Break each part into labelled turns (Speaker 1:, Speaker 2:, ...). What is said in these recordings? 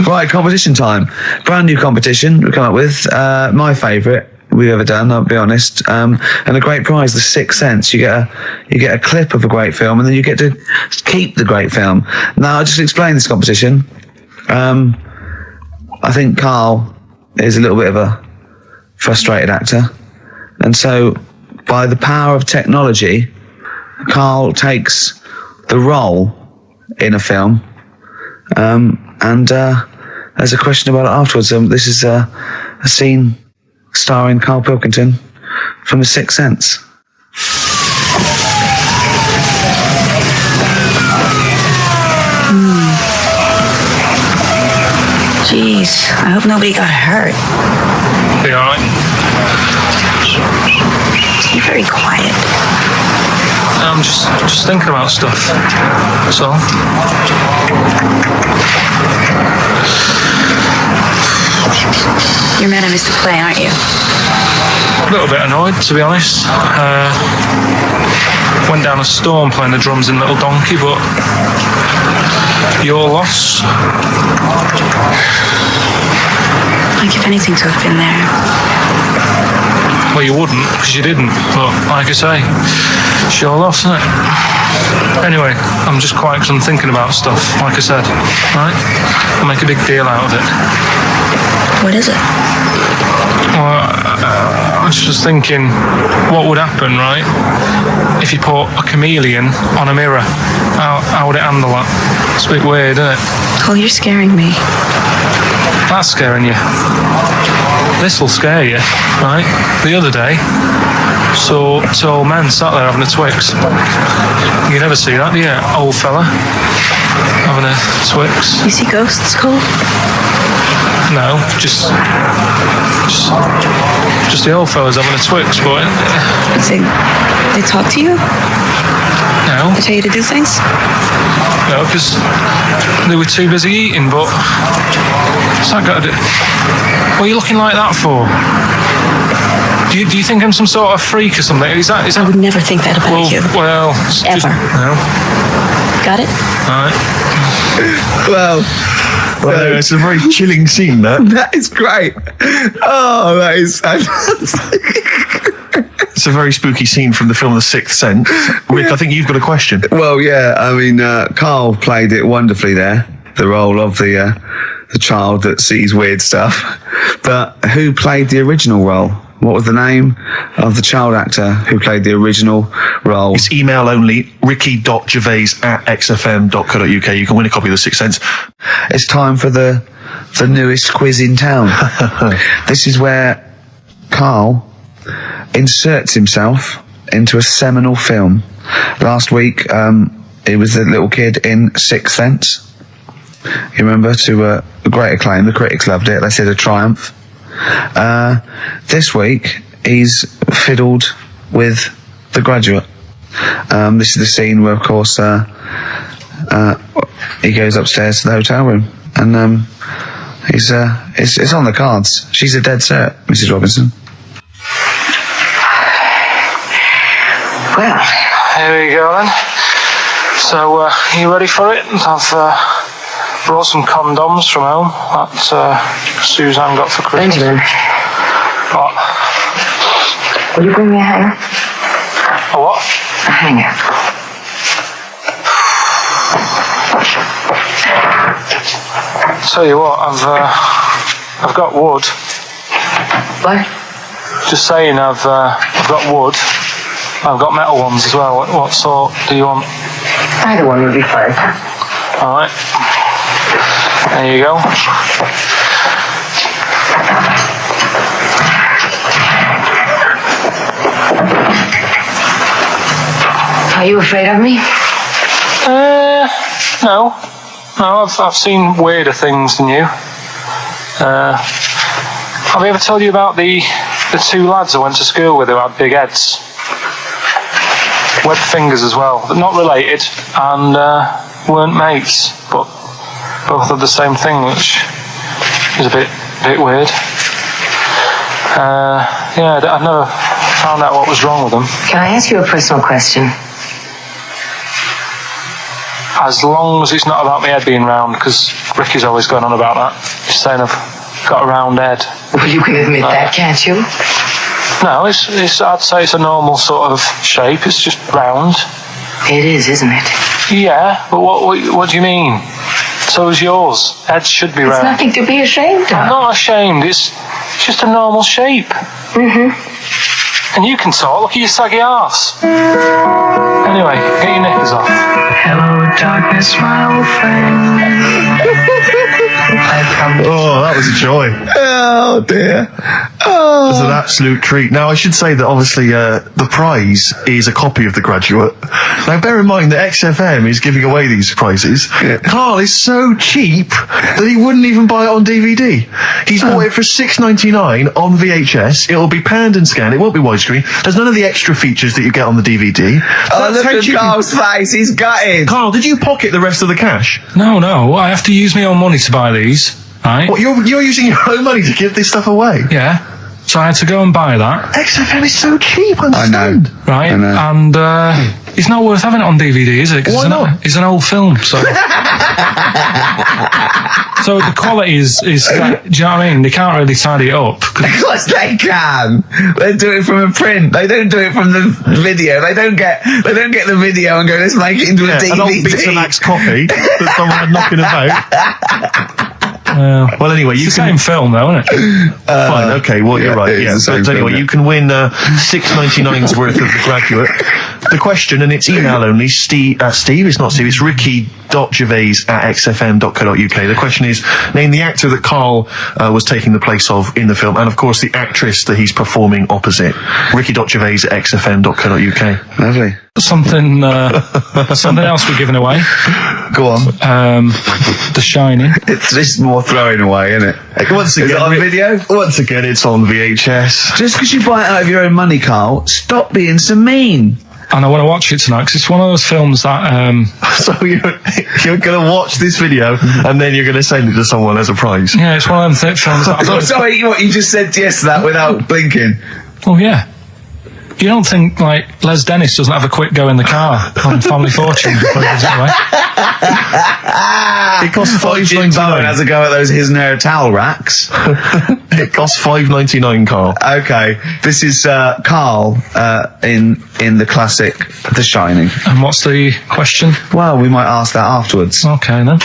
Speaker 1: Right, competition time. Brand new competition we come up with. My favourite we've ever done, I'll be honest. And a great prize, The Sixth Sense. You get a clip of a great film, and then you get to keep the great film. Now, I'll just explain this competition. I think Karl is a little bit of a frustrated actor, and so by the power of technology, Karl takes the role in a film, and there's a question about it afterwards. This is a scene starring Karl Pilkington from The Sixth Sense.
Speaker 2: Jeez, I hope nobody got hurt.
Speaker 3: Be alright?
Speaker 2: You're very quiet.
Speaker 3: I'm just thinking about stuff. That's all.
Speaker 2: You're mad I missed the play, aren't you?
Speaker 3: A little bit annoyed, to be honest. Went down a storm playing the drums in Little Donkey, but your loss.
Speaker 2: I'd give anything to have been there.
Speaker 3: Well, you wouldn't, because you didn't. But like I say, it's your loss, isn't it? Anyway, I'm just quiet because I'm thinking about stuff, like I said. Right? I'll make a big deal out of it.
Speaker 2: What is it?
Speaker 3: Well, I was just thinking, what would happen, right, if you put a chameleon on a mirror? How would it handle that? It's a bit weird, isn't it?
Speaker 2: Oh, you're scaring me.
Speaker 3: That's scaring you. This'll scare you, right? The other day, saw two old men sat there having a Twix. You never see that, do you? Old fella having a Twix.
Speaker 2: You see ghosts, Cole?
Speaker 3: No, just the old fellas having a Twix, but...
Speaker 2: They talk to you?
Speaker 3: No.
Speaker 2: They tell you to do things?
Speaker 3: No, because they were too busy eating, but... What's that got to do? What are you looking like that for? Do you think I'm some sort of freak or something? Is that...
Speaker 2: I would never think that about you.
Speaker 3: Well...
Speaker 2: Ever.
Speaker 3: No.
Speaker 2: Got it?
Speaker 3: All right.
Speaker 1: Well,
Speaker 4: it's a very chilling scene, that.
Speaker 1: That is great. Oh, that is fantastic.
Speaker 4: It's a very spooky scene from the film The Sixth Sense. Rick, I think you've got a question.
Speaker 1: Well, yeah, I mean, Karl played it wonderfully there, the role of the child that sees weird stuff. But who played the original role? What was the name of the child actor who played the original role?
Speaker 4: It's email only, ricky.gervais@xfm.co.uk. You can win a copy of The Sixth Sense.
Speaker 1: It's time for the newest quiz in town. This is where Karl inserts himself into a seminal film. Last week, he was the little kid in Sixth Sense. You remember, to great acclaim. The critics loved it. They said a triumph. This week, he's fiddled with The Graduate. This is the scene where, of course, he goes upstairs to the hotel room, and it's on the cards. She's a dead cert, Mrs. Robinson.
Speaker 2: Well,
Speaker 3: Here we go then. So, you ready for it? I've brought some condoms from home that Suzanne got for Christmas.
Speaker 2: Benjamin.
Speaker 3: What?
Speaker 2: Will you bring me a hanger?
Speaker 3: A what?
Speaker 2: A hanger.
Speaker 3: Tell you what, I've got wood.
Speaker 2: What?
Speaker 3: Just saying, I've got wood. I've got metal ones as well. What sort do you want?
Speaker 2: Either one would be fine.
Speaker 3: All right. There you go.
Speaker 2: Are you afraid of me?
Speaker 3: No. No, I've seen weirder things than you. Have I ever told you about the two lads I went to school with who had big heads? Webbed fingers as well. But not related, and weren't mates, but both had the same thing, which is a bit weird. Yeah, I've never found out what was wrong with them.
Speaker 2: Can I ask you a personal question?
Speaker 3: as long as it's not about my head being round, because Ricky's always going on about that. He's saying I've got a round head.
Speaker 2: Well, you can admit that, can't you?
Speaker 3: No, it's I'd say it's a normal sort of shape. It's just round.
Speaker 2: It is, isn't it?
Speaker 3: Yeah, but what do you mean? So is yours. Head should be
Speaker 2: It's
Speaker 3: round.
Speaker 2: nothing to be ashamed of.
Speaker 3: I'm not ashamed. It's just a normal shape.
Speaker 2: Mm-hmm.
Speaker 3: And you can talk. Look at your saggy arse. Anyway, get your knickers off.
Speaker 2: Hello, darkness, my old friend.
Speaker 4: Oh, that was a joy.
Speaker 1: Oh dear.
Speaker 4: It was an absolute treat. Now, I should say that obviously the prize is a copy of The Graduate. Now, bear in mind that XFM is giving away these prizes.
Speaker 1: Yeah.
Speaker 4: Carl is so cheap that he wouldn't even buy it on DVD. He's bought it for $6.99 on VHS. It'll be panned and scanned. It won't be widescreen. There's none of the extra features that you get on the DVD.
Speaker 1: Oh, look
Speaker 4: how
Speaker 1: at
Speaker 4: cheap-
Speaker 1: Carl's face. He's gutted.
Speaker 4: Carl, did you pocket the rest of the cash?
Speaker 3: No, I have to use my own money to buy these, right?
Speaker 4: What, you're using your own money to give this stuff away?
Speaker 3: Yeah. So I had to go and buy that,
Speaker 4: XFM is so cheap,
Speaker 1: I
Speaker 4: understand?
Speaker 1: know.
Speaker 3: right?
Speaker 1: I know.
Speaker 3: And it's not worth having it on DVD, is it? 'Cause
Speaker 4: Why not?
Speaker 3: It's an old film, so. So the quality is like, do you know what I mean? They can't really tidy it up.
Speaker 1: Of course they can. They do it from a print. They don't do it from the video. They don't get the video and go, let's make it into a DVD.
Speaker 4: An old Betamax copy that someone had knocking about. Well, anyway, you
Speaker 3: It's the
Speaker 4: can.
Speaker 3: same film, though, isn't it?
Speaker 4: Fine, okay, well, you're
Speaker 1: yeah,
Speaker 4: right.
Speaker 1: it is
Speaker 4: Yeah,
Speaker 1: the same
Speaker 4: but anyway,
Speaker 1: film, yeah.
Speaker 4: you can win $6.99's worth of The Graduate. The question, and it's email only, Steve, it's not Steve, it's ricky.gervais@xfm.co.uk. The question is, name the actor that Carl was taking the place of in the film, and of course the actress that he's performing opposite. ricky.gervais@xfm.co.uk.
Speaker 1: Lovely.
Speaker 3: Something else we're giving away.
Speaker 1: Go on.
Speaker 3: The Shining.
Speaker 1: It's just more throwing away, isn't it?
Speaker 4: Once
Speaker 1: Is
Speaker 4: again,
Speaker 1: it on video?
Speaker 4: Once again, it's on VHS.
Speaker 1: Just because you buy it out of your own money, Carl, stop being so mean.
Speaker 3: And I want to watch it tonight, because it's one of those films that...
Speaker 4: So you're going to watch this video and then you're going to send it to someone as a prize.
Speaker 3: yeah, it's one of them films that...
Speaker 1: Oh, sorry, what, you just said yes to that without blinking.
Speaker 3: Oh, yeah. You don't think, like, Les Dennis doesn't have a quick go in the car on Family Fortune before he gives it away?
Speaker 4: It costs
Speaker 1: Jim Bowen has
Speaker 4: $5.99.
Speaker 1: a go at those his and her towel racks.
Speaker 4: It costs $5.99, Carl.
Speaker 1: Okay, this is Carl in the classic The Shining.
Speaker 3: And what's the question?
Speaker 1: Well, we might ask that afterwards.
Speaker 3: Okay, then.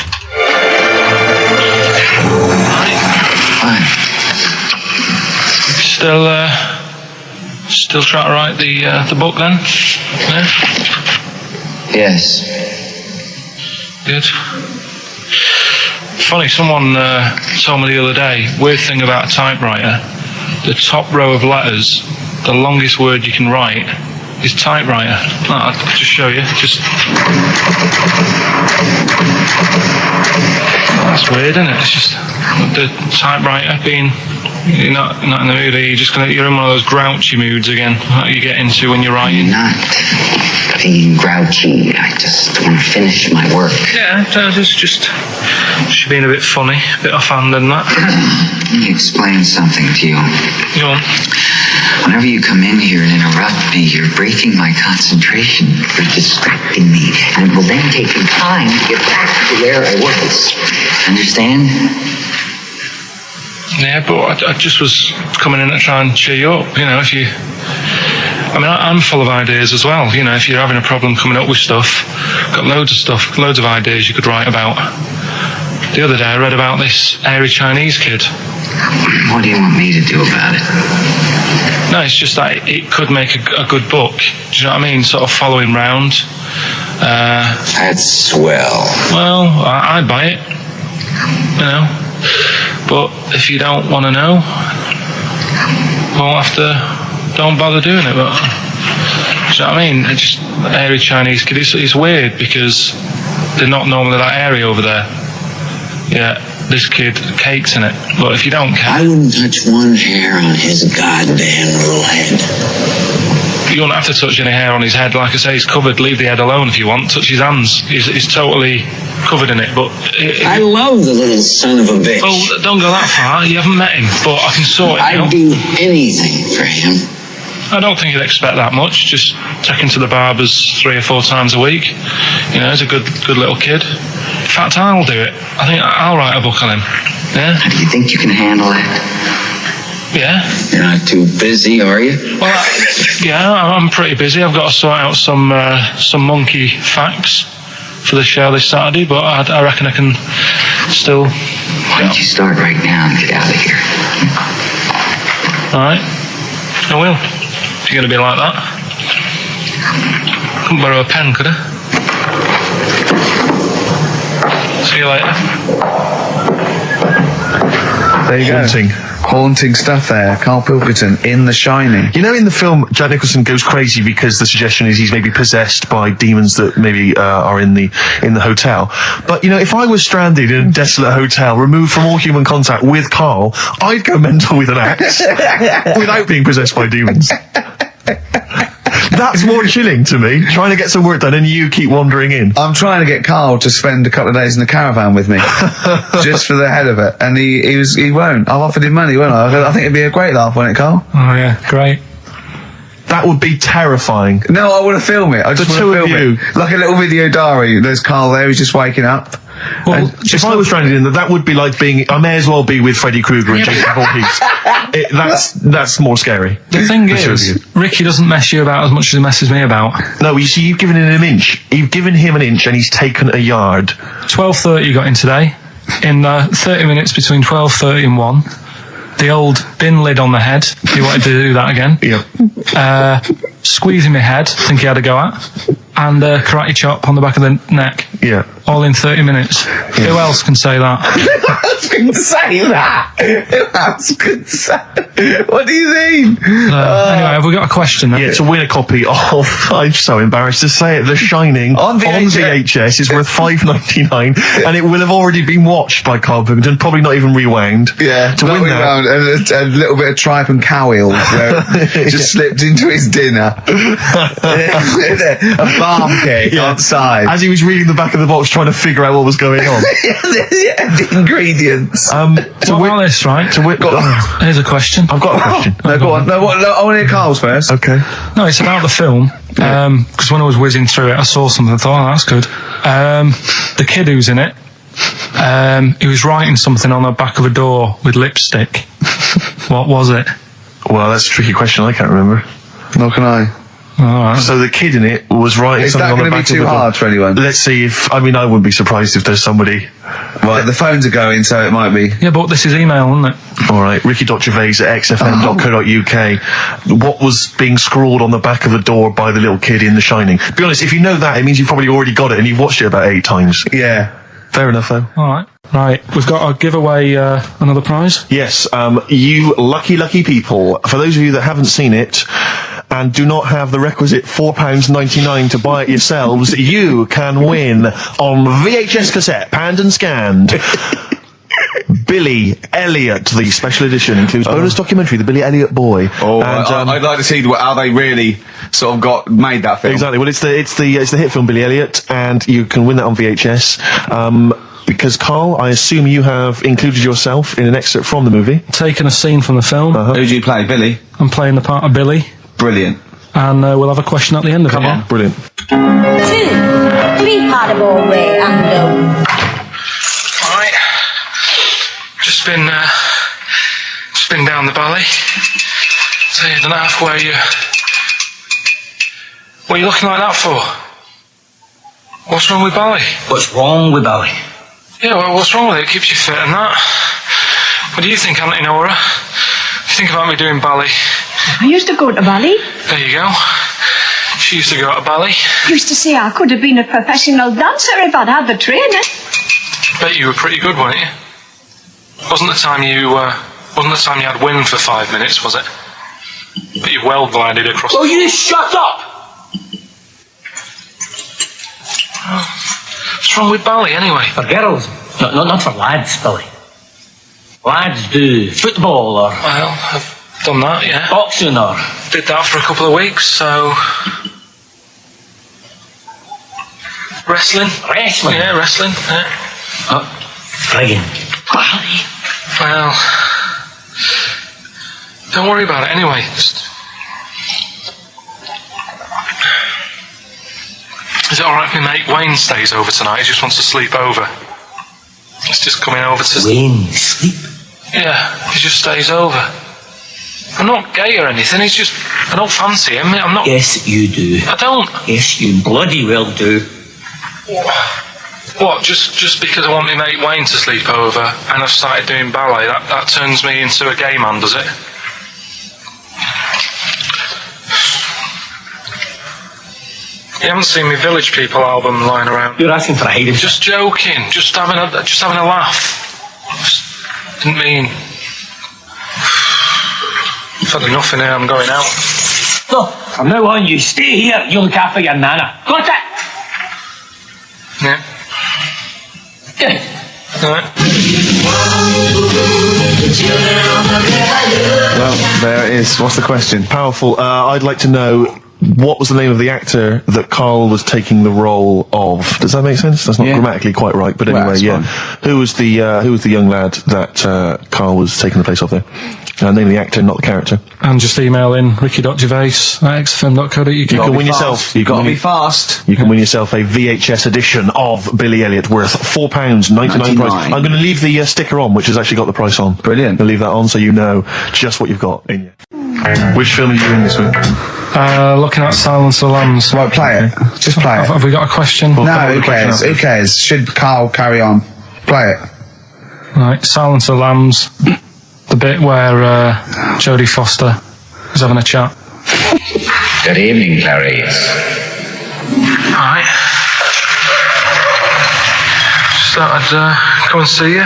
Speaker 3: Still trying to write the book, then? Yeah?
Speaker 5: Yes.
Speaker 3: Good. Funny, someone told me the other day, weird thing about a typewriter, the top row of letters, the longest word you can write is typewriter. Oh, I'll just show you. That's weird, isn't it? It's just the typewriter being... You're not in the mood, are you? You're in one of those grouchy moods again, that you get into when you're writing.
Speaker 5: Not being grouchy. I just want to finish my work.
Speaker 3: Yeah, it's just being a bit funny, a bit offhand and that.
Speaker 5: Let me explain something to you.
Speaker 3: Go on.
Speaker 5: Whenever you come in here and interrupt me, you're breaking my concentration. You're distracting me. And it will then take me time to get back to where I was. Understand?
Speaker 3: Yeah, but I just was coming in to try and cheer you up. You know, if you... I mean, I'm full of ideas as well. You know, if you're having a problem coming up with stuff, got loads of ideas you could write about. The other day I read about this airy Chinese kid.
Speaker 5: What do you want me to do about it?
Speaker 3: No, it's just that it could make a good book. Do you know what I mean? Sort of following round.
Speaker 5: That's swell.
Speaker 3: Well, I'd buy it. You know. But if you don't want to know, don't bother doing it. But, do you know what I mean? It's just airy Chinese kid. It's weird because they're not normally that airy over there. Yeah, this kid cakes in it. But if you don't care,
Speaker 5: I wouldn't touch one hair on his goddamn little head.
Speaker 3: you don't have to touch any hair on his head. Like I say, he's covered. Leave the head alone if you want. Touch his hands. He's totally covered in it. But
Speaker 5: I love the little son of a bitch.
Speaker 3: well, don't go that far. You haven't met him. But I can sort it out.
Speaker 5: I'd do anything for him.
Speaker 3: I don't think you'd expect that much. Just taken to the barbers 3 or 4 times a week. You know, he's a good little kid. In fact, I'll do it. I think I'll write a book on him. Yeah?
Speaker 5: Do you think you can handle it?
Speaker 3: Yeah.
Speaker 5: You're not too busy, are you?
Speaker 3: Well, I'm pretty busy. I've got to sort out some monkey facts for the show this Saturday, but I reckon I can still...
Speaker 5: Why don't you start right now and get out of here?
Speaker 3: Alright. I will. If you're going to be like that. Couldn't borrow a pen, could I? See you later.
Speaker 1: There you
Speaker 4: Haunting.
Speaker 1: go. Haunting stuff there. Karl Pilkington in The Shining.
Speaker 4: You know, in the film, Jack Nicholson goes crazy because the suggestion is he's maybe possessed by demons that maybe are in the hotel. But, you know, if I was stranded in a desolate hotel, removed from all human contact with Karl, I'd go mental with an axe without being possessed by demons. That's more chilling to me, trying to get some work done and you keep wandering in.
Speaker 1: I'm trying to get Karl to spend a couple of days in the caravan with me, just for the head of it, and he won't. I've offered him money, won't I? I think it'd be a great laugh, won't it, Karl?
Speaker 3: Oh yeah, great.
Speaker 4: That would be terrifying.
Speaker 1: No, I want to film it. I just want to film it. Like a little video diary. There's Karl there, he's just waking up.
Speaker 3: Well,
Speaker 4: If I was stranded in that would be like being... I may as well be with Freddy Krueger and Jason Voorhees. That's more scary.
Speaker 3: The thing
Speaker 4: For sure.
Speaker 3: is, Ricky doesn't mess you about as much as he messes me about.
Speaker 4: No, you see, you've given him an inch. You've given him an inch and he's taken a yard.
Speaker 3: 12:30 you got in today. In 30 minutes between 12:30 and 1. The old bin lid on the head. He wanted to do that again.
Speaker 4: Yeah.
Speaker 3: Squeezing my head, think he had a go at. And karate chop on the back of the neck.
Speaker 4: Yeah.
Speaker 3: All in 30 minutes. Who else can say that?
Speaker 1: Who else can say that? Who else can say? What do you mean?
Speaker 3: Anyway, have we got a question then?
Speaker 4: Yeah, to win a copy of, I'm so embarrassed to say it, The Shining
Speaker 1: On VHS.
Speaker 4: VHS is worth $5.99 and it will have already been watched by Karl Pilkington, probably not even rewound.
Speaker 1: Yeah,
Speaker 4: To win that.
Speaker 1: round, a little bit of tripe and cow eel where it just slipped into his dinner. A barm cake outside.
Speaker 4: As he was reading the back of the box trying to figure out what was going on.
Speaker 1: The ingredients.
Speaker 3: To win this, right? Here's a question.
Speaker 4: I've got a question.
Speaker 1: No, go on. No, I want to hear Karl's first.
Speaker 4: Okay.
Speaker 3: No, it's about the film. Because when I was whizzing through it, I saw something and thought, oh, that's good. The kid who's in it, he was writing something on the back of a door with lipstick. What was it?
Speaker 4: Well, that's a tricky question. I can't remember.
Speaker 1: Nor can I.
Speaker 3: All right.
Speaker 4: So the kid in it was writing
Speaker 1: Is
Speaker 4: something
Speaker 1: that
Speaker 4: on the
Speaker 1: going to be
Speaker 4: back of
Speaker 1: too
Speaker 4: the door.
Speaker 1: hard for anyone?
Speaker 4: Let's see if... I mean, I wouldn't be surprised if there's somebody...
Speaker 1: Right, the phones are going, so it might be.
Speaker 3: Yeah, but this is email, isn't it?
Speaker 4: All right, Ricky.Gervais at xfm.co.uk. What was being scrawled on the back of the door by the little kid in The Shining? Be honest, if you know that, it means you've probably already got it and you've watched it about 8 times.
Speaker 1: Yeah.
Speaker 4: Fair enough, though.
Speaker 3: All right. Right, we've got to give away another prize.
Speaker 4: Yes, you lucky people. For those of you that haven't seen it and do not have the requisite £4.99 to buy it yourselves, you can win on VHS cassette, panned and scanned. Billy Elliot, the special edition, includes bonus documentary, The Billy Elliot Boy.
Speaker 6: Oh, I'd like to see how they really sort of made that film.
Speaker 4: Exactly. Well, it's the hit film Billy Elliot, and you can win that on VHS. Because Karl, I assume you have included yourself in an excerpt from the movie.
Speaker 3: Taking a scene from the film.
Speaker 6: Who do you play, Billy?
Speaker 3: I'm playing the part of Billy.
Speaker 6: Brilliant.
Speaker 3: And we'll have a question at the end of it.
Speaker 6: Come on.
Speaker 4: Brilliant.
Speaker 7: 2, 3 Potable Way and
Speaker 3: Alright. Just been down the valley. So you don't know where you... What are you looking like that for? What's wrong with Bally?
Speaker 8: What's wrong with Bally?
Speaker 3: Yeah, well, what's wrong with it? It keeps you fit and that. What do you think, Auntie Nora? What do you think about me doing Bally?
Speaker 9: I used to go to Bali.
Speaker 3: There you go. She used to go to Bally.
Speaker 9: Used to say I could have been a professional dancer if I'd had the training.
Speaker 3: Bet you were pretty good, weren't you? Wasn't the time you had wind for 5 minutes, was it? But you well glided across.
Speaker 8: Will you shut up?
Speaker 3: What's wrong with Bally, anyway?
Speaker 8: For girls, not for lads, Billy. Lads do football or
Speaker 3: Well, I've done that, yeah.
Speaker 8: boxing or...
Speaker 3: Did that for a couple of weeks, so... Wrestling?
Speaker 8: Wrestling?
Speaker 3: Yeah, wrestling, yeah.
Speaker 8: Friggin' Bally.
Speaker 3: Well... Don't worry about it, anyway. Just Is it alright if my mate Wayne stays over tonight? He just wants to sleep over. He's just coming over to...
Speaker 8: Wayne, sleep?
Speaker 3: Yeah, he just stays over. I'm not gay or anything, he's just... I don't fancy him, I'm not...
Speaker 8: Yes, you do.
Speaker 3: I don't.
Speaker 8: Yes, you bloody well do.
Speaker 3: What, just because I want my mate Wayne to sleep over and I've started doing ballet, that turns me into a gay man, does it? You haven't seen my Village People album lying around.
Speaker 8: You're asking for a hiding.
Speaker 3: Just joking, just having a laugh. Didn't mean... I've had enough in here, I'm going out.
Speaker 8: So, from now on, you stay here, you look after your nana. Got it?
Speaker 3: Yeah.
Speaker 8: Good.
Speaker 3: Alright.
Speaker 6: Well, there it is. What's the question?
Speaker 4: Powerful. I'd like to know, what was the name of the actor that Karl was taking the role of? Does that make sense? That's not
Speaker 1: Yeah.
Speaker 4: grammatically quite right, but
Speaker 1: Well,
Speaker 4: anyway,
Speaker 1: that's
Speaker 4: yeah.
Speaker 1: fine.
Speaker 4: Who was the young lad that Karl was taking the place of there? Name of the actor, not the character.
Speaker 3: And just email in ricky.gervais@xfm.co.uk.
Speaker 4: You can win yourself.
Speaker 6: You gotta be fast.
Speaker 4: You can win yourself a VHS edition of Billy Elliot worth £4.99 price. I'm going to leave the sticker on, which has actually got the price on.
Speaker 6: Brilliant.
Speaker 4: I'll leave that on so you know just what you've got in you. Which film are you in this week?
Speaker 3: Looking at Silence of the Lambs.
Speaker 1: Right, play it. Just play it.
Speaker 3: Have we got a question?
Speaker 1: No, who cares? Who cares? Should Karl carry on? Play it.
Speaker 3: Right, Silence of the Lambs. The bit where Jodie Foster is having a chat.
Speaker 5: Good evening, Clarice.
Speaker 3: Alright. Just thought I'd come and see you.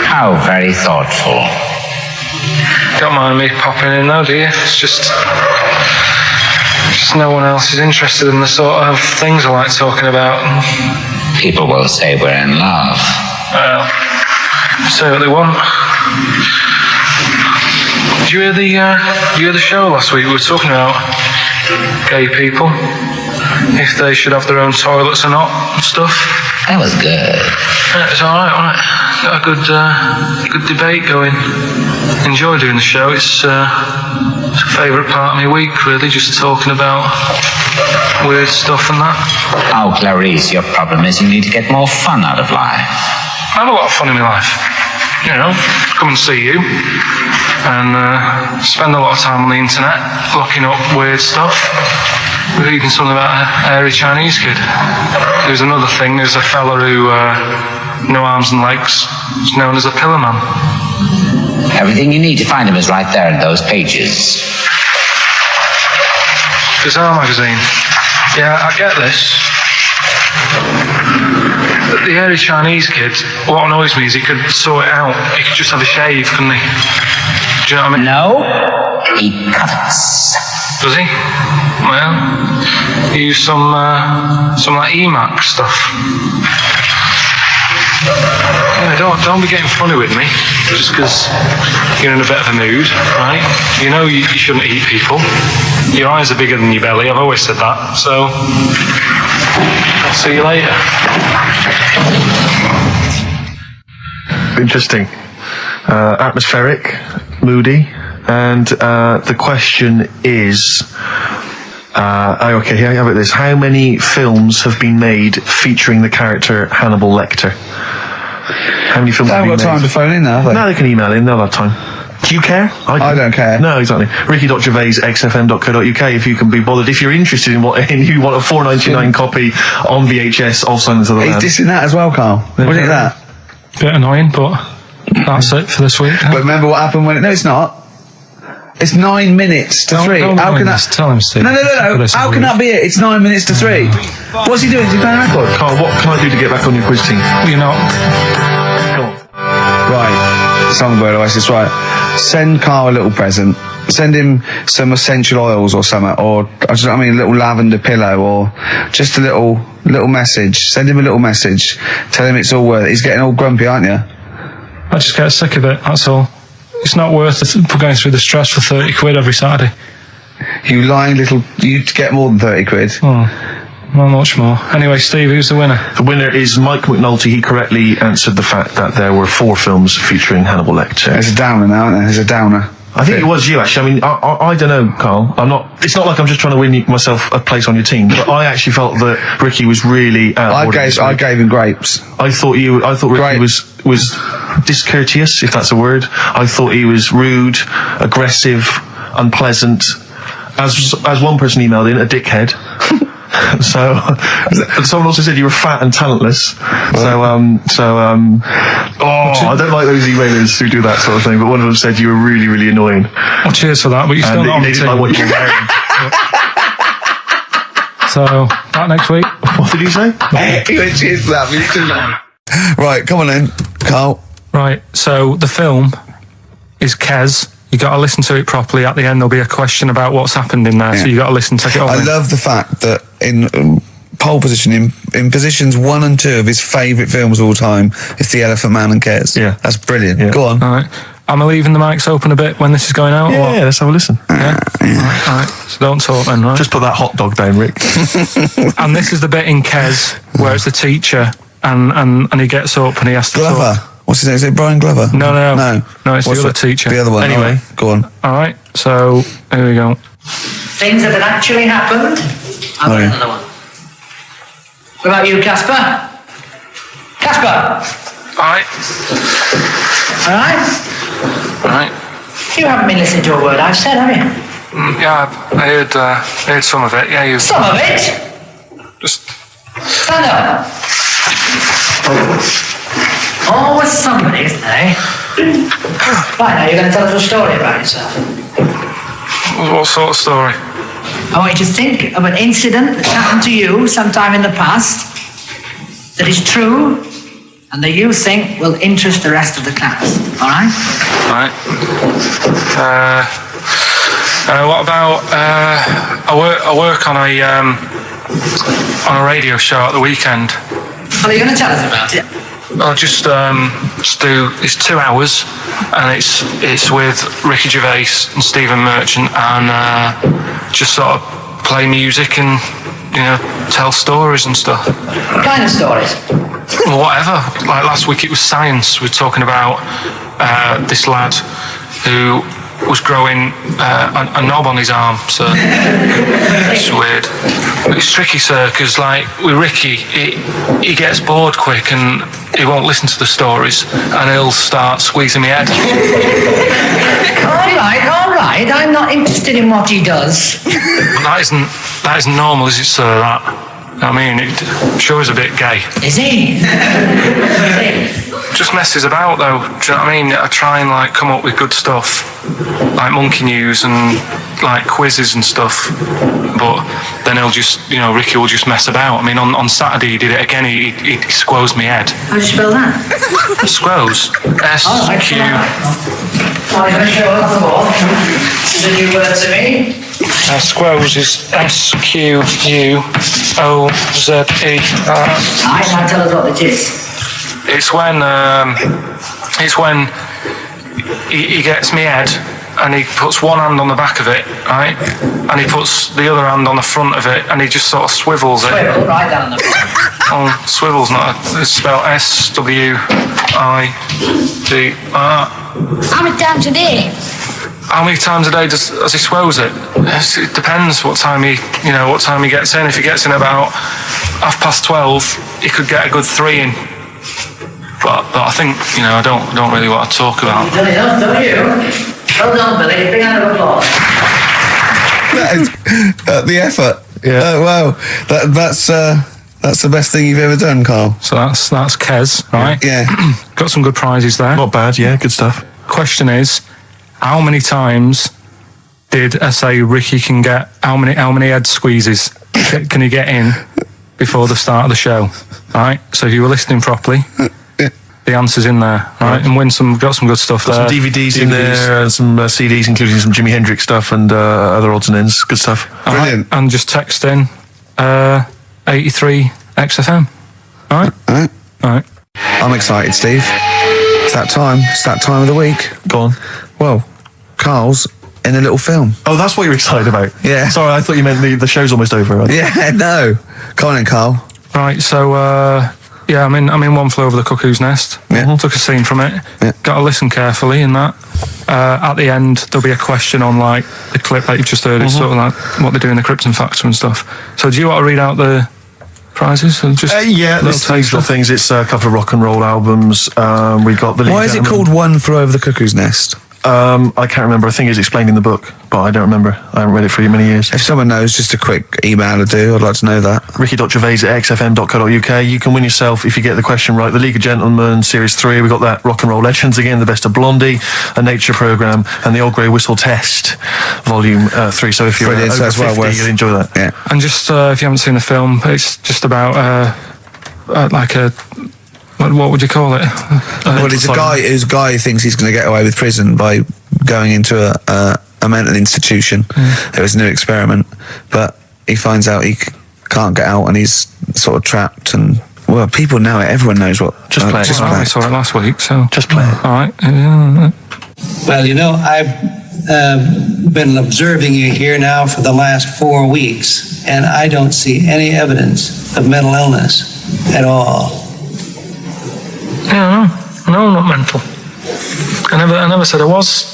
Speaker 5: How very thoughtful.
Speaker 3: Don't mind me popping in though, do you? It's just no one else is interested in the sort of things I like talking about.
Speaker 5: People will say we're in love.
Speaker 3: Well, say what they want. Did you hear the show last week? We were talking about gay people, if they should have their own toilets or not and stuff.
Speaker 5: That was good.
Speaker 3: Yeah, it's alright, wasn't it? Got a good debate going. Enjoy doing the show. It's a favourite part of my week, really, just talking about weird stuff and that.
Speaker 5: Oh, Clarice, your problem is you need to get more fun out of life.
Speaker 3: I have a lot of fun in my life. You know, come and see you and spend a lot of time on the internet looking up weird stuff. We're reading something about a hairy Chinese kid. There's another thing, there's a fella who, no arms and legs, is known as a pillar man.
Speaker 5: Everything you need to find him is right there in those pages.
Speaker 3: Bizarre magazine. Yeah, I get this. The hairy Chinese kid, what annoys me is he could sort it out. He could just have a shave, couldn't he? Do you know what I mean?
Speaker 5: No, he cuts.
Speaker 3: Does he? Well, he used some like EMAC stuff. Yeah, don't be getting funny with me just because you're in a bit of a mood, right? You know you shouldn't eat people. Your eyes are bigger than your belly. I've always said that. So I'll see you later.
Speaker 4: Interesting. Atmospheric, moody, and the question is, okay, here I have it. This: how many films have been made featuring the character Hannibal Lecter? How many films
Speaker 1: They
Speaker 4: have
Speaker 1: haven't
Speaker 4: been
Speaker 1: got time
Speaker 4: made?
Speaker 1: to phone in now, have they?
Speaker 4: No, they can email in. They'll have time. Do you care?
Speaker 1: I don't care.
Speaker 4: No, exactly. Ricky.gervais@xfm.co.uk if you can be bothered. If you're interested in what, and you want a $4.99 copy on VHS of Silence of the
Speaker 1: He's
Speaker 4: Lambs.
Speaker 1: dissing that as well, Karl. Wasn't it that?
Speaker 3: Bit annoying, but that's it for this week.
Speaker 1: But remember what happened when... No, it's not. It's 9 minutes to 3. How can that...
Speaker 3: Tell him, Steve.
Speaker 1: No. How can that be it? It's 9 minutes to 3. What's he doing? Is he playing a record?
Speaker 4: Carl, what can I do to get back on your quiz team?
Speaker 3: You're not.
Speaker 1: Right. Songbird Oasis, right. Send Karl a little present. Send him some essential oils or something, or a little lavender pillow, or just a little message. Send him a little message. Tell him it's all worth it. He's getting all grumpy, aren't you?
Speaker 3: I just get sick of it, that's all. It's not worth it for going through the stress for 30 quid every Saturday.
Speaker 1: You lying little... You'd get more than 30 quid.
Speaker 3: Oh, not much more. Anyway, Steve, who's the winner?
Speaker 4: The winner is Mike McNulty. He correctly answered the fact that there were 4 films featuring Hannibal Lecter.
Speaker 1: There's a downer now, isn't there? There's a downer.
Speaker 4: I think it was you, actually. I mean, I don't know, Carl. It's not like I'm just trying to win myself a place on your team, but I actually felt that Ricky was really
Speaker 1: I gave him grapes.
Speaker 4: I thought Ricky was discourteous, if that's a word. I thought he was rude, aggressive, unpleasant. As one person emailed in, a dickhead. So someone also said you were fat and talentless. I don't like those emailers who do that sort of thing, but one of them said you were really, really annoying.
Speaker 3: Well, cheers for that, but you still not on the
Speaker 4: didn't
Speaker 3: team.
Speaker 4: like what you were wearing.
Speaker 3: So, back next week.
Speaker 4: What did you say?
Speaker 1: He went, cheers for that, but you didn't know. Right, come on then, Carl.
Speaker 3: Right, so the film is Kes. You got to listen to it properly. At the end, there'll be a question about what's happened in there, so you got to listen, take it all
Speaker 1: I
Speaker 3: in.
Speaker 1: love the fact that in pole position, in positions 1 and 2 of his favourite films of all time, it's The Elephant Man and Kes.
Speaker 4: Yeah.
Speaker 1: That's brilliant.
Speaker 4: Yeah.
Speaker 1: Go on.
Speaker 3: All right. Am I leaving the mics open a bit when this is going out? or what?
Speaker 4: Yeah, let's have a listen.
Speaker 3: Yeah? All right. So don't talk then, right?
Speaker 4: Just put that hot dog down, Rick.
Speaker 3: And this is the bit in Kes where it's the teacher and he gets up and he has to
Speaker 1: Glover.
Speaker 3: talk.
Speaker 1: What's his name? Is it Brian Glover?
Speaker 3: No, it's
Speaker 1: What's
Speaker 3: the other teacher.
Speaker 1: The other one.
Speaker 4: Anyway.
Speaker 1: All right, go on.
Speaker 3: All right, so here we go.
Speaker 8: Things that have actually happened. I've got another one. What about you, Casper? Casper!
Speaker 3: All right.
Speaker 8: All right?
Speaker 3: All right.
Speaker 8: You haven't been listening to a word I've said, have you?
Speaker 3: Yeah, I heard some of it. Yeah, you
Speaker 8: Some of it?
Speaker 3: just...
Speaker 8: Stand up. Always somebody, isn't there? Right, now you're going to tell us a story about yourself.
Speaker 3: What sort of story?
Speaker 8: I want you to think of an incident that's happened to you sometime in the past that is true and that you think will interest the rest of the class. All right?
Speaker 3: Right. What about I work on a radio show at the weekend.
Speaker 8: Well, are you going to tell us about it?
Speaker 3: I'll just do. It's 2 hours, and it's with Ricky Gervais and Stephen Merchant, and just sort of play music and tell stories and stuff.
Speaker 8: What kind of stories?
Speaker 3: Well, whatever. Like last week, it was science. We were talking about this lad who was growing a knob on his arm, so it's weird. It's tricky, sir, because like with Ricky, he gets bored quick and he won't listen to the stories, and he'll start squeezing my head.
Speaker 8: All right. I'm not interested in what he does.
Speaker 3: That isn't normal, is it, sir? That, I mean, it sure is a bit gay.
Speaker 8: Is he?
Speaker 3: Just messes about, though. Do you know what I mean? I try and like come up with good stuff, like monkey news and like quizzes and stuff. But then he'll just, Ricky will just mess about. I mean, on Saturday he did it again. He squoze me head.
Speaker 8: How do you spell that?
Speaker 3: Squoze. S-Q.
Speaker 8: I'm going to show it on the board. This is a new word to me.
Speaker 3: Squoze is S-Q-U-O-Z-E.
Speaker 8: Now tell us what it is.
Speaker 3: It's when he gets me head and he puts one hand on the back of it, right? And he puts the other hand on the front of it and he just sort of swivels it.
Speaker 8: Swivel, right down the front.
Speaker 3: Oh, swivel's not, it's spelled S-W-I-V-R.
Speaker 7: How many times a day?
Speaker 3: How many times a day does he swells it? It depends what time he gets in. If he gets in about 12:30, he could get a good 3 in. But I think, I don't really want to talk about.
Speaker 8: You've done enough, don't you? Well done, Billy. Big round of applause.
Speaker 1: That is the effort.
Speaker 4: Yeah.
Speaker 1: Wow. That's the best thing you've ever done, Carl.
Speaker 3: So that's Kes, right?
Speaker 1: Yeah.
Speaker 3: Got some good prizes there.
Speaker 4: Not bad, yeah, good stuff.
Speaker 3: Question is, how many times did I say Ricky can get? How many head squeezes can he get in before the start of the show? Right. So if you were listening properly, the answer's in there, right? And got some good stuff there.
Speaker 4: Some DVDs in there, and some CDs, including some Jimi Hendrix stuff and other odds and ends. Good stuff.
Speaker 1: Brilliant.
Speaker 3: And just text in 83 XFM. All right.
Speaker 1: All
Speaker 3: right.
Speaker 1: I'm excited, Steve. It's that time. It's that time of the week.
Speaker 4: Go on.
Speaker 1: Well, Carl's in a little film.
Speaker 4: Oh, that's what you're excited about?
Speaker 1: Yeah.
Speaker 4: Sorry, I thought you meant the show's almost over. Right?
Speaker 1: Yeah, no. Come on in, Carl.
Speaker 3: Right, so Yeah, I'm in One Flew Over the Cuckoo's Nest.
Speaker 1: Yeah.
Speaker 3: Took a scene from it.
Speaker 1: Yeah.
Speaker 3: Got to listen carefully in that. At the end, there'll be a question on like the clip that you've just heard. It's sort of like what they do in the Krypton Factor and stuff. So do you want to read out the prizes? Or just
Speaker 4: Yeah, there's little things. It's a couple of rock and roll albums. We got the.
Speaker 1: Why is it called One Flew Over the Cuckoo's Nest?
Speaker 4: I can't remember. I think it's explained in the book, but I don't remember. I haven't read it for many years.
Speaker 1: If someone knows, just a quick email would do. I'd like to know that.
Speaker 4: Ricky.gervais@xfm.co.uk. You can win yourself, if you get the question right, the League of Gentlemen Series 3. We got that Rock and Roll Legends again, the Best of Blondie, a Nature Programme, and the Old Grey Whistle Test, Volume 3. So if you're
Speaker 1: Brilliant,
Speaker 4: over
Speaker 1: so
Speaker 4: 50, you'll enjoy that.
Speaker 1: Yeah.
Speaker 3: And just if you haven't seen the film, it's just about like a. What would you call it?
Speaker 1: Well, it's a guy who thinks he's going to get away with prison by going into a mental institution. It was a new experiment, but he finds out he can't get out and he's sort of trapped. And well, people know it. Everyone knows what.
Speaker 4: Just play it.
Speaker 3: Just I saw it last week, so
Speaker 4: just play it.
Speaker 3: All right.
Speaker 10: Well, I've been observing you here now for the last 4 weeks, and I don't see any evidence of mental illness at all.
Speaker 3: Yeah, no, not mental. I never said I was.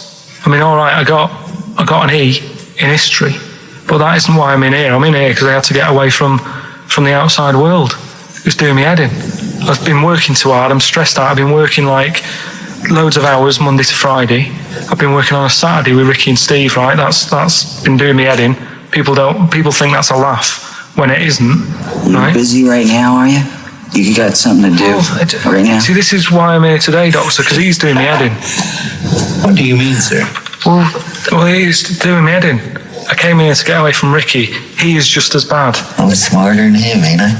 Speaker 3: I mean, all right, I got an E in history, but that isn't why I'm in here. I'm in here because I had to get away from the outside world. It was doing me head in. I've been working too hard. I'm stressed out. I've been working like loads of hours Monday to Friday. I've been working on a Saturday with Ricky and Steve. Right, that's been doing me head in. People think that's a laugh when it isn't. Right?
Speaker 5: You're busy right now, are you? You got something to do right now?
Speaker 3: See, this is why I'm here today, Doctor, because he's doing me head in.
Speaker 10: What do you mean, sir?
Speaker 3: Well, he's doing me head in. I came here to get away from Ricky. He is just as bad.
Speaker 5: I'm smarter than him, ain't I?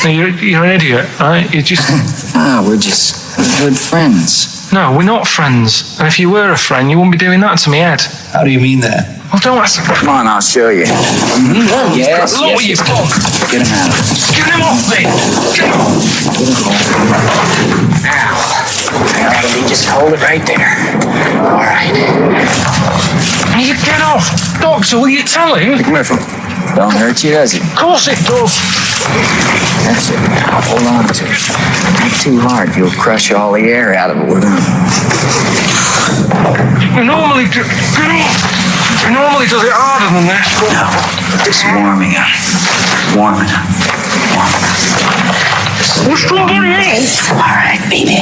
Speaker 3: No, you're an idiot, right? You're just...
Speaker 5: We're just good friends.
Speaker 3: No, we're not friends. And if you were a friend, you wouldn't be doing that to me, Ed.
Speaker 10: How do you mean that?
Speaker 3: Well, don't ask...
Speaker 5: Come on, I'll show you. Yes,
Speaker 3: Look what you've done.
Speaker 5: Get him out.
Speaker 3: Get him off me! Get him off!
Speaker 5: Now, let me just hold it right there. All right.
Speaker 3: You get off! Doctor, will you tell him?
Speaker 5: Come here, Phil. Don't hurt you, does it?
Speaker 3: Of course it does.
Speaker 5: That's it. Now, hold on to it. Not too hard. You'll crush all the air out of it. We're gonna...
Speaker 3: He normally does it harder than this.
Speaker 5: No, just warming up. Warming up.
Speaker 3: What's wrong with you?
Speaker 5: All right, baby.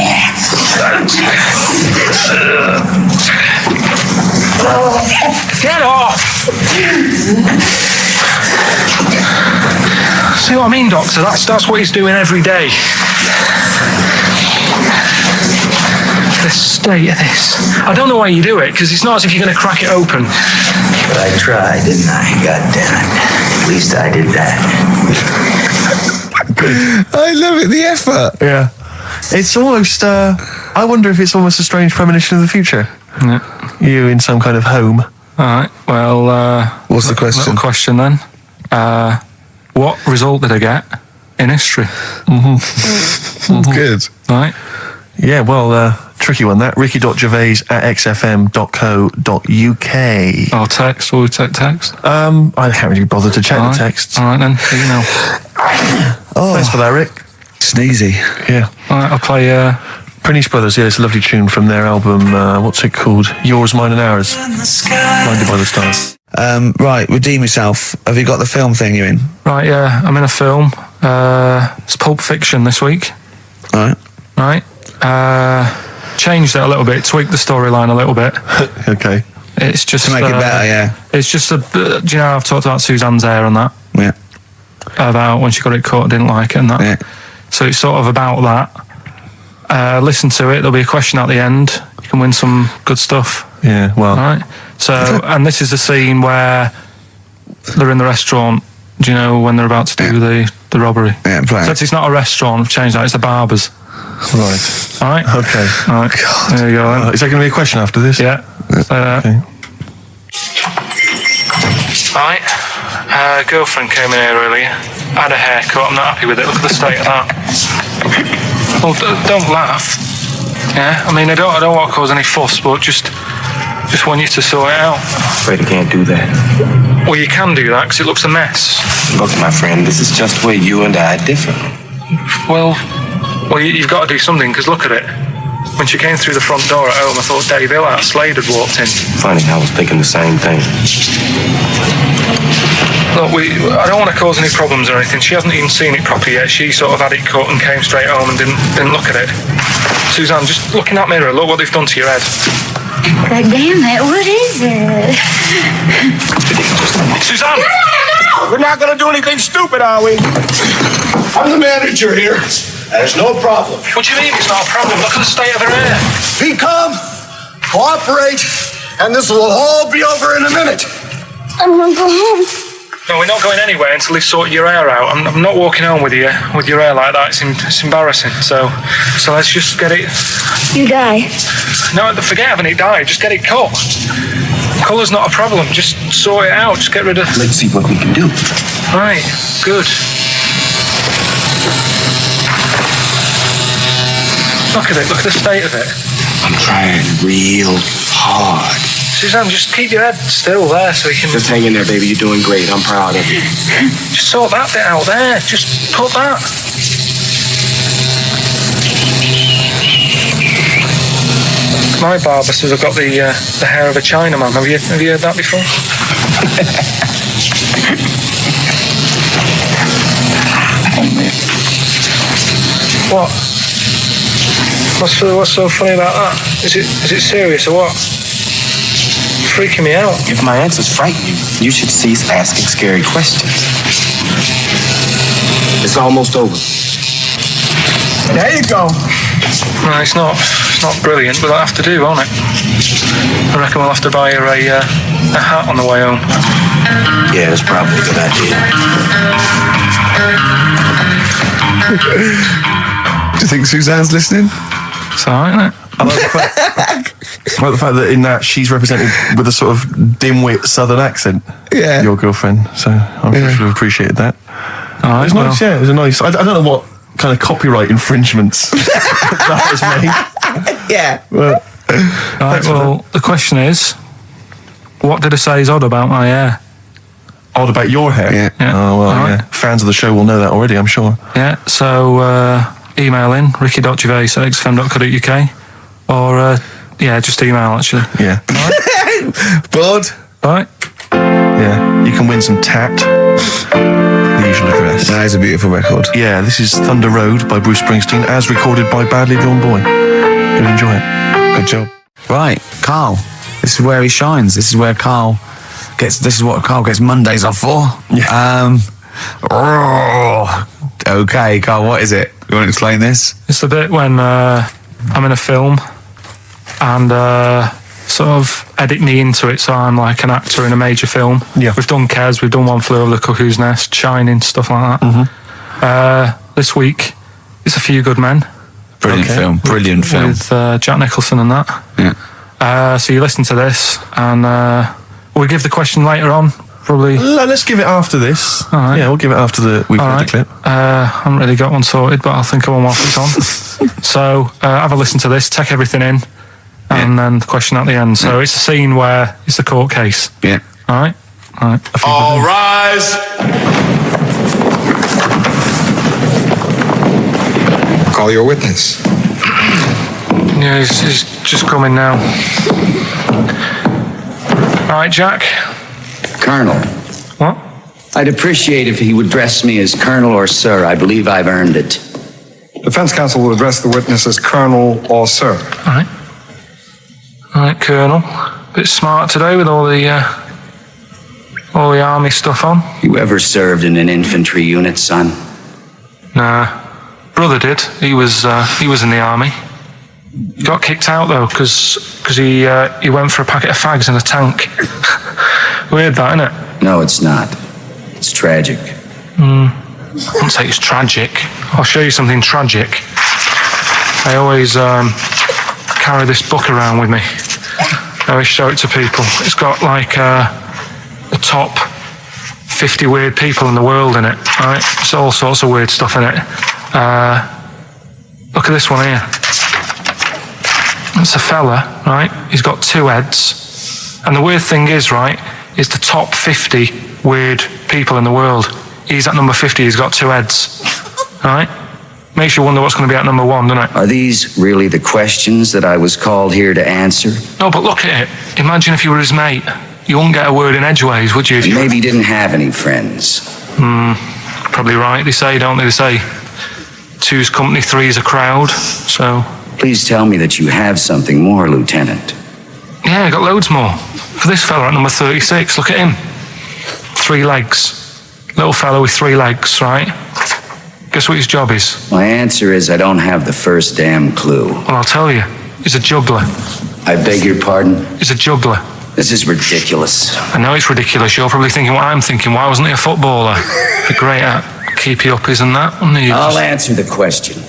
Speaker 3: Get off! See what I mean, Doctor? That's what he's doing every day. The state of this. I don't know why you do it, because it's not as if you're going to crack it open.
Speaker 5: But I tried, didn't I? God damn it. At least I did that.
Speaker 1: I love it, the effort.
Speaker 4: Yeah. It's almost, I wonder if it's almost a strange premonition of the future.
Speaker 3: Yeah.
Speaker 4: You in some kind of home.
Speaker 3: All right, well...
Speaker 1: What's the question?
Speaker 3: Little question then. What result did I get in history?
Speaker 1: Good.
Speaker 3: Right.
Speaker 4: Yeah, well, tricky one that. Ricky.gervais@xfm.co.uk.
Speaker 3: Or text, or we take text.
Speaker 4: I can't really bother to check the texts.
Speaker 3: All right then, you know.
Speaker 4: Thanks for that, Rick.
Speaker 1: Sneezy.
Speaker 4: Yeah.
Speaker 3: All right, I'll play...
Speaker 4: Prince Brothers, yeah, it's a lovely tune from their album, what's it called? Yours, Mine and Ours. Blinded by the Stars.
Speaker 1: Right, redeem yourself. Have you got the film thing you're in?
Speaker 3: Right, yeah, I'm in a film. It's Pulp Fiction this week.
Speaker 1: All right.
Speaker 3: Right. Changed it a little bit, tweaked the storyline a little bit.
Speaker 4: Okay.
Speaker 3: It's just...
Speaker 1: To make it better, yeah.
Speaker 3: It's just do you know, I've talked about Suzanne's hair and that?
Speaker 1: Yeah.
Speaker 3: About when she got it cut, didn't like it and that.
Speaker 1: Yeah.
Speaker 3: So it's sort of about that. Listen to it, there'll be a question at the end. You can win some good stuff.
Speaker 4: Yeah, well.
Speaker 3: Right. So, and this is the scene where they're in the restaurant, do you know, when they're about to do the robbery.
Speaker 1: Yeah, play
Speaker 3: So
Speaker 1: it.
Speaker 3: it's not a restaurant, I've changed that, it's the barber's.
Speaker 4: Right.
Speaker 3: All right?
Speaker 4: Okay.
Speaker 3: All right.
Speaker 1: God.
Speaker 3: There you go then.
Speaker 4: Is there going to be a question after this?
Speaker 3: Yeah.
Speaker 4: Okay.
Speaker 3: Right. Girlfriend came in here earlier. Had a haircut, I'm not happy with it. Look at the state of that. Well, don't laugh. Yeah? I mean, I don't want to cause any fuss, but just want you to sort it out.
Speaker 11: Afraid I can't do that.
Speaker 3: Well, you can do that, because it looks a mess.
Speaker 11: Look, my friend, this is just where you and I differ.
Speaker 3: Well, Well, you've got to do something, because look at it. When she came through the front door at home, I thought Dave Hill out Slade had walked in.
Speaker 11: Funny, I was thinking the same thing.
Speaker 3: Look, I don't want to cause any problems or anything. She hasn't even seen it properly yet. She sort of had it cut and came straight home and didn't look at it. Suzanne, just look in that mirror. Look what they've done to your head.
Speaker 7: God damn it, what is it?
Speaker 3: Suzanne!
Speaker 11: We're not gonna do anything stupid, are we?
Speaker 12: I'm the manager here. There's no problem.
Speaker 3: What do you mean it's not a problem? Look at the state of her hair.
Speaker 12: Be calm, cooperate, and this will all be over in a minute.
Speaker 7: I want to go home.
Speaker 3: No, we're not going anywhere until they've sorted your hair out. I'm not walking home with your hair like that. It's embarrassing. So let's just get it.
Speaker 7: You die.
Speaker 3: No, forget having it dyed. Just get it cut. Colour's not a problem. Just sort it out. Just get rid of.
Speaker 11: Let's see what we can do.
Speaker 3: Right. Good. Look at it. Look at the state of it.
Speaker 11: I'm trying real hard.
Speaker 3: Suzanne, just keep your head still there so we can...
Speaker 11: Just hang in there, baby. You're doing great. I'm proud of you.
Speaker 3: Just sort that bit out there. Just put that. My barber says I've got the hair of a Chinaman. Have you heard that before? What? What's so funny about that? Is it serious or what? It's freaking me out.
Speaker 11: If my answers frighten you, you should cease asking scary questions. It's almost over.
Speaker 12: There you go.
Speaker 3: No, it's not brilliant, but that'll have to do, won't it? I reckon we'll have to buy her a hat on the way home.
Speaker 11: Yeah, it's probably a good idea.
Speaker 1: Do you think Suzanne's listening?
Speaker 3: It's alright, isn't it?
Speaker 4: I like the fact that in that she's represented with a sort of dimwit southern accent.
Speaker 1: Yeah.
Speaker 4: Your girlfriend. So I'm sure she'll have appreciated that.
Speaker 3: Alright,
Speaker 4: It's nice, yeah. It was a nice. I don't know what kind of copyright infringements that has made.
Speaker 1: Yeah.
Speaker 4: Well,
Speaker 3: Right, well, the question is, what did I say is odd about my hair?
Speaker 4: odd about your hair?
Speaker 1: Yeah.
Speaker 4: Oh, well,
Speaker 3: Alright.
Speaker 4: yeah. Fans of the show will know that already, I'm sure.
Speaker 3: Yeah, so email in, ricky.gervais@xfm.co.uk or, just email, actually.
Speaker 4: Yeah.
Speaker 1: Bored?
Speaker 3: Right?
Speaker 4: Yeah. You can win some tat. The usual address.
Speaker 1: That is a beautiful record.
Speaker 4: Yeah, this is Thunder Road by Bruce Springsteen, as recorded by Badly Drawn Boy. You'll enjoy it.
Speaker 1: Good job. Right, Carl. This is where he shines. This is where Carl gets. This is what Carl gets Mondays off for.
Speaker 4: Yeah.
Speaker 1: Okay, Carl. What is it? You want to explain this?
Speaker 3: It's the bit when I'm in a film and sort of edit me into it, so I'm like an actor in a major film.
Speaker 4: Yeah.
Speaker 3: We've done Kes, we've done One Flew Over the Cuckoo's Nest, Shining, stuff like that.
Speaker 4: Mm-hmm.
Speaker 3: This week, it's A Few Good Men.
Speaker 1: Brilliant
Speaker 4: Okay.
Speaker 1: film. Brilliant film.
Speaker 3: With Jack Nicholson and that.
Speaker 1: Yeah.
Speaker 3: So you listen to this, and we'll give the question later on, probably.
Speaker 4: Let's give it after this.
Speaker 3: All right.
Speaker 4: Yeah, we'll give it after we've
Speaker 3: All
Speaker 4: heard
Speaker 3: right.
Speaker 4: the clip.
Speaker 3: I haven't really got one sorted, but I'll think of one whilst it's on. So have a listen to this, take everything in, and then the question at the end. So it's a scene where it's the court case.
Speaker 1: Yeah.
Speaker 3: All right? All right.
Speaker 12: All rise. Call your witness.
Speaker 3: Yeah, he's just coming now. All right, Jack.
Speaker 5: Colonel,
Speaker 3: What?
Speaker 5: I'd appreciate if he would address me as Colonel or Sir. I believe I've earned it.
Speaker 12: Defense counsel will address the witness as Colonel or Sir.
Speaker 3: All right. All right, Colonel. Bit smart today with all the army stuff on.
Speaker 5: You ever served in an infantry unit, son?
Speaker 3: Nah, brother did. He was in the army. Got kicked out though because he went for a packet of fags in a tank. Weird that, innit?
Speaker 5: No, it's not. It's tragic.
Speaker 3: I wouldn't say it's tragic. I'll show you something tragic. I always carry this book around with me. I always show it to people. It's got like the top 50 weird people in the world in it, right? It's all sorts of weird stuff in it. Look at this one here. It's a fella, right? He's got two heads. And the weird thing is, right, is the top 50 weird people in the world. He's at number 50, he's got two heads, right? Makes you wonder what's going to be at number 1, doesn't it?
Speaker 5: Are these really the questions that I was called here to answer?
Speaker 3: No, but look at it. Imagine if you were his mate. You wouldn't get a word in edgeways, would you? If you
Speaker 5: Maybe he didn't have any friends.
Speaker 3: Probably right. They say, don't they? They say 2's company, 3's a crowd. So.
Speaker 5: Please tell me that you have something more, Lieutenant.
Speaker 3: Yeah, I got loads more. For this fella at number 36, look at him. 3 legs. Little fella with 3 legs, right? Guess what his job is?
Speaker 5: My answer is I don't have the first damn clue.
Speaker 3: Well, I'll tell you. He's a juggler.
Speaker 5: I beg your pardon?
Speaker 3: He's a juggler.
Speaker 5: This is ridiculous.
Speaker 3: I know it's ridiculous. You're probably thinking what I'm thinking. Why wasn't he a footballer? Be great at keep you up, isn't that?
Speaker 5: I'll answer the question.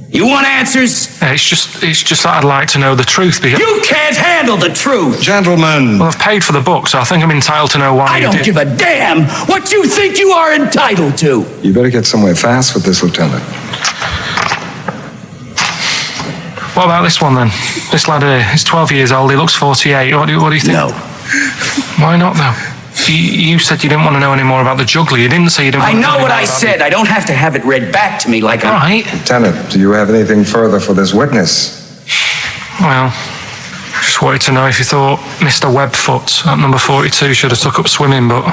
Speaker 5: You want answers?
Speaker 3: Yeah, it's just that I'd like to know the truth. Because
Speaker 5: you can't handle the truth!
Speaker 12: Gentlemen.
Speaker 3: Well, I've paid for the book, so I think I'm entitled to know why
Speaker 5: I don't give a damn what you think you are entitled to!
Speaker 12: You better get somewhere fast with this, Lieutenant.
Speaker 3: What about this one, then? This lad here, he's 12 years old, he looks 48. What do you think?
Speaker 5: No.
Speaker 3: Why not, though? You said you didn't want to know any more about the juggler. You didn't say you didn't want to know
Speaker 5: I know what
Speaker 3: more
Speaker 5: I
Speaker 3: about
Speaker 5: said. I don't have to have it read back to me like
Speaker 3: All right.
Speaker 12: Lieutenant, do you have anything further for this witness?
Speaker 3: Well, just wanted to know if you thought Mr. Webfoot at number 42 should have took up swimming, but...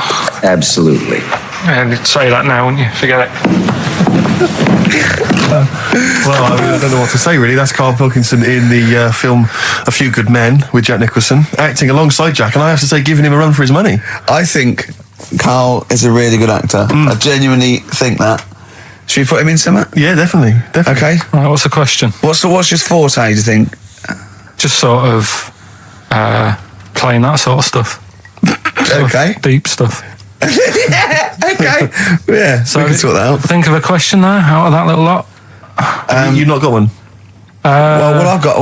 Speaker 5: Absolutely.
Speaker 3: Yeah, you'd say that now, wouldn't you? Forget it.
Speaker 4: Well, I don't know what to say, really. That's Karl Pilkington in the film A Few Good Men with Jack Nicholson, acting alongside Jack, and I have to say, giving him a run for his money.
Speaker 1: I think Karl is a really good actor. I genuinely think that. Should we put him in something?
Speaker 4: Yeah, definitely.
Speaker 1: Okay.
Speaker 3: Right, what's the question?
Speaker 1: What's his forte, do you think?
Speaker 3: Just sort of playing that sort of stuff.
Speaker 1: Okay.
Speaker 3: Deep stuff.
Speaker 1: Yeah, okay. Yeah, so we can sort that out.
Speaker 3: Think of a question there out of that little lot.
Speaker 4: You've not got one?
Speaker 1: Well, I've got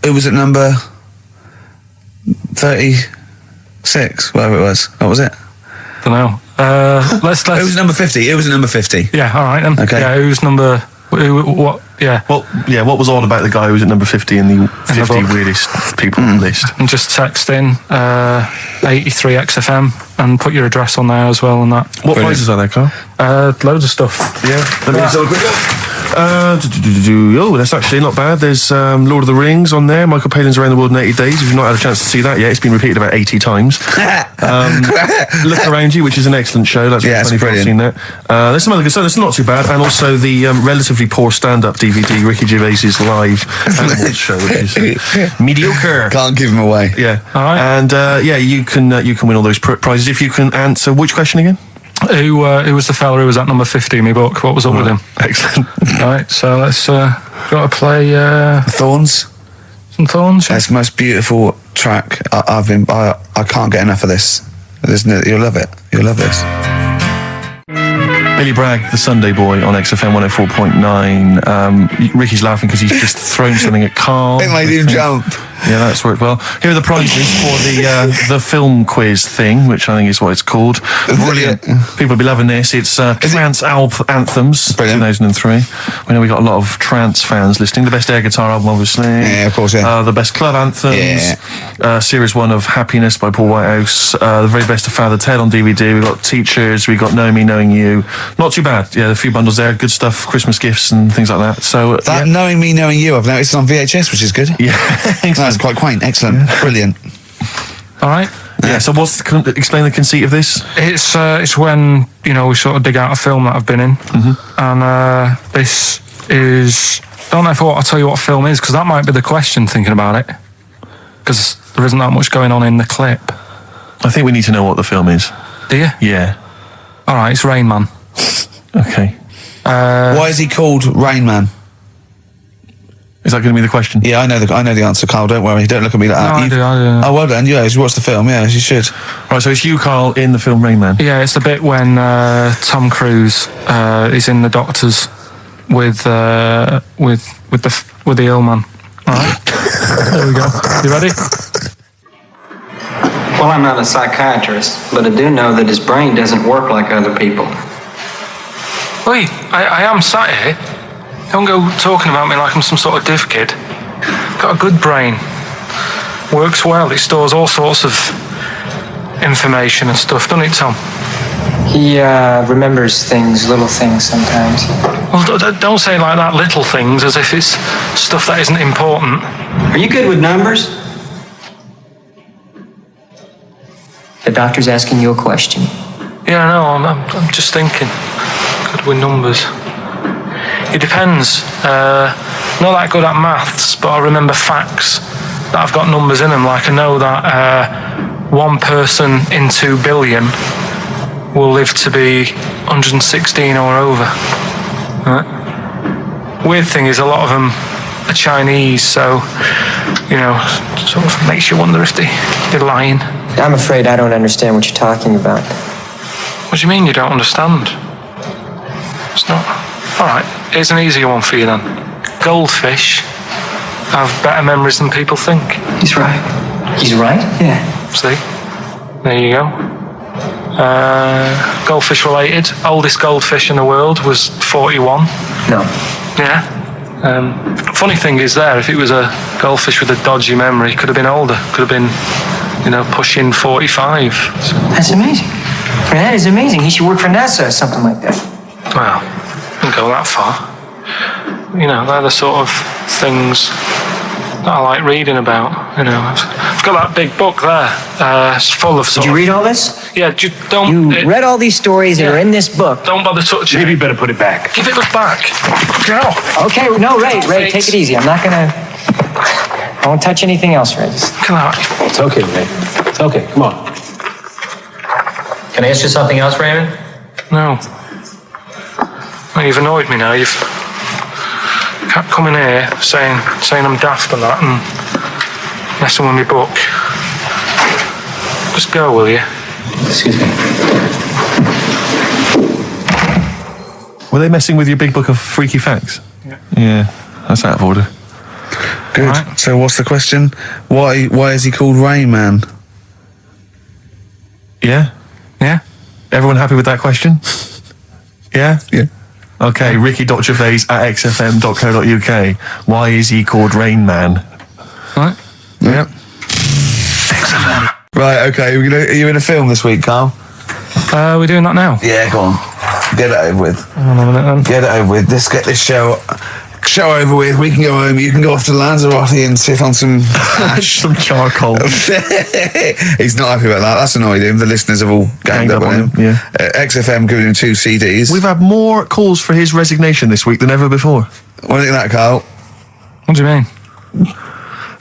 Speaker 1: who was at number 36, whatever it was. What was it?
Speaker 3: Don't know. Let's.
Speaker 1: It was number 50. It was at number 50.
Speaker 3: Yeah, all right then.
Speaker 1: Okay.
Speaker 3: Yeah, who's number... what? Yeah.
Speaker 4: Well, yeah, what was odd about the guy who was at number 50 in the 50 weirdest people list?
Speaker 3: And just text in 83 XFM and put your address on there as well and that.
Speaker 4: What prizes are there, Carl?
Speaker 3: Loads of stuff.
Speaker 4: Yeah. Let me just have a quick look. Oh, that's actually not bad. There's Lord of the Rings on there. Michael Palin's Around the World in 80 Days. If you've not had a chance to see that yet, it's been repeated about 80 times. Look Around You, which is an excellent show. That's
Speaker 1: it's brilliant.
Speaker 4: Seen that. There's some other good stuff. It's not too bad. And also the relatively poor stand-up DVD, Ricky Gervais's live animals show, which is mediocre.
Speaker 1: Can't give him away.
Speaker 4: Yeah.
Speaker 3: All right.
Speaker 4: And you can win all those prizes if you can answer which question again?
Speaker 3: Who was the fella who was at number 50 in my book? What was up with him?
Speaker 4: Excellent.
Speaker 3: Right, so let's got to play
Speaker 1: Thorns.
Speaker 3: some Thorns.
Speaker 1: That's the most beautiful track. I can't get enough of this. You'll love it. You'll love this.
Speaker 4: Billy Bragg, the Sunday Boy on XFM 104.9. Ricky's laughing because he's just thrown something at Karl.
Speaker 1: It made him jump.
Speaker 4: Yeah, that's worked well. Here are the prizes for the film quiz thing, which I think is what it's called.
Speaker 1: Brilliant.
Speaker 4: People will be loving this. It's Trance Anthems,
Speaker 1: Brilliant.
Speaker 4: 2003. We know we got a lot of trance fans listening. The best air guitar album, obviously.
Speaker 1: Yeah, of course, yeah.
Speaker 4: The best club anthems.
Speaker 1: Yeah.
Speaker 4: Series 1 of Happiness by Paul Whitehouse. The very best of Father Ted on DVD. We've got Teachers. We've got Knowing Me, Knowing You. Not too bad. Yeah, a few bundles there. Good stuff. Christmas gifts and things like that. So
Speaker 1: Knowing Me, Knowing You, I've noticed on VHS, which is good.
Speaker 4: Yeah.
Speaker 1: That's quite quaint. Excellent. Yeah. Brilliant.
Speaker 3: All right.
Speaker 4: Yeah. So explain the conceit of this?
Speaker 3: It's when we sort of dig out a film that I've been in, and this is. I don't know if I'll tell you what film is because that might be the question. Thinking about it, because there isn't that much going on in the clip.
Speaker 4: I think we need to know what the film is.
Speaker 3: Do you?
Speaker 4: Yeah.
Speaker 3: All right. It's Rain Man.
Speaker 4: Okay.
Speaker 1: Why is he called Rain Man?
Speaker 4: Is that going to be the question?
Speaker 1: Yeah, I know the answer, Carl. Don't worry. Don't look at me like that.
Speaker 3: I do.
Speaker 1: Oh, well done. Yeah, you watched the film. Yeah, you should.
Speaker 4: Right, so it's you, Karl, in the film Rain Man.
Speaker 3: Yeah, it's the bit when Tom Cruise is in the doctors with the ill man. All right. There we go. You ready?
Speaker 13: Well, I'm not a psychiatrist, but I do know that his brain doesn't work like other people.
Speaker 3: Wait, I am sat here. Don't go talking about me like I'm some sort of div kid. Got a good brain. Works well. It stores all sorts of information and stuff, doesn't it, Tom?
Speaker 13: He remembers things, little things sometimes.
Speaker 3: Well, don't say like that, little things, as if it's stuff that isn't important.
Speaker 13: Are you good with numbers? The doctor's asking you a question.
Speaker 3: Yeah, no, I'm just thinking. Good with numbers. It depends. Not that good at maths, but I remember facts that have got numbers in them. Like I know that one person in 2 billion will live to be 116 or over. Right? Weird thing is a lot of them are Chinese, so, you know, sort of makes you wonder if they're lying.
Speaker 13: I'm afraid I don't understand what you're talking about.
Speaker 3: What do you mean you don't understand? It's not... Alright, here's an easier one for you then. Goldfish have better memories than people think.
Speaker 13: He's right. He's right? Yeah.
Speaker 3: See? There you go. Goldfish related. Oldest goldfish in the world was 41.
Speaker 13: No.
Speaker 3: Yeah. Funny thing is there, if it was a goldfish with a dodgy memory, could have been older. Could have been, you know, pushing 45. So.
Speaker 13: That's amazing. I mean, that is amazing. He should work for NASA or something like that.
Speaker 3: Well, don't go that far. You know, they're the sort of things that I like reading about. You know, I've got that big book there. It's full of
Speaker 13: Did you read all this?
Speaker 3: Yeah, don't...
Speaker 13: You read all these stories that are in this book.
Speaker 3: Don't bother touching it.
Speaker 12: Maybe you better put it back.
Speaker 3: Give it back. Get off.
Speaker 13: Okay, no, Ray, take it easy. I'm not gonna... I won't touch anything else, Ray. Just...
Speaker 3: Come on.
Speaker 12: It's okay, Ray. It's okay. Come on.
Speaker 13: Can I ask you something else, Raymond?
Speaker 3: No. Well, you've annoyed me now. You've kept coming here saying I'm daft and that and messing with my book. Just go, will you?
Speaker 13: Excuse me.
Speaker 4: Were they messing with your big book of freaky facts? Yeah, that's out of order.
Speaker 1: Good.
Speaker 3: Right.
Speaker 1: So what's the question? Why is he called Rain Man?
Speaker 4: Yeah?
Speaker 3: Yeah?
Speaker 4: Everyone happy with that question? Yeah?
Speaker 1: Yeah.
Speaker 4: Okay, Ricky.Gervais at xfm.co.uk. Why is he called Rain Man?
Speaker 3: Right.
Speaker 1: Yep.
Speaker 6: XFM.
Speaker 1: Right, okay. Are you in a film this week, Carl?
Speaker 3: We're doing that now.
Speaker 1: Yeah, go on. Get it over with.
Speaker 3: Hang on a minute then.
Speaker 1: Get it over with. Let's get this show over with. We can go home. You can go off to Lanzarote and sit on some ash.
Speaker 4: Some charcoal.
Speaker 1: He's not happy about that. That's annoyed him. The listeners have all ganged up on him.
Speaker 4: Yeah.
Speaker 1: XFM giving him 2 CDs.
Speaker 4: We've had more calls for his resignation this week than ever before.
Speaker 1: What do you think of that, Carl?
Speaker 3: What do you mean?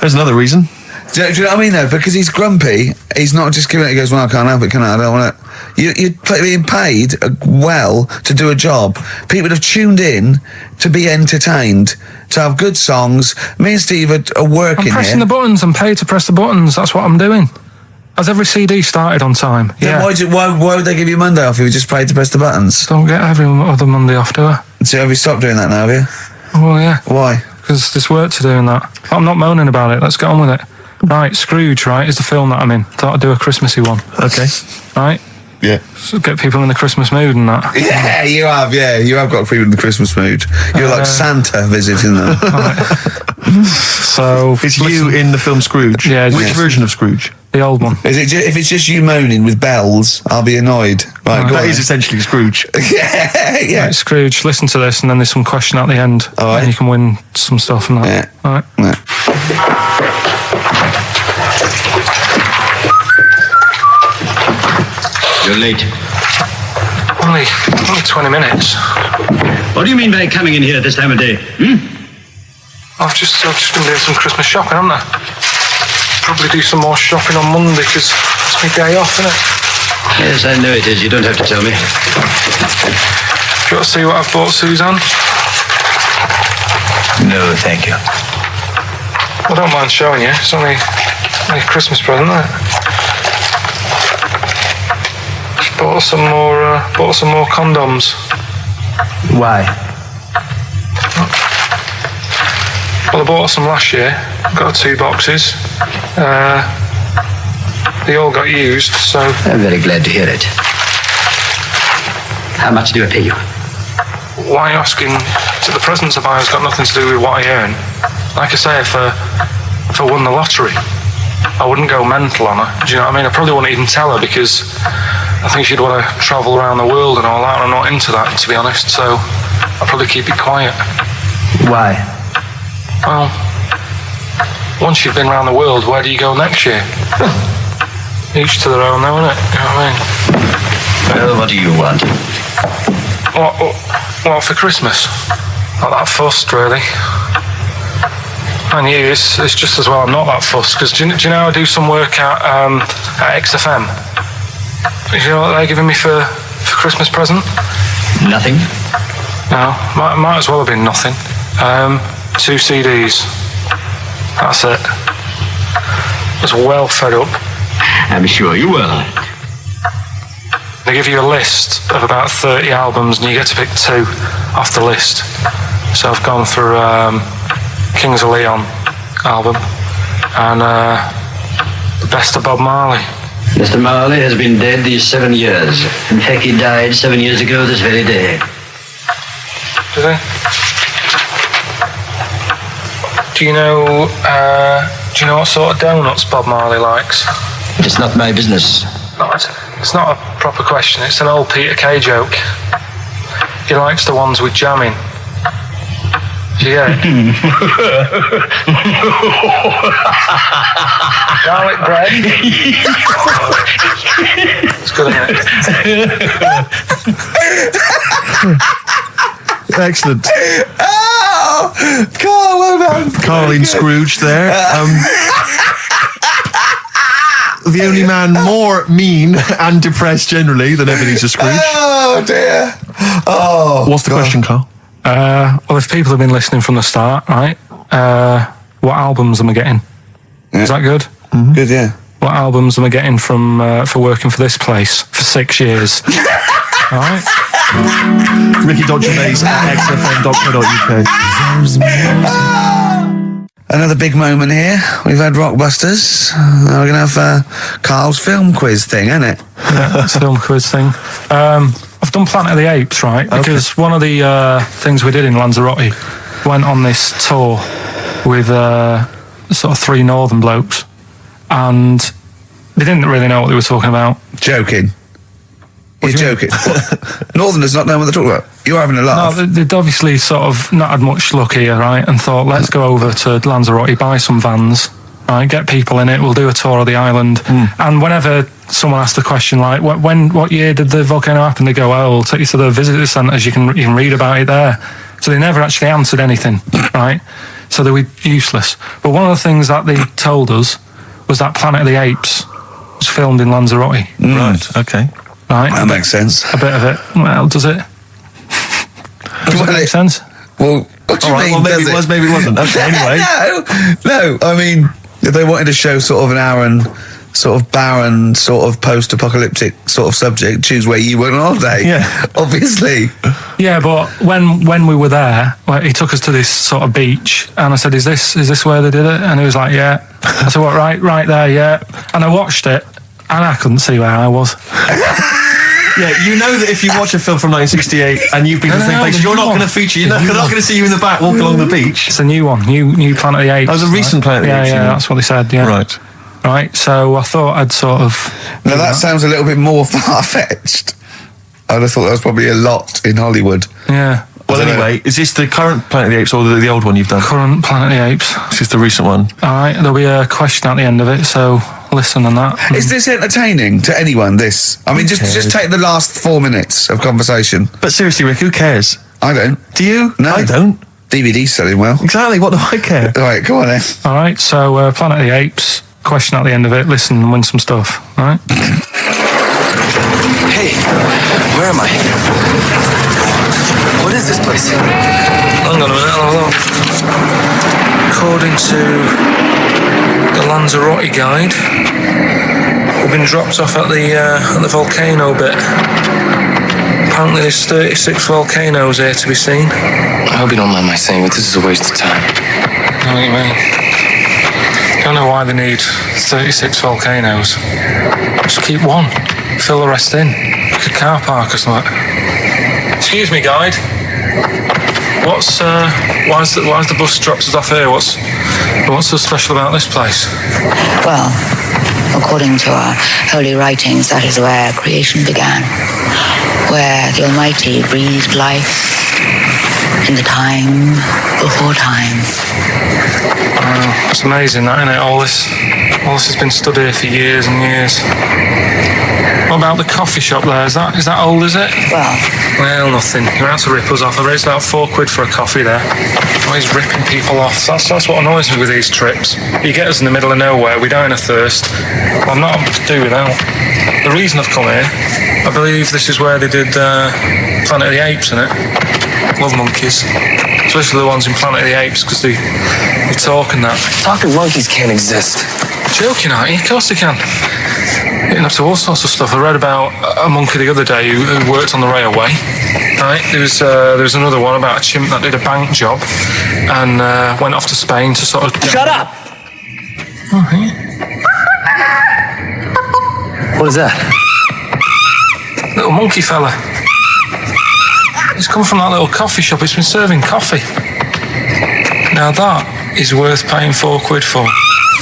Speaker 4: There's another reason.
Speaker 1: Do you know what I mean, though? Because he's grumpy, he's not just giving it, he goes, well, I can't help it, can I? I don't want it. You're being paid well to do a job. People have tuned in to be entertained, to have good songs. Me and Steve are working
Speaker 3: I'm pressing
Speaker 1: here.
Speaker 3: the buttons. I'm paid to press the buttons. That's what I'm doing. Has every CD started on time?
Speaker 1: Then why would they give you Monday off if you just paid to press the buttons?
Speaker 3: Don't get every other Monday off, do I?
Speaker 1: So have you stopped doing that now, have you?
Speaker 3: Well, yeah.
Speaker 1: Why?
Speaker 3: Because there's work to do in that. I'm not moaning about it. Let's get on with it. Right, Scrooge, right, is the film that I'm in. Thought I'd do a Christmassy one.
Speaker 4: Okay.
Speaker 3: Right?
Speaker 1: Yeah.
Speaker 3: So get people in the Christmas mood and that.
Speaker 1: Yeah, you have got people in the Christmas mood. You're like Santa visiting them.
Speaker 3: So
Speaker 4: it's you in the film Scrooge.
Speaker 3: Yeah.
Speaker 4: Which version of Scrooge?
Speaker 3: The old one.
Speaker 1: Is it if it's just you moaning with bells, I'll be annoyed. Right,
Speaker 4: that is essentially Scrooge.
Speaker 1: yeah.
Speaker 3: Right, Scrooge, listen to this, and then there's some question at the end,
Speaker 1: right.
Speaker 3: and you can win some stuff and that.
Speaker 1: Yeah.
Speaker 3: All right.
Speaker 1: Yeah.
Speaker 14: You're late.
Speaker 3: Only 20 minutes.
Speaker 14: What do you mean by coming in here at this time of day?
Speaker 3: I've just been doing some Christmas shopping, haven't I? Probably do some more shopping on Monday because it's my day off, isn't it?
Speaker 14: Yes, I know it is. You don't have to tell me.
Speaker 3: Do you want to see what I've bought, Suzanne?
Speaker 14: No, thank you.
Speaker 3: I don't mind showing you. It's only a Christmas present, isn't it? Just bought some more condoms.
Speaker 14: Why?
Speaker 3: Well, I bought some last year. Got 2 boxes. They all got used, so...
Speaker 14: I'm very glad to hear it. How much do I pay you?
Speaker 3: Why are you asking? The presents I buy has got nothing to do with what I earn. Like I say, if I won the lottery, I wouldn't go mental on her. Do you know what I mean? I probably wouldn't even tell her because I think she'd want to travel around the world and all that, and I'm not into that, to be honest, so I'll probably keep it quiet.
Speaker 14: Why?
Speaker 3: Well, once you've been around the world, where do you go next year? Each to their own, though, innit? You know what I mean?
Speaker 14: Well, what do you want?
Speaker 3: What for Christmas? Not that fussed, really. And you, it's just as well I'm not that fussed, because do you know I do some work at XFM? Do you know what they're giving me for Christmas present?
Speaker 14: Nothing.
Speaker 3: No, might as well have been nothing. 2 CDs. That's it. I was well fed up.
Speaker 14: I'm sure you will.
Speaker 3: They give you a list of about 30 albums and you get to pick 2 off the list. So I've gone through Kings of Leon album and the best of Bob Marley.
Speaker 14: Mr. Marley has been dead these 7 years. In fact, he died 7 years ago this very day.
Speaker 3: Did he? Do you know what sort of donuts Bob Marley likes?
Speaker 14: It's not my business.
Speaker 3: It's not a proper question, it's an old Peter Kay joke. He likes the ones with jam in. Do you get it? Garlic bread. It's good, isn't it?
Speaker 4: Excellent.
Speaker 1: Oh, Carl, well done.
Speaker 4: Carl in Scrooge there. The only man more mean and depressed generally than Ebenezer Scrooge.
Speaker 1: Oh, dear. Oh.
Speaker 4: What's the question, Carl?
Speaker 3: Well, if people have been listening from the start, right, what albums am I getting?
Speaker 1: Yeah.
Speaker 3: Is that good?
Speaker 1: Mm-hmm. Good, yeah.
Speaker 3: What albums am I getting from for working for this place for 6 years? All right.
Speaker 4: Ricky.Gervais at XFM.co.uk.
Speaker 1: Another big moment here. We've had Rockbusters. Now we're going to have Carl's film quiz thing, isn't it?
Speaker 3: Yeah, it's a film quiz thing. I've done Planet of the Apes, right? Because one of the things we did in Lanzarote went on this tour with sort of 3 northern blokes, and they didn't really know what they were talking about.
Speaker 1: Joking. You're joking. Northerners not know what they're talking about. You're having a laugh.
Speaker 3: No, they'd obviously sort of not had much luck here, right? And thought, let's go over to Lanzarote, buy some vans, right? Get people in it. We'll do a tour of the island. And whenever someone asks the question, like, what year did the volcano happen? They go, oh, we'll take you to the visitor centres. You can read about it there. So they never actually answered anything, right? So they were useless. But one of the things that they told us was that Planet of the Apes was filmed in Lanzarote.
Speaker 4: Right. Okay.
Speaker 3: Right.
Speaker 1: That makes sense.
Speaker 3: A bit of it. Well, does it? Does it make sense?
Speaker 1: Well, what do you mean?
Speaker 4: Well, maybe it was, maybe it wasn't. Okay, anyway.
Speaker 1: No. I mean, if they wanted to show sort of an barren, sort of post-apocalyptic sort of subject, choose where you went on holiday. Yeah. Obviously.
Speaker 3: Yeah, but when we were there, he took us to this sort of beach, and I said, "Is this where they did it?" And he was like, "Yeah." I said, "What? Right there, yeah." And I watched it, and I couldn't see where I was.
Speaker 4: Yeah, you know that if you watch a film from 1968 and you've been to the same place, you're not going to feature. You're not going to see you in the back walking along the beach.
Speaker 3: It's a new one, new Planet of the Apes.
Speaker 4: That was a recent Planet of the Apes.
Speaker 3: Yeah, that's what they said. Yeah. Right. So I thought I'd sort of.
Speaker 1: Now that sounds a little bit more far-fetched. I'd have thought that was probably a lot in Hollywood.
Speaker 3: Yeah.
Speaker 4: Well, anyway, is this the current Planet of the Apes or the old one you've done?
Speaker 3: Current Planet of the Apes.
Speaker 4: This is the recent one.
Speaker 3: All right, there'll be a question at the end of it, so listen on that.
Speaker 1: Is this entertaining to anyone, this? I mean, just take the last 4 minutes of conversation.
Speaker 4: But seriously, Rick, who cares?
Speaker 1: I don't.
Speaker 4: Do you?
Speaker 1: No.
Speaker 4: I don't.
Speaker 1: DVD's selling well.
Speaker 4: Exactly, what do I care?
Speaker 1: All right, go on then.
Speaker 3: All right, so Planet of the Apes, question at the end of it, listen and win some stuff, all right?
Speaker 11: Hey, where am I? What is this place?
Speaker 3: Hang on a minute, hold on. According to the Lanzarote guide, we've been dropped off at the volcano bit. Apparently there's 36 volcanoes here to be seen.
Speaker 11: I hope you don't mind my saying, but this is a waste of time.
Speaker 3: I know what you mean. Don't know why they need 36 volcanoes. Just keep one. Fill the rest in. Like a car park or something. Excuse me, guide. Why is the bus dropped us off here? What's so special about this place?
Speaker 15: Well,
Speaker 7: According to our holy writings, that is where creation began, where the Almighty breathed life in the time before time.
Speaker 3: Wow, it's amazing, that, isn't it? All this has been stood here for years and years. What about the coffee shop there? Is that old, is it? Well, nothing. You're out to rip us off. I raised about £4 for a coffee there. Always ripping people off. That's what annoys me with these trips. You get us in the middle of nowhere, we die in a thirst. Well, I'm not able to do without. The reason I've come here, I believe this is where they did Planet of the Apes, innit? Love monkeys. Especially the ones in Planet of the Apes, because they talk and that.
Speaker 11: Talking monkeys can't exist.
Speaker 3: Joking, aren't you? Of course they can. Getting up to all sorts of stuff. I read about a monkey the other day who worked on the railway. Right, there was another one about a chimp that did a bank job and went off to Spain to sort of.
Speaker 11: Shut up!
Speaker 3: Oh, yeah.
Speaker 11: What is that?
Speaker 3: Little monkey fella. It's come from that little coffee shop. It's been serving coffee. Now that is worth paying £4 for.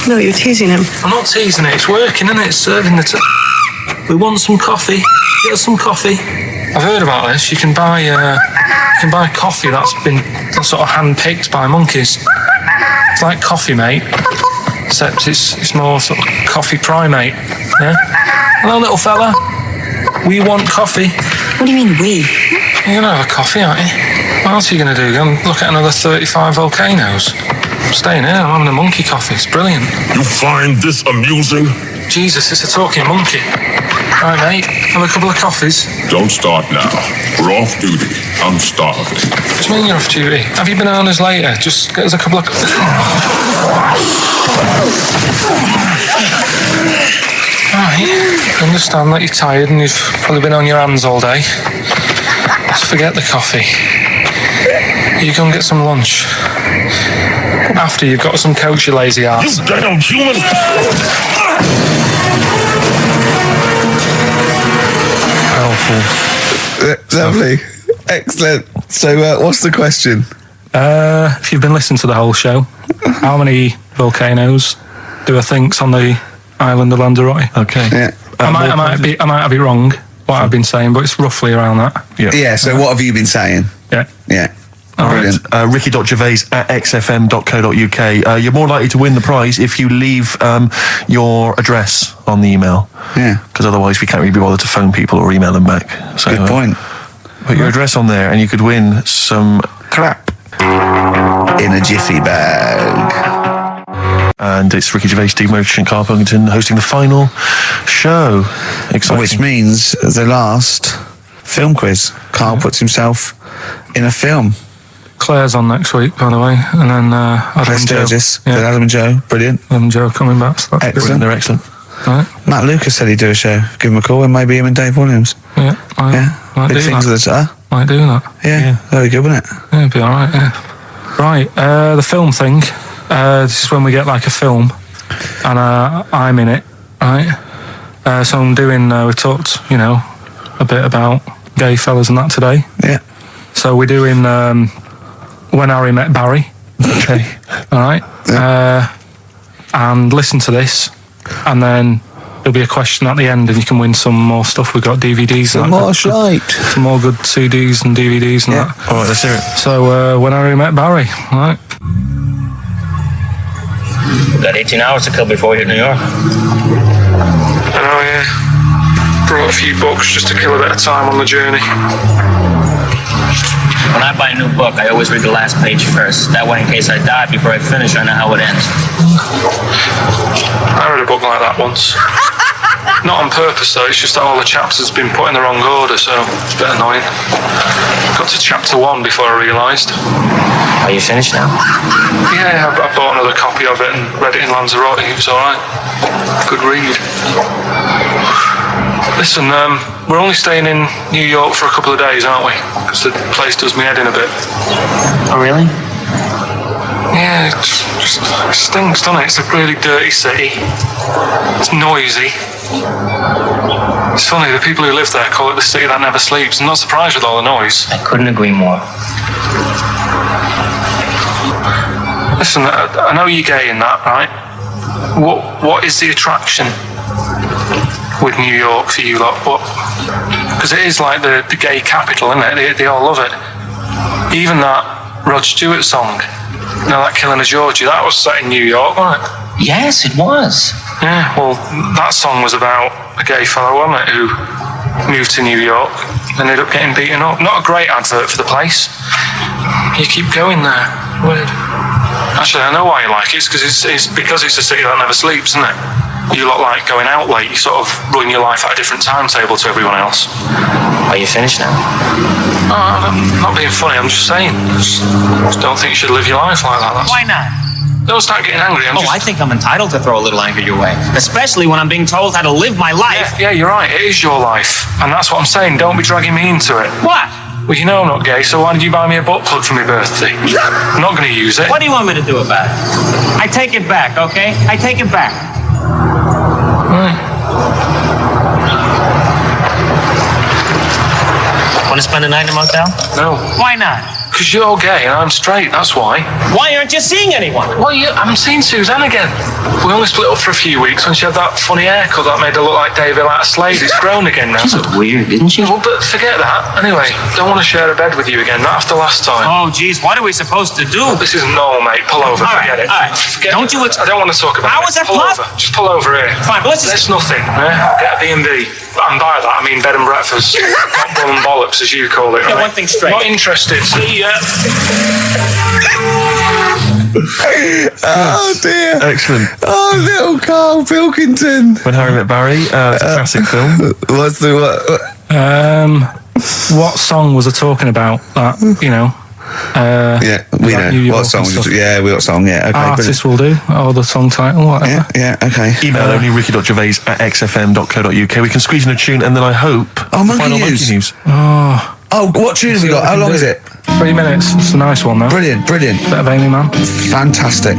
Speaker 15: No, you're teasing him.
Speaker 3: I'm not teasing it. It's working, isn't it? It's serving the. We want some coffee. Get us some coffee. I've heard about this. You can buy coffee that's been sort of hand-picked by monkeys. It's like Coffee Mate, except it's more sort of coffee primate. Yeah. Hello, little fella. We want coffee.
Speaker 15: What do you mean, we?
Speaker 3: You're gonna have a coffee, aren't you? What else are you gonna do? Go and look at another 35 volcanoes? I'm staying here. I'm having a monkey coffee. It's brilliant.
Speaker 16: You find this amusing?
Speaker 3: Jesus, it's a talking monkey. All right, mate. Have a couple of coffees.
Speaker 16: Don't start now. We're off duty. I'm starving.
Speaker 3: What do you mean you're off duty? Have you bananas later? Just get us a couple of. Right. I understand that you're tired and you've probably been on your hands all day. Just forget the coffee. You go and get some lunch. After you've got some coach, you lazy ass.
Speaker 16: You damn human!
Speaker 3: Powerful.
Speaker 1: Lovely. Excellent. So, what's the question?
Speaker 3: If you've been listening to the whole show, how many volcanoes do I think's on the island of Lanzarote?
Speaker 4: Okay.
Speaker 1: Yeah.
Speaker 3: I might have it wrong, what I've been saying, but it's roughly around that.
Speaker 1: Yeah, so what have you been saying?
Speaker 3: Yeah.
Speaker 1: Yeah.
Speaker 4: All right. Ricky.Gervais at xfm.co.uk. You're more likely to win the prize if you leave your address on the email.
Speaker 1: Yeah.
Speaker 4: Because otherwise we can't really be bothered to phone people or email them back. So,
Speaker 1: Good point.
Speaker 4: Put your address on there and you could win some crap.
Speaker 1: In a jiffy bag.
Speaker 4: And it's Ricky Gervais, Steve Merchant, Karl Pilkington hosting the final show. Exciting.
Speaker 1: Which means the last film quiz. Karl puts himself in a film.
Speaker 3: Claire's on next week, by the way, and then Adam and Joe.
Speaker 1: Yeah. Adam and Joe, brilliant.
Speaker 3: Adam and Joe coming back. So
Speaker 1: Excellent.
Speaker 4: They're excellent.
Speaker 3: Right.
Speaker 1: Matt Lucas said he'd do a show. Give him a call, and maybe him and Dave Williams.
Speaker 3: Yeah, might
Speaker 1: big
Speaker 3: do
Speaker 1: things
Speaker 3: that.
Speaker 1: of the
Speaker 3: Might do that.
Speaker 1: Yeah, very good, wasn't it?
Speaker 3: Yeah, it'd be all right. Yeah. Right, the film thing. This is when we get like a film, and I'm in it, right? So I'm doing. We talked, a bit about gay fellas and that today.
Speaker 1: Yeah.
Speaker 3: So we're doing When Harry Met Barry.
Speaker 4: Okay.
Speaker 3: All right.
Speaker 1: Yeah.
Speaker 3: And listen to this, and then there'll be a question at the end, and you can win some more stuff. We've got DVDs.
Speaker 1: Some more shite.
Speaker 3: Some more good CDs and DVDs and that.
Speaker 4: All right, let's hear it.
Speaker 3: So When Harry Met Barry. All right.
Speaker 14: We've got 18 hours to kill before we hit New York.
Speaker 3: Oh yeah. Brought a few books just to kill a bit of time on the journey.
Speaker 14: When I buy a new book, I always read the last page first. That way, in case I die before I finish, I know how it ends.
Speaker 3: I read a book like that once. Not on purpose though, it's just that all the chapters have been put in the wrong order, so it's a bit annoying. Got to chapter 1 before I realised.
Speaker 14: Are you finished now?
Speaker 3: Yeah, I bought another copy of it and read it in Lanzarote. It was alright. Good read. Listen, we're only staying in New York for a couple of days, aren't we? Because the place does me head in a bit.
Speaker 14: Oh, really?
Speaker 3: Yeah, it stinks, doesn't it? It's a really dirty city. It's noisy. It's funny, the people who live there call it the city that never sleeps. I'm not surprised with all the noise.
Speaker 14: I couldn't agree more.
Speaker 3: Listen, I know you're gay in that, right? What is the attraction? with New York for you lot? What? Because it is like the gay capital, isn't it? They all love it. Even that Rod Stewart song, you know, that Killing of Georgie, that was set in New York, wasn't it?
Speaker 14: Yes, it was.
Speaker 3: Yeah, well, that song was about a gay fellow, wasn't it, who moved to New York and ended up getting beaten up. Not a great advert for the place. You keep going there. Weird. Actually, I know why you like it. It's because it's a city that never sleeps, isn't it? You lot like going out late. You sort of run your life at a different timetable to everyone else.
Speaker 13: Are you finished now?
Speaker 3: No, I'm not being funny. I'm just saying. Just don't think you should live your life like that.
Speaker 13: Why not?
Speaker 3: Don't start getting angry.
Speaker 13: I think I'm entitled to throw a little anger your way, especially when I'm being told how to live my life.
Speaker 3: Yeah, you're right. It is your life, and that's what I'm saying. Don't be dragging me into it.
Speaker 13: What?
Speaker 3: Well, you know I'm not gay, so why did you buy me a butt plug for my birthday? I'm not going to use it.
Speaker 13: What do you want me to do about it? I take it back, okay? I take it back.
Speaker 3: Right.
Speaker 13: Want to spend the night in a motel?
Speaker 3: No.
Speaker 13: Why not?
Speaker 3: Because you're gay and I'm straight, that's why.
Speaker 13: Why aren't you seeing anyone?
Speaker 3: Well, I'm seeing Suzanne again. We only split up for a few weeks when she had that funny haircut that made her look like David out of Slade. It's grown again now.
Speaker 14: She looked weird, didn't she?
Speaker 3: Well, but forget that. Anyway, don't want to share a bed with you again, not after last time.
Speaker 13: Oh, geez, what are we supposed to do?
Speaker 3: Well, this isn't normal, mate. Pull over, forget it.
Speaker 13: All right.
Speaker 3: Don't you... I don't want to talk about it.
Speaker 13: How is that
Speaker 3: Pull over. Just pull over here.
Speaker 13: Fine, but let's
Speaker 3: That's nothing, eh? Get a B&B. And by that, I mean bed and breakfast. Not bull and bollocks, as you call it.
Speaker 13: Get
Speaker 3: right?
Speaker 13: one thing straight.
Speaker 3: Not interested. See ya.
Speaker 1: Oh dear.
Speaker 4: Excellent.
Speaker 1: Oh, little Karl Pilkington.
Speaker 4: When Harry Met Barry, it's a classic film.
Speaker 1: What's the
Speaker 3: What song was I talking about? That, you know.
Speaker 1: Yeah, we know. What song? Yeah, what song? Yeah, okay.
Speaker 3: Artist will do, or the song title, whatever.
Speaker 1: Yeah, okay.
Speaker 4: Email only ricky.gervais@xfm.co.uk. We can squeeze in a tune, and then I hope
Speaker 1: Monkey News. Oh, what tune have we got? How long is it?
Speaker 3: 3 minutes. It's a nice one, though.
Speaker 1: Brilliant.
Speaker 3: Bit of Amy Man.
Speaker 1: Fantastic.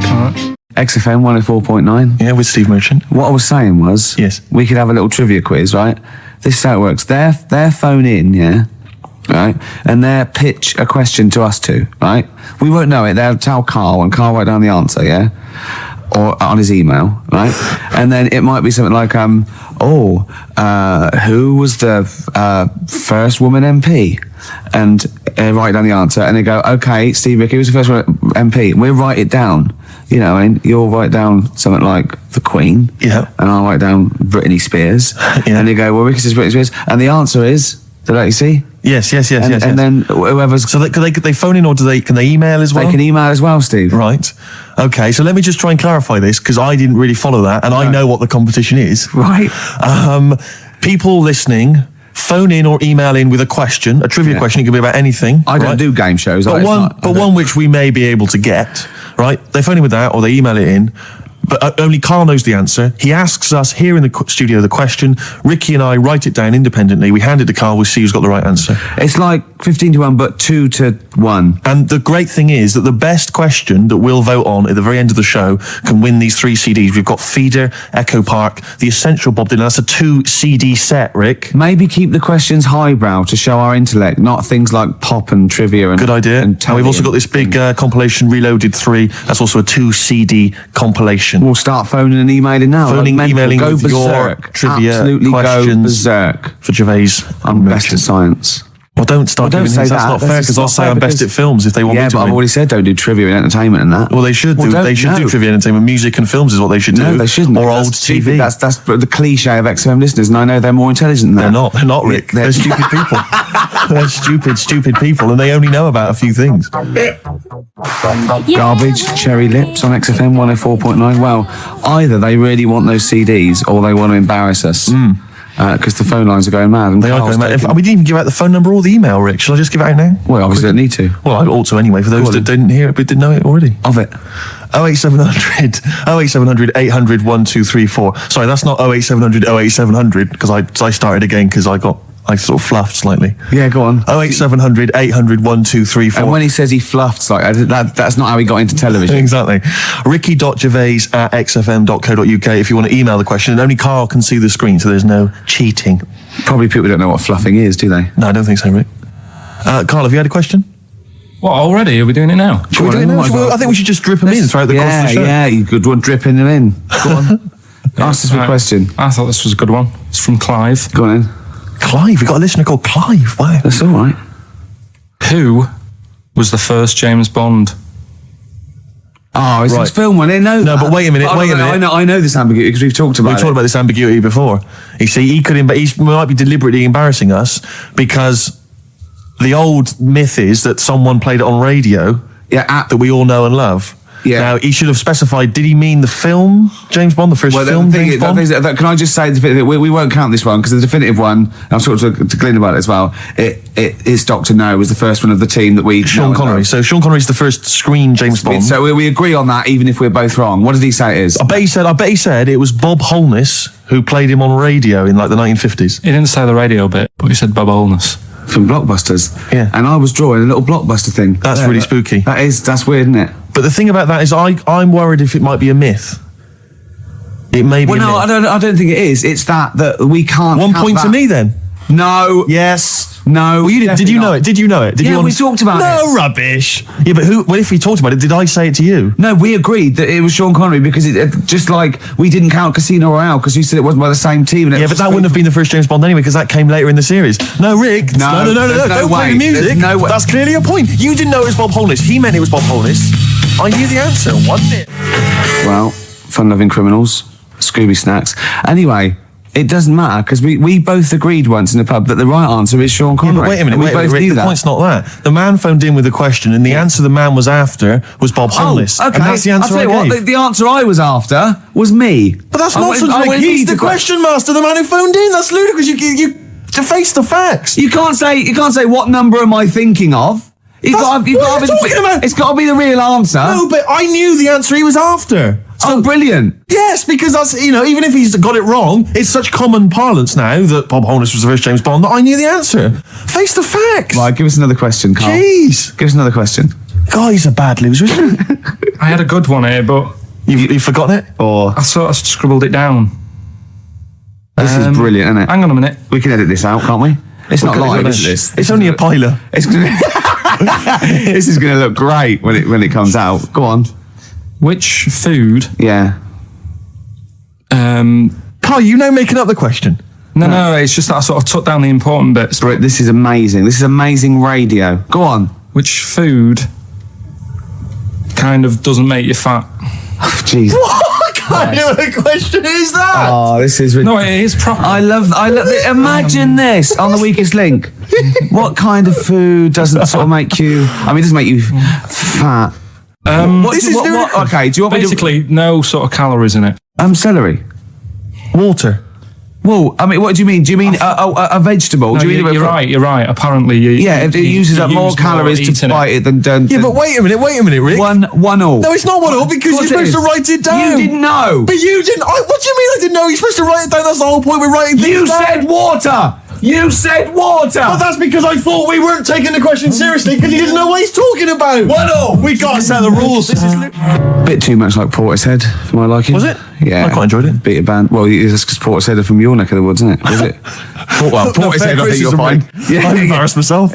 Speaker 1: XFM 104.9.
Speaker 4: Yeah, with Steve Merchant.
Speaker 1: What I was saying was,
Speaker 4: yes,
Speaker 1: we could have a little trivia quiz, right? This is how it works. Their phone in, yeah, right, and they'll pitch a question to us two, right? We won't know it. They'll tell Karl, and Karl write down the answer, yeah, or on his email, right? And then it might be something like, who was the first woman MP? And write down the answer, and they go, okay, Steve Ricky was the first MP. We'll write it down. You know, and you'll write down something like the Queen,
Speaker 4: yeah,
Speaker 1: and I'll write down Britney Spears,
Speaker 4: yeah.
Speaker 1: And they go, well, Ricky says Britney Spears, and the answer is, did you see?
Speaker 4: Yes.
Speaker 1: And then whoever's...
Speaker 4: So they phone in, or can they email as well?
Speaker 1: They can email as well, Steve.
Speaker 4: Right. Okay, so let me just try and clarify this, because I didn't really follow that, and I know what the competition is.
Speaker 1: Right.
Speaker 4: People listening, phone in or email in with a question, a trivia question. It can be about anything.
Speaker 1: I don't do game shows.
Speaker 4: But one which we may be able to get, right? They phone in with that, or they email it in. But only Karl knows the answer. He asks us here in the studio the question. Ricky and I write it down independently. We hand it to Karl. We see who's got the right answer.
Speaker 1: It's like 15-1, but 2-1.
Speaker 4: And the great thing is that the best question that we'll vote on at the very end of the show can win these 3 CDs. We've got Feeder, Echo Park, The Essential Bob Dylan. That's a 2 CD set, Rick.
Speaker 1: Maybe keep the questions highbrow to show our intellect, not things like pop and trivia. And
Speaker 4: good idea.
Speaker 1: And
Speaker 4: we've also got this big compilation, Reloaded 3. That's also a 2 CD compilation.
Speaker 1: We'll start phoning and emailing now.
Speaker 4: Emailing
Speaker 1: go
Speaker 4: with
Speaker 1: berserk.
Speaker 4: your trivia
Speaker 1: Absolutely
Speaker 4: questions
Speaker 1: go berserk.
Speaker 4: For Gervais.
Speaker 1: I'm best at science.
Speaker 4: Well, don't start doing
Speaker 1: say
Speaker 4: things.
Speaker 1: that.
Speaker 4: That's not fair, because I'll say I'm best at films if they want me to.
Speaker 1: Yeah, but
Speaker 4: win.
Speaker 1: I've already said don't do trivia and entertainment and that.
Speaker 4: Well, they should do. They should do trivia and entertainment. Music and films is what they should do.
Speaker 1: No, they shouldn't.
Speaker 4: Or
Speaker 1: That's
Speaker 4: old
Speaker 1: stupid.
Speaker 4: TV.
Speaker 1: That's the cliche of XFM listeners, and I know they're more intelligent than that.
Speaker 4: They're not, Rick. They're stupid people. They're stupid people, and they only know about a few things.
Speaker 1: Garbage, Cherry Lips on XFM 104.9. Well, either they really want those CDs, or they want to embarrass us. Because the phone lines are going mad. And
Speaker 4: they are going mad. We didn't even give out the phone number or the email, Rick. Shall I just give it out now?
Speaker 1: Well, obviously don't need to.
Speaker 4: Well, I ought to anyway, for those that didn't hear it but didn't know it already.
Speaker 1: Of it.
Speaker 4: 08700 800 1234. Sorry, that's not 08700 08700, because I started again because I sort of fluffed slightly.
Speaker 1: Yeah, go on.
Speaker 4: 08700 800 1234.
Speaker 1: And when he says he fluffed slightly, that's not how he got into television.
Speaker 4: Exactly. Ricky.gervais@xfm.co.uk if you want to email the question, and only Karl can see the screen, so there's no cheating.
Speaker 1: Probably people don't know what fluffing is, do they?
Speaker 4: No, I don't think so, Rick. Karl, have you had a question?
Speaker 3: What, already? Are we doing it now?
Speaker 4: Should we do it now? I think we should just drip them in throughout the course of the show.
Speaker 1: Yeah, you could one dripping them in. Go on. Ask us a question.
Speaker 3: I thought this was a good one. It's from Clive.
Speaker 6: Go on in.
Speaker 4: Clive, we got a listener called Clive. Wow.
Speaker 6: That's all right.
Speaker 3: Who was the first James Bond?
Speaker 6: Oh, it's this film one. I know.
Speaker 4: No, but wait a minute.
Speaker 6: I know this ambiguity because we've talked about it.
Speaker 4: We've talked about this ambiguity before. You see, he might be deliberately embarrassing us because the old myth is that someone played it on radio.
Speaker 6: Yeah,
Speaker 4: that we all know and love.
Speaker 6: Yeah.
Speaker 4: Now, he should have specified, did he mean the film James Bond, the first film James Bond?
Speaker 6: Can I just say, we won't count this one, because the definitive one, I've talked to Glyn about it as well, it is Dr. No, was the first one of the team that we...
Speaker 4: Sean Connery. So Sean Connery's the first screen James Bond.
Speaker 6: So we agree on that, even if we're both wrong. What did he say it is?
Speaker 4: I bet he said it was Bob Holness who played him on radio in like the 1950s.
Speaker 3: He didn't say the radio bit, but he said Bob Holness.
Speaker 6: From Blockbusters.
Speaker 4: Yeah.
Speaker 6: And I was drawing a little Blockbuster thing.
Speaker 4: That's really spooky.
Speaker 6: That's weird, isn't it?
Speaker 4: But the thing about that is I'm worried if it might be a myth. It may be a myth.
Speaker 6: I don't think it is. It's that we can't...
Speaker 4: 1 point to me then.
Speaker 6: No.
Speaker 4: Yes.
Speaker 6: No.
Speaker 4: Well, did you know it? Did you know it?
Speaker 6: We talked about it.
Speaker 4: No rubbish. Yeah, but if we talked about it, did I say it to you?
Speaker 6: No, we agreed that it was Sean Connery because it just like we didn't count Casino Royale because you said it wasn't by the same team.
Speaker 4: Yeah, but that wouldn't have been the first James Bond anyway because that came later in the series. No, Rick. No. Don't play the music.
Speaker 6: No way.
Speaker 4: That's clearly a point. You didn't know it was Bob Holness. He meant it was Bob Holness. I knew the answer, wasn't it?
Speaker 6: Well, fun-loving criminals, Scooby snacks. Anyway, it doesn't matter because we both agreed once in a pub that the right answer is Sean Connery.
Speaker 4: Yeah, but wait a minute, Rick, the point's not that. The man phoned in with a question and the answer the man was after was Bob Holness.
Speaker 6: Okay.
Speaker 4: And that's the answer
Speaker 6: I'll tell you what, the answer I was after was me.
Speaker 4: But that's nonsense, Rick. He's the question master, the man who phoned in. That's ludicrous. You to face the facts.
Speaker 6: You can't say what number am I thinking of? It's got to be the real answer.
Speaker 4: No, but I knew the answer he was after.
Speaker 6: Oh, brilliant.
Speaker 4: Yes, because that's, even if he's got it wrong, it's such common parlance now that Bob Holness was the first James Bond that I knew the answer. Face the facts.
Speaker 6: Right, give us another question, Carl.
Speaker 4: Jeez.
Speaker 6: Give us another question.
Speaker 4: God, he's a bad loser, isn't he?
Speaker 3: I had a good one here, but...
Speaker 4: You've forgotten it?
Speaker 6: Or
Speaker 3: I sort of scribbled it down.
Speaker 6: This is brilliant, isn't it?
Speaker 3: Hang on a minute.
Speaker 6: We can edit this out, can't we? It's not live, is this?
Speaker 4: It's only a piler.
Speaker 6: This is going to look great when it comes out. Go on.
Speaker 3: Which food...
Speaker 6: Yeah.
Speaker 4: Carl, you know making up the question.
Speaker 3: No, it's just that I sort of took down the important bits.
Speaker 6: But this is amazing. This is amazing radio. Go on.
Speaker 3: Which food kind of doesn't make you fat?
Speaker 6: Oh, jeez.
Speaker 4: What kind of a question is that?
Speaker 6: Oh, this is...
Speaker 3: No, it is proper.
Speaker 6: I love it. Imagine this on the Weakest Link. What kind of food doesn't sort of make you... I mean, it doesn't make you fat. Okay, do you want
Speaker 3: basically no sort of calories in it?
Speaker 6: Celery.
Speaker 4: Water.
Speaker 6: Well, I mean, what do you mean? Do you mean a vegetable?
Speaker 3: No,
Speaker 6: do you mean
Speaker 3: you're right. Apparently,
Speaker 6: it uses up more calories to bite it than...
Speaker 4: Yeah, but wait a minute, Rick.
Speaker 6: One all.
Speaker 4: No, it's not one all because you're supposed to write it down.
Speaker 6: You didn't know.
Speaker 4: But you didn't... what do you mean I didn't know? You're supposed to write it down. That's the whole point. We're writing things down.
Speaker 6: You said water. You said water.
Speaker 4: Well, that's because I thought we weren't taking the question seriously because you didn't know what he's talking about.
Speaker 6: One all.
Speaker 4: We got to set the rules. This is...
Speaker 6: Bit too much like Portishead for my liking.
Speaker 4: Was it?
Speaker 6: Yeah.
Speaker 4: I quite enjoyed it.
Speaker 6: Beat a band. Well, it's because Portishead are from your neck of the woods, isn't it? Was it? Well, Portishead, I think you'll find.
Speaker 4: Yeah, I embarrassed myself.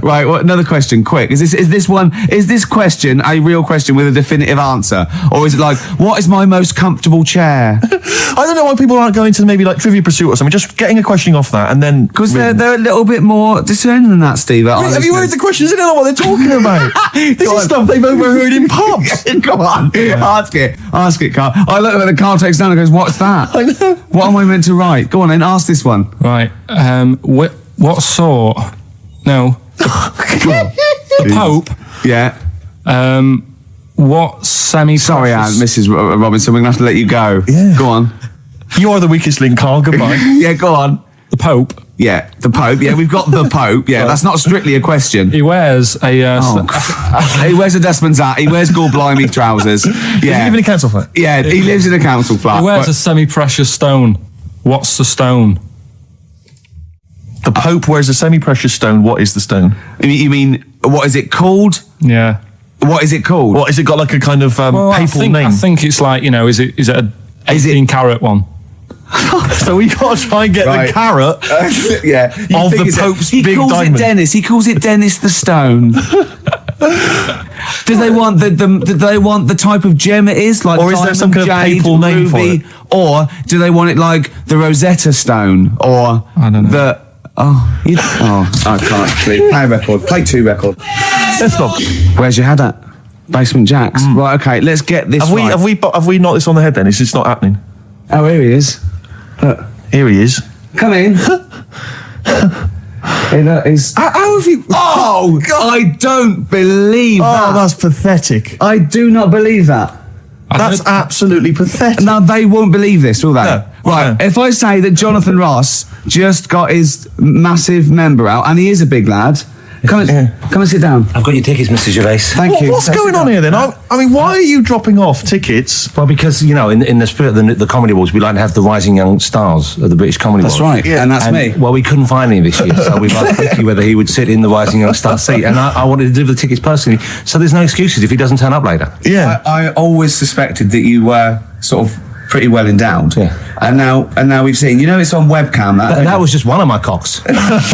Speaker 6: Right, well, another question, quick. Is this question a real question with a definitive answer? Or is it like, what is my most comfortable chair?
Speaker 4: I don't know why people aren't going to maybe like Trivia Pursuit or something, just getting a question off that and then...
Speaker 6: Because they're a little bit more discerning than that, Steve.
Speaker 4: Have you heard the questions? They don't know what they're talking about. This is stuff they've overheard in pubs.
Speaker 6: Go on, ask it, Carl. I look at the Carl takes down and goes, what's that?
Speaker 4: I know.
Speaker 6: What am I meant to write? Go on then, ask this one.
Speaker 3: Right, what sort... No. The Pope.
Speaker 6: Yeah.
Speaker 3: What semi...
Speaker 6: Sorry, Anne, Mrs. Robinson, we're going to have to let you go.
Speaker 4: Yeah.
Speaker 6: Go on.
Speaker 4: You are the weakest link, Carl. Goodbye.
Speaker 6: Yeah, go on.
Speaker 3: The Pope.
Speaker 6: Yeah, the Pope. Yeah, we've got the Pope. Yeah, that's not strictly a question.
Speaker 3: He wears a...
Speaker 6: he wears a dustman's hat. He wears gore-blimey trousers. Yeah.
Speaker 4: Does he live in a council flat?
Speaker 6: Yeah, he lives in a council flat.
Speaker 3: He wears a semi-precious stone. What's the stone?
Speaker 4: The Pope wears a semi-precious stone. What is the stone?
Speaker 6: You mean, what is it called?
Speaker 3: Yeah.
Speaker 6: What is it called?
Speaker 4: What, is it got like a kind of papal name?
Speaker 3: I think it's like, is it a 18-carat one?
Speaker 4: So we got to try and get the carrot
Speaker 6: yeah,
Speaker 4: of the Pope's big diamond.
Speaker 6: He calls it Dennis the Stone. Do they want do they want the type of gem it is, like
Speaker 4: Or is there some kind of
Speaker 6: jade,
Speaker 4: papal name for
Speaker 6: ruby,
Speaker 4: it?
Speaker 6: or do they want it like the Rosetta Stone, or
Speaker 3: I don't know.
Speaker 6: I can't sleep. Play a record. Play 2 record.
Speaker 4: Let's not.
Speaker 6: Where's your head at? Basement Jacks. Right. Okay. Let's get this.
Speaker 4: Have we knocked this on the head? Then it's just not happening.
Speaker 6: Oh, here he is. Look.
Speaker 4: Here he is.
Speaker 6: Come in. How have you? Oh, God. I don't believe that.
Speaker 4: Oh, that's pathetic.
Speaker 6: I do not believe that.
Speaker 4: That's absolutely pathetic.
Speaker 6: Now, they won't believe this, will they?
Speaker 4: No.
Speaker 6: Right, if I say that Jonathan Ross just got his massive member out, and he is a big lad, come and sit down.
Speaker 11: I've got your tickets, Mr. Gervais.
Speaker 6: Thank you.
Speaker 4: What's going on here then? I mean, why are you dropping off tickets?
Speaker 11: Well, because, you know, in the spirit of the Comedy Awards, we like to have the rising young stars of the British Comedy
Speaker 6: That's
Speaker 11: Awards.
Speaker 6: right, and that's me.
Speaker 11: Well, we couldn't find any this year, so we asked Ricky whether he would sit in the rising young star seat, and I wanted to deliver the tickets personally, so there's no excuses if he doesn't turn up later.
Speaker 4: Yeah.
Speaker 6: I always suspected that you were sort of pretty well endowed.
Speaker 11: Yeah.
Speaker 6: And now we've seen, it's on webcam.
Speaker 11: That was just one of my cocks.
Speaker 4: That's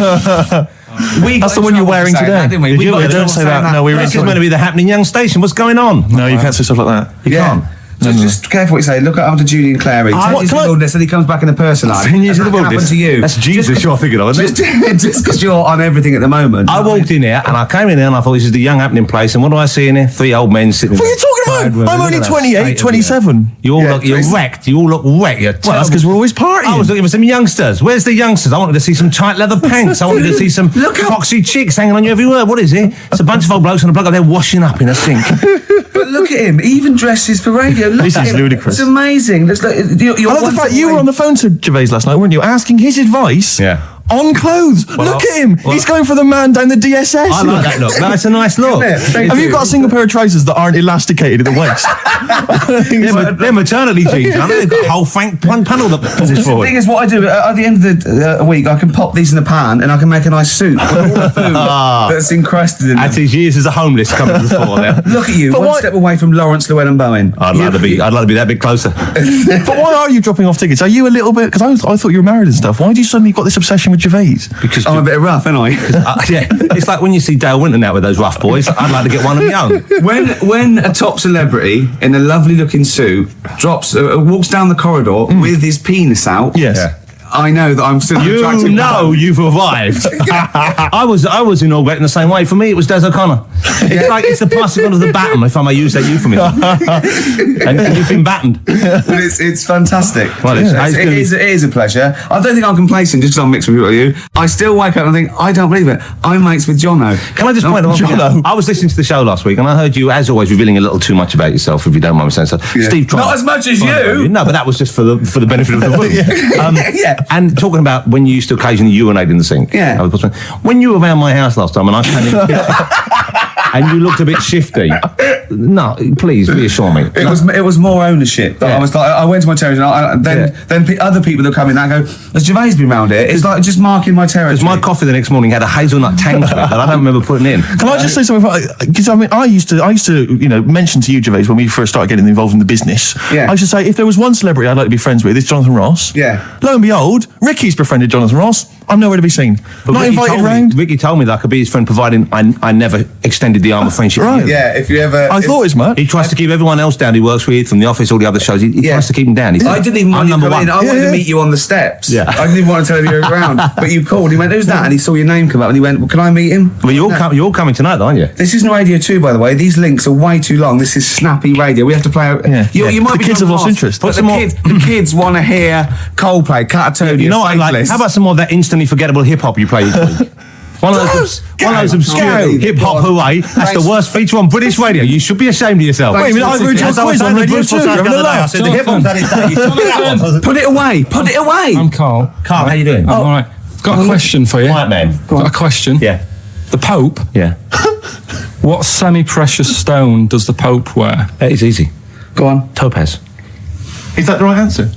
Speaker 4: the one you're wearing today.
Speaker 6: That, didn't we?
Speaker 11: Did you?
Speaker 6: got
Speaker 11: Don't
Speaker 6: in
Speaker 11: say
Speaker 6: trouble
Speaker 11: that.
Speaker 6: saying
Speaker 4: No, we were
Speaker 11: This is
Speaker 4: recording.
Speaker 11: meant to be the happening young station. What's going on?
Speaker 4: No, you can't say stuff like that.
Speaker 11: You can't.
Speaker 6: Just careful what you say. Look at after Julian Clary. 10 years in the wilderness, and he comes back in a person life.
Speaker 11: 10 years in the
Speaker 6: That
Speaker 11: wilderness.
Speaker 6: happened to you.
Speaker 11: That's Jesus you're thinking of, isn't it?
Speaker 6: Just because you're on everything at the moment.
Speaker 11: I walked in here and I came in here and I thought this is the young happening place, and what do I see in here? 3 old men sitting.
Speaker 4: What are you talking about? I'm only 28, 27.
Speaker 11: You all look, you're wrecked. You all look wrecked. Well,
Speaker 4: that's because we're always partying.
Speaker 11: I was looking for some youngsters. Where's the youngsters? I wanted to see some tight leather pants. I wanted to see some foxy chicks hanging on you every word. What is it? It's a bunch of old blokes and a bloke up there washing up in a sink.
Speaker 6: But look at him. He even dresses for radio. Look
Speaker 4: This
Speaker 6: at
Speaker 4: is
Speaker 6: him.
Speaker 4: ludicrous.
Speaker 6: It's amazing. It's like, you're
Speaker 4: I love the fact you were on the phone to Gervais last night, weren't you? Asking his advice on clothes. Look at him. He's going for the man down the DSS.
Speaker 11: I like that look. That's a nice look.
Speaker 4: Have you got a single pair of trousers that aren't elasticated at the waist?
Speaker 11: They're maternity jeans, aren't they? They've got a whole Frank panel that pushes
Speaker 6: The
Speaker 11: forward.
Speaker 6: thing is, what I do at the end of the week, I can pop these in the pan and I can make a nice soup with all the food that's encrusted in them.
Speaker 11: At his years as a homeless coming before there.
Speaker 6: Look at you, one step away from Lawrence Llewellyn Bowen.
Speaker 11: I'd like to be that bit closer.
Speaker 4: But why are you dropping off tickets? Are you a little bit... Because I thought you were married and stuff. Why do you suddenly got this obsession with Gervais?
Speaker 11: Because
Speaker 6: I'm a bit rough, ain't I?
Speaker 11: yeah, it's like when you see Dale Winton out with those rough boys. I'd like to get one of my own.
Speaker 6: When a top celebrity in a lovely looking suit walks down the corridor with his penis out, I know that I'm still an attractive man.
Speaker 11: You've arrived. I was inaugurated in the same way. For me, it was Des O'Connor. It's like it's the passing on of the baton, if I may use that euphemism. and you've been battened.
Speaker 6: But it's fantastic.
Speaker 11: Well,
Speaker 6: it is a pleasure. I don't think I'm complacent just because I'm mixed with you. I still wake up and think, I don't believe it. I'm mates with Jono.
Speaker 11: Can I just point out?
Speaker 6: Jono.
Speaker 11: I was listening to the show last week and I heard you, as always, revealing a little too much about yourself, if you don't mind me saying so. Steve Trump.
Speaker 6: Not as much as you.
Speaker 11: No, but that was just for the benefit of the room. And talking about when you used to occasionally urinate in the sink.
Speaker 6: Yeah.
Speaker 11: When you were around my house last time and I came in and you looked a bit shifty. No, please reassure me.
Speaker 6: It was more ownership. I was like, I went to my territory and then other people that come in and go, has Gervais been round here? It's like just marking my territory.
Speaker 11: Because my coffee the next morning had a hazelnut tang to it that I don't remember putting in.
Speaker 4: Can I just say something? Because I mean, I used to mention to you, Gervais, when we first started getting involved in the business.
Speaker 6: Yeah.
Speaker 4: I used to say, if there was one celebrity I'd like to be friends with, it's Jonathan Ross.
Speaker 6: Yeah.
Speaker 4: Lo and behold, Ricky's befriended Jonathan Ross. I'm nowhere to be seen. Not invited round.
Speaker 11: Ricky told me that I could be his friend, providing I never extended the arm of friendship.
Speaker 4: Right.
Speaker 6: Yeah, if you ever...
Speaker 4: I thought as much.
Speaker 11: He tries to keep everyone else down. He works with from the office, all the other shows. He tries to keep them down.
Speaker 6: I didn't even want you to come in. I wanted to meet you on the steps.
Speaker 11: Yeah.
Speaker 6: I didn't even want to tell you you were around. But you called. He went, who's that? And he saw your name come up and he went, well, can I meet him?
Speaker 11: Well, you're all coming tonight, aren't you?
Speaker 6: This isn't Radio 2, by the way. These links are way too long. This is snappy radio. We have to play out... You might
Speaker 4: The
Speaker 6: be
Speaker 4: kids have lost
Speaker 6: lost,
Speaker 4: interest.
Speaker 6: But the kids want to hear Coldplay, Catatonia,
Speaker 11: You know what I like?
Speaker 6: Faithless.
Speaker 11: How about some more of that instantly forgettable hip-hop you play each week? One of those obscure hip-hop hooray. That's the worst feature on British radio. You should be ashamed of yourself.
Speaker 4: Wait a minute, I heard your quiz on Radio 2.
Speaker 11: I said the hip-hop that is that.
Speaker 6: Put it away. Put it away.
Speaker 3: I'm Carl.
Speaker 11: Carl, how you doing?
Speaker 3: I'm all right. Got a question for you.
Speaker 11: Right, man.
Speaker 3: Got a question.
Speaker 11: Yeah.
Speaker 3: The Pope.
Speaker 11: Yeah.
Speaker 3: What semi-precious stone does the Pope wear?
Speaker 11: It's easy.
Speaker 6: Go on.
Speaker 11: Topaz.
Speaker 4: Is that the right answer?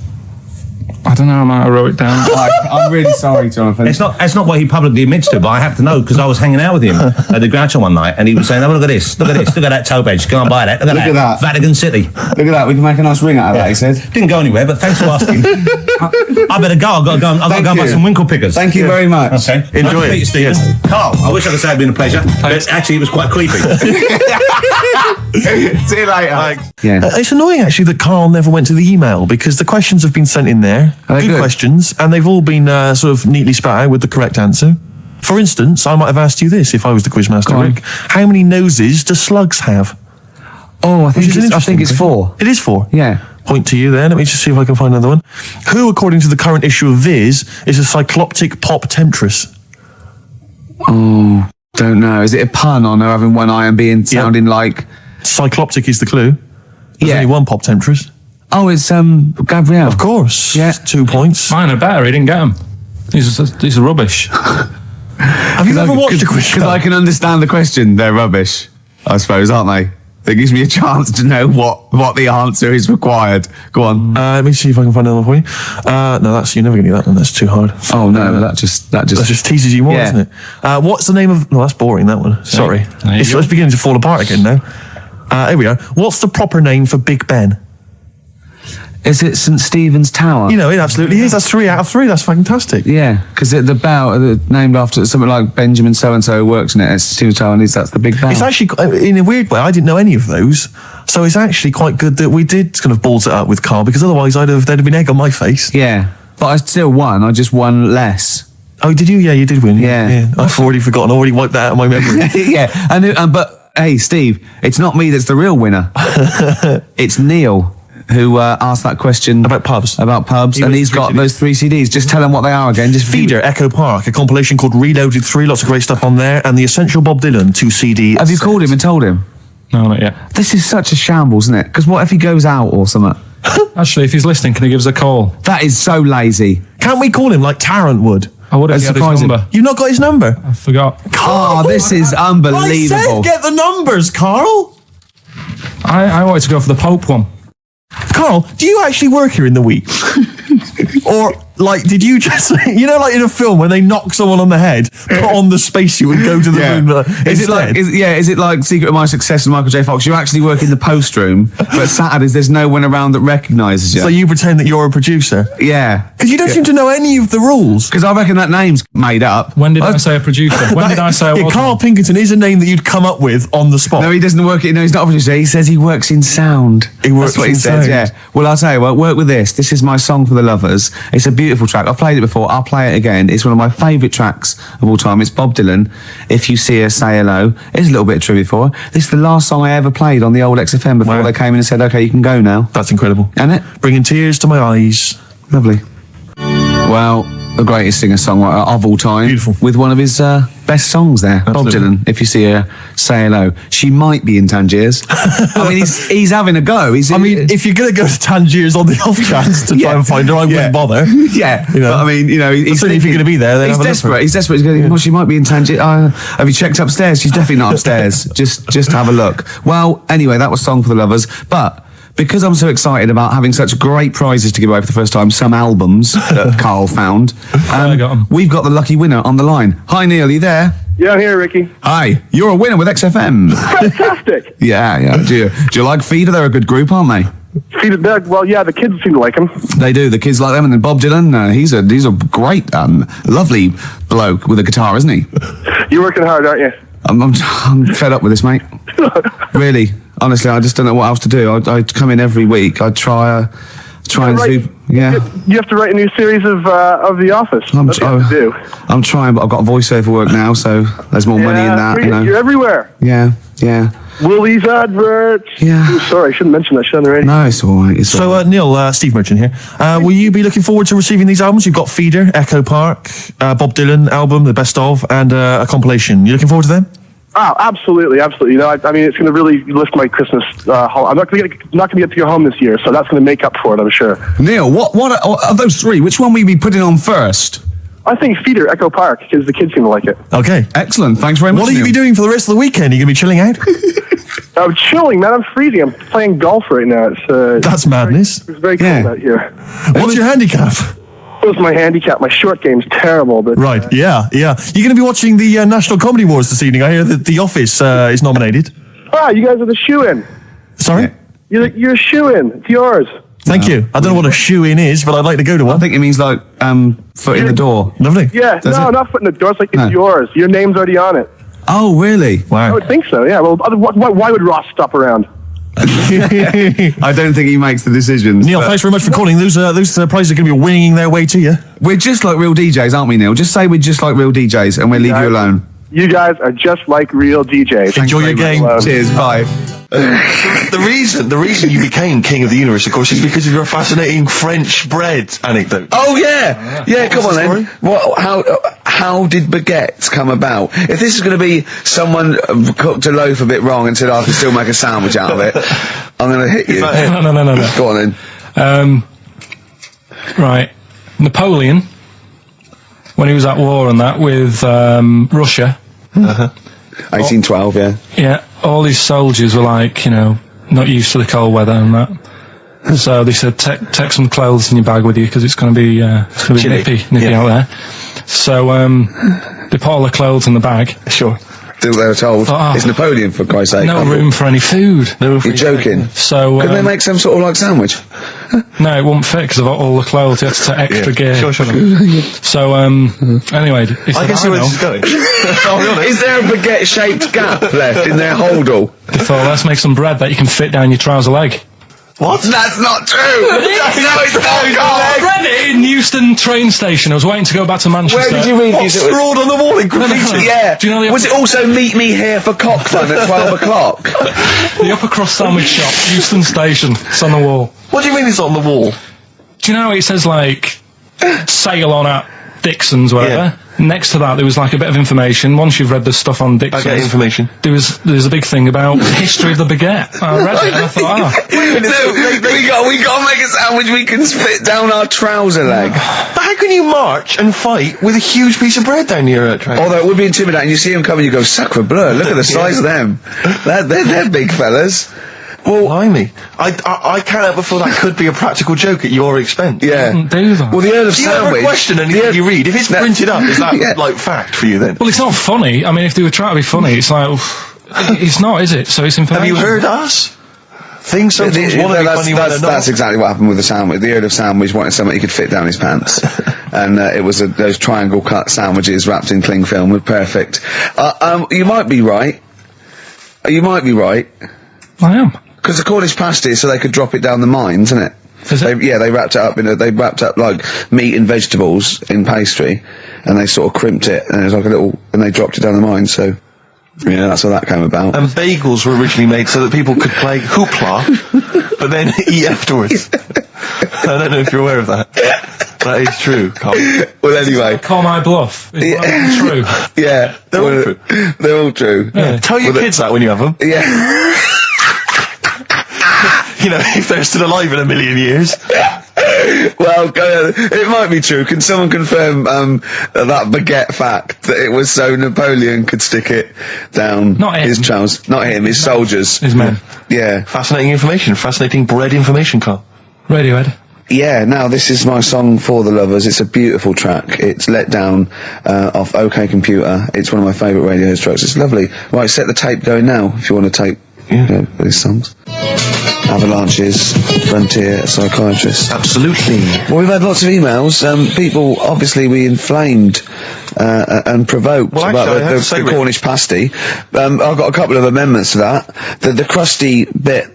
Speaker 3: I don't know, I might have wrote it down.
Speaker 6: I'm really sorry, Jonathan.
Speaker 11: It's not what he publicly admits to, but I have to know because I was hanging out with him at the Groucho one night, and he was saying, "Oh, look at this, look at that toe bench. Go and buy that. Look at that. Vatican City.
Speaker 6: Look at that. We can make a nice ring out of that." He said.
Speaker 11: Didn't go anywhere, but thanks for asking. I better go. I've got to go and buy some winkle pickers.
Speaker 6: Thank you very much.
Speaker 11: Okay,
Speaker 4: enjoy it.
Speaker 11: Steve. Yes. Carl, I wish I could say it'd been a pleasure, but actually it was quite creepy.
Speaker 6: See you later.
Speaker 1: Yeah.
Speaker 4: It's annoying actually that Carl never went to the email because the questions have been sent in there. Good questions, and they've all been sort of neatly spat out with the correct answer. For instance, I might have asked you this if I was the quizmaster, Rick. How many noses do slugs have?
Speaker 6: Oh, I think it's 4.
Speaker 4: It is 4?
Speaker 6: Yeah.
Speaker 4: Point to you there. Let me just see if I can find another one. Who, according to the current issue of Viz, is a cycloptic pop temptress?
Speaker 6: Oh, don't know. Is it a pun on her having one eye and sounding like...
Speaker 4: Cycloptic is the clue. There's only one pop temptress.
Speaker 6: Oh, it's Gabrielle.
Speaker 4: Of course.
Speaker 6: Yeah.
Speaker 4: 2 points.
Speaker 3: Mine are better, he didn't get them. These are rubbish.
Speaker 4: Have you ever watched a quiz show?
Speaker 6: Because I can understand the question. They're rubbish, I suppose, aren't they? It gives me a chance to know what the answer is required. Go on.
Speaker 4: Let me see if I can find another one for you. No, you're never going to get that one. That's too hard.
Speaker 6: Oh no, that just
Speaker 4: teases you more, isn't it? What's the name of? No, that's boring. That one. Sorry, it's beginning to fall apart again now. Here we are. What's the proper name for Big Ben?
Speaker 6: Is it St. Stephen's Tower?
Speaker 4: You know, it absolutely is. That's 3 out of 3. That's fantastic.
Speaker 6: Yeah, because the bell named after something like Benjamin so-and-so who works in it. It's Stephen's Tower, and that's the big bell.
Speaker 4: It's actually, in a weird way, I didn't know any of those. So it's actually quite good that we did kind of balls it up with Carl, because otherwise there'd have been egg on my face.
Speaker 6: Yeah, but I still won. I just won less.
Speaker 4: Oh, did you? Yeah, you did win.
Speaker 6: Yeah.
Speaker 4: I've already forgotten. I already wiped that out of my memory.
Speaker 6: Yeah, but hey, Steve, it's not me that's the real winner. It's Neil, who asked that question
Speaker 4: about pubs.
Speaker 6: And he's got those 3 CDs. Just tell him what they are again. Just
Speaker 4: Feeder, Echo Park, a compilation called Reloaded 3, lots of great stuff on there, and the Essential Bob Dylan 2 CD.
Speaker 6: Have you called him and told him?
Speaker 3: No, not yet.
Speaker 6: This is such a shambles, isn't it? Because what if he goes out or something?
Speaker 3: Actually, if he's listening, can he give us a call?
Speaker 6: That is so lazy.
Speaker 4: Can't we call him like Tarrant would?
Speaker 3: I would have got his number.
Speaker 4: You've not got his number?
Speaker 3: I forgot.
Speaker 6: Oh, this is unbelievable.
Speaker 4: I said get the numbers, Carl.
Speaker 3: I wanted to go for the Pope one.
Speaker 4: Carl, do you actually work here in the week? Or, like, did you just, you know, like in a film when they knock someone on the head, put on the spacesuit and go to the moon?
Speaker 6: Is it like Secret of My Success and Michael J. Fox? You actually work in the post room, but Saturdays there's no one around that recognises you.
Speaker 4: So you pretend that you're a producer?
Speaker 6: Yeah.
Speaker 4: Because you don't seem to know any of the rules.
Speaker 6: Because I reckon that name's made up.
Speaker 3: When did I say a producer? When did I say I was?
Speaker 4: Carl Pilkington is a name that you'd come up with on the spot.
Speaker 6: No, he doesn't work. No, he's not a producer. He says he works in sound.
Speaker 4: He works
Speaker 6: That's what
Speaker 4: in
Speaker 6: he says.
Speaker 4: sound.
Speaker 6: Yeah. Well, I'll tell you what. Work with this. This is my song for the lovers. It's a beautiful track. I've played it before. I'll play it again. It's one of my favourite tracks of all time. It's Bob Dylan. If You See Her, Say Hello. Here's a little bit of trivia for her. This is the last song I ever played on the old XFM before they came in and said, "Okay, you can go now."
Speaker 4: That's incredible.
Speaker 6: Isn't it?
Speaker 4: Bringing tears to my eyes.
Speaker 6: Lovely. Well, the greatest singer-songwriter of all time.
Speaker 4: Beautiful.
Speaker 6: With one of his best songs there.
Speaker 4: Absolutely.
Speaker 6: Bob Dylan, If You See Her, Say Hello. She might be in Tangiers. I mean, he's having a go.
Speaker 4: If you're going to go to Tangiers on the off chance to try and find her, I wouldn't bother.
Speaker 6: Yeah.
Speaker 4: You know?
Speaker 6: But I mean, you know, he's
Speaker 4: certainly if you're going to be there, then
Speaker 6: he's
Speaker 4: have a look
Speaker 6: desperate.
Speaker 4: for it.
Speaker 6: He's desperate. He's going, well, she might be in Tangiers. Have you checked upstairs? She's definitely not upstairs. Just have a look. Well, anyway, that was Song for the Lovers. But because I'm so excited about having such great prizes to give away for the first time, some albums that Carl found, we've got the lucky winner on the line. Hi, Neil, are you there?
Speaker 17: Yeah, I'm here, Ricky.
Speaker 6: Hi, you're a winner with XFM.
Speaker 17: Fantastic.
Speaker 6: Yeah. Do you like Feeder? They're a good group, aren't they?
Speaker 17: Feeder, well, yeah, the kids seem to like him.
Speaker 6: They do. The kids like them. And then Bob Dylan, he's a great, lovely bloke with a guitar, isn't he?
Speaker 17: You're working hard, aren't you?
Speaker 6: I'm fed up with this, mate. Really. Honestly, I just don't know what else to do. I come in every week. I try and do. Yeah.
Speaker 17: You have to write a new series of The Office. That's what you have to do.
Speaker 6: I'm trying, but I've got voiceover work now, so there's more money in that. You know.
Speaker 17: You're everywhere.
Speaker 6: Yeah.
Speaker 17: Willie's adverts.
Speaker 6: Yeah.
Speaker 17: Oh, sorry, I shouldn't mention that shit on the radio.
Speaker 6: No, it's all right.
Speaker 4: So, Neil, Steve Merchant here. Will you be looking forward to receiving these albums? You've got Feeder, Echo Park, Bob Dylan album, the best of, and a compilation. You looking forward to them?
Speaker 17: Oh, absolutely. You know, I mean, it's going to really lift my Christmas. I'm not going to get to go home this year, so that's going to make up for it, I'm sure.
Speaker 6: Neil, what are those 3? Which one will you be putting on first?
Speaker 17: I think Feeder, Echo Park, because the kids seem to like it.
Speaker 4: Okay.
Speaker 6: Excellent. Thanks very much.
Speaker 4: What are you be doing for the rest of the weekend? Are you going to be chilling out?
Speaker 17: I'm chilling, man. I'm freezing. I'm playing golf right now.
Speaker 4: That's madness.
Speaker 17: It's very cold out here.
Speaker 4: What's your handicap?
Speaker 17: What's my handicap? My short game's terrible. But
Speaker 4: Right, yeah. You're going to be watching the National Comedy Awards this evening. I hear that The Office is nominated.
Speaker 17: you guys are the shoe-in.
Speaker 4: Sorry?
Speaker 17: You're a shoe-in. It's yours.
Speaker 4: Thank you. I don't know what a shoe-in is, but I'd like to go to one.
Speaker 6: I think it means like foot in the door.
Speaker 4: Lovely.
Speaker 17: Yeah, not foot in the door. It's like it's yours. Your name's already on it.
Speaker 6: Oh, really?
Speaker 17: I
Speaker 4: Wow.
Speaker 17: would think so, yeah. Well, why would Ross stop around?
Speaker 6: I don't think he makes the decisions.
Speaker 4: Neil, thanks very much for calling. Those prizes are going to be winging their way to you.
Speaker 6: We're just like real DJs, aren't we, Neil? Just say we're just like real DJs and we'll leave you alone.
Speaker 17: You guys are just like real DJs.
Speaker 4: Enjoy your game.
Speaker 6: Cheers, bye.
Speaker 4: The reason you became king of the universe, of course, is because of your fascinating French bread anecdote.
Speaker 1: Oh yeah, come on then. How did baguettes come about? If this is going to be someone cooked a loaf a bit wrong and said I can still make a sandwich out of it, I'm going to hit you.
Speaker 3: No.
Speaker 1: Go on then.
Speaker 3: Right, Napoleon, when he was at war and that with Russia.
Speaker 1: 1812, yeah.
Speaker 3: Yeah, all his soldiers were like, not used to the cold weather and that. So they said, take some clothes in your bag with you because it's going to be nippy out there. So they put all the clothes in the bag.
Speaker 4: Sure.
Speaker 1: They were told it's Napoleon, for Christ's sake.
Speaker 3: No room for any food.
Speaker 1: You're joking.
Speaker 3: So
Speaker 1: could they make some sort of like sandwich?
Speaker 3: No, it wouldn't fit because of all the clothes. You had to take extra gear.
Speaker 4: Sure.
Speaker 3: So anyway,
Speaker 4: I can see where this is going. I'll be honest.
Speaker 1: Is there a baguette-shaped gap left in their holdall?
Speaker 3: They thought, let's make some bread that you can fit down your trouser leg.
Speaker 4: What?
Speaker 1: That's not true! No, it's not!
Speaker 3: I read it in Euston train station. I was waiting to go back to Manchester.
Speaker 1: Where did you read these?
Speaker 4: Scrawled on the wall in graffiti?
Speaker 1: Yeah.
Speaker 3: Do you know
Speaker 1: was it also meet me here for cock fun at 12 o'clock?
Speaker 3: The Upper Cross Sandwich Shop, Euston Station. It's on the wall.
Speaker 4: What do you mean it's on the wall?
Speaker 3: Do you know it says like sail on at Dixon's, whatever?
Speaker 4: Yeah.
Speaker 3: Next to that, there was like a bit of information. Once you've read the stuff on Dixon's,
Speaker 4: Baguette information.
Speaker 3: There was a big thing about the history of the baguette. I read it and I thought,
Speaker 1: we got to make a sandwich we can split down our trouser leg.
Speaker 4: But how can you march and fight with a huge piece of bread down your train?
Speaker 1: Although it would be intimidating. You see them coming, you go, sacre bleu, look at the size of them. They're big fellas.
Speaker 4: Well, blimey. I can't help but feel that could be a practical joke at your expense.
Speaker 1: Yeah.
Speaker 3: Do that.
Speaker 1: Well, the Earl of
Speaker 4: Do you
Speaker 1: Sandwich...
Speaker 4: ever question anything you read? If it's printed up, is that, like, fact for you then?
Speaker 3: Well, it's not funny. I mean, if they were trying to be funny, it's like, it's not, is it? So it's information.
Speaker 4: Have you heard us? Things sometimes want to be funny when they're not.
Speaker 1: That's exactly what happened with the sandwich. The Earl of Sandwich wanted something he could fit down his pants. And it was those triangle cut sandwiches wrapped in cling film were perfect. You might be right. You might be right.
Speaker 3: I am.
Speaker 1: Because the Cornish pasty is so they could drop it down the mines, isn't it?
Speaker 3: Is it?
Speaker 1: They wrapped it up they wrapped up like meat and vegetables in pastry, and they sort of crimped it, and it was like and they dropped it down the mine, so, yeah, that's how that came about.
Speaker 4: And bagels were originally made so that people could play hoopla, but then eat afterwards. I don't know if you're aware of that. That is true, Carl.
Speaker 1: Well, anyway.
Speaker 3: Call my bluff. It's true.
Speaker 1: Yeah.
Speaker 4: They're all true.
Speaker 1: They're all true.
Speaker 3: Yeah.
Speaker 4: Tell your kids that when you have them.
Speaker 1: Yeah.
Speaker 4: If they're still alive in a million years.
Speaker 1: Well, it might be true. Can someone confirm that baguette fact that it was so Napoleon could stick it down his trousers? Not him, his soldiers.
Speaker 3: His men.
Speaker 1: Yeah.
Speaker 4: Fascinating information. Fascinating bread information, Carl.
Speaker 3: Radiohead.
Speaker 1: Yeah, now this is my song for the lovers. It's a beautiful track. It's Let Down off OK Computer. It's one of my favourite Radiohead tracks. It's lovely. Right, set the tape going now if you want to tape these songs. Avalanches, Frontier, Psychiatrist.
Speaker 4: Absolutely.
Speaker 1: Well, we've had lots of emails. People, obviously, we inflamed and provoked about the Cornish pasty. I've got a couple of amendments to that. The crusty bit,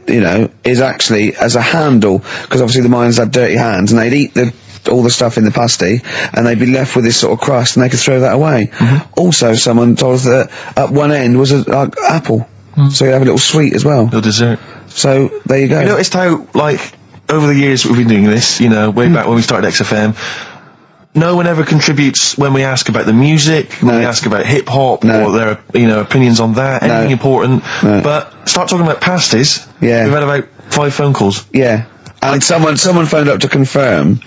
Speaker 1: is actually as a handle, because obviously the miners had dirty hands, and they'd eat all the stuff in the pasty, and they'd be left with this sort of crust, and they could throw that away. Also, someone told us that at one end was an apple. So you have a little sweet as well.
Speaker 4: Little dessert.
Speaker 1: So, there you go.
Speaker 4: You noticed how, over the years we've been doing this, way back when we started XFM, no one ever contributes when we ask about the music, when we ask about hip-hop, or their, opinions on that, anything important. But start talking about pasties, we've had about 5 phone calls.
Speaker 1: Yeah. And someone phoned up to confirm.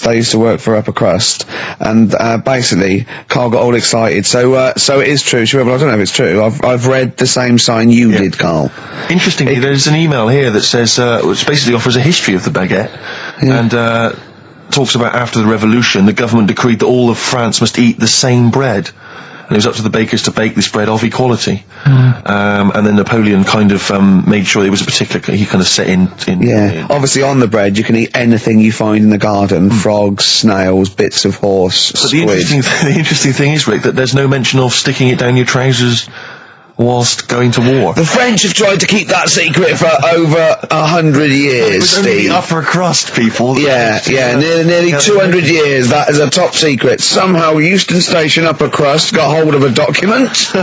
Speaker 1: They used to work for Upper Crust, and basically Carl got all excited. So it is true. Well, I don't know if it's true. I've read the same sign you did, Carl.
Speaker 4: Interestingly, there's an email here that says, which basically offers a history of the baguette, and talks about after the revolution, the government decreed that all of France must eat the same bread. And it was up to the bakers to bake this bread of equality. And then Napoleon kind of made sure it was a particular, he kind of set in.
Speaker 1: Obviously on the bread you can eat anything you find in the garden, frogs, snails, bits of horse,
Speaker 4: But
Speaker 1: squid.
Speaker 4: the interesting thing is, Rick, that there's no mention of sticking it down your trousers whilst going to war.
Speaker 1: The French have tried to keep that secret for over 100 years,
Speaker 4: It was only
Speaker 1: Steve.
Speaker 4: the upper crust people.
Speaker 1: Nearly 200 years, that is a top secret. Somehow Euston Station upper crust got hold of a document,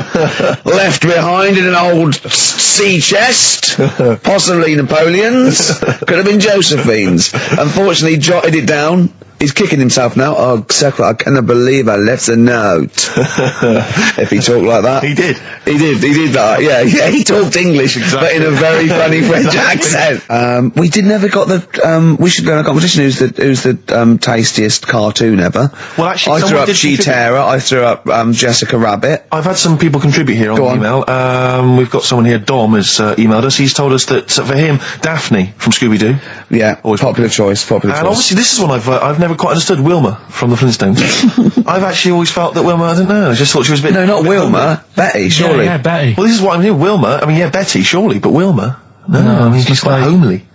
Speaker 1: left behind in an old sea chest, possibly Napoleon's, could have been Josephine's. Unfortunately, jotted it down. He's kicking himself now. Oh, Circle, I cannot believe I left a note. If he talked like that.
Speaker 4: He did
Speaker 1: that, yeah, he talked English, but in a very funny French accent. We never got the, we should go in a competition who's the tastiest cartoon ever.
Speaker 4: Well, actually,
Speaker 1: I threw up Cheetara, I threw up, Jessica Rabbit.
Speaker 4: I've had some people contribute here on the email. We've got someone here, Dom, has emailed us. He's told us that, for him, Daphne from Scooby-Doo.
Speaker 1: Yeah, always popular choice.
Speaker 4: And obviously this is one I've never quite understood, Wilma from the Flintstones. I've actually always felt that Wilma, I don't know, I just thought she was a bit...
Speaker 1: No, not Wilma, Betty, surely.
Speaker 11: Yeah, Betty.
Speaker 4: Well, this is what I'm hearing, Wilma, I mean, yeah, Betty, surely, but Wilma? No, I mean, she's quite homely.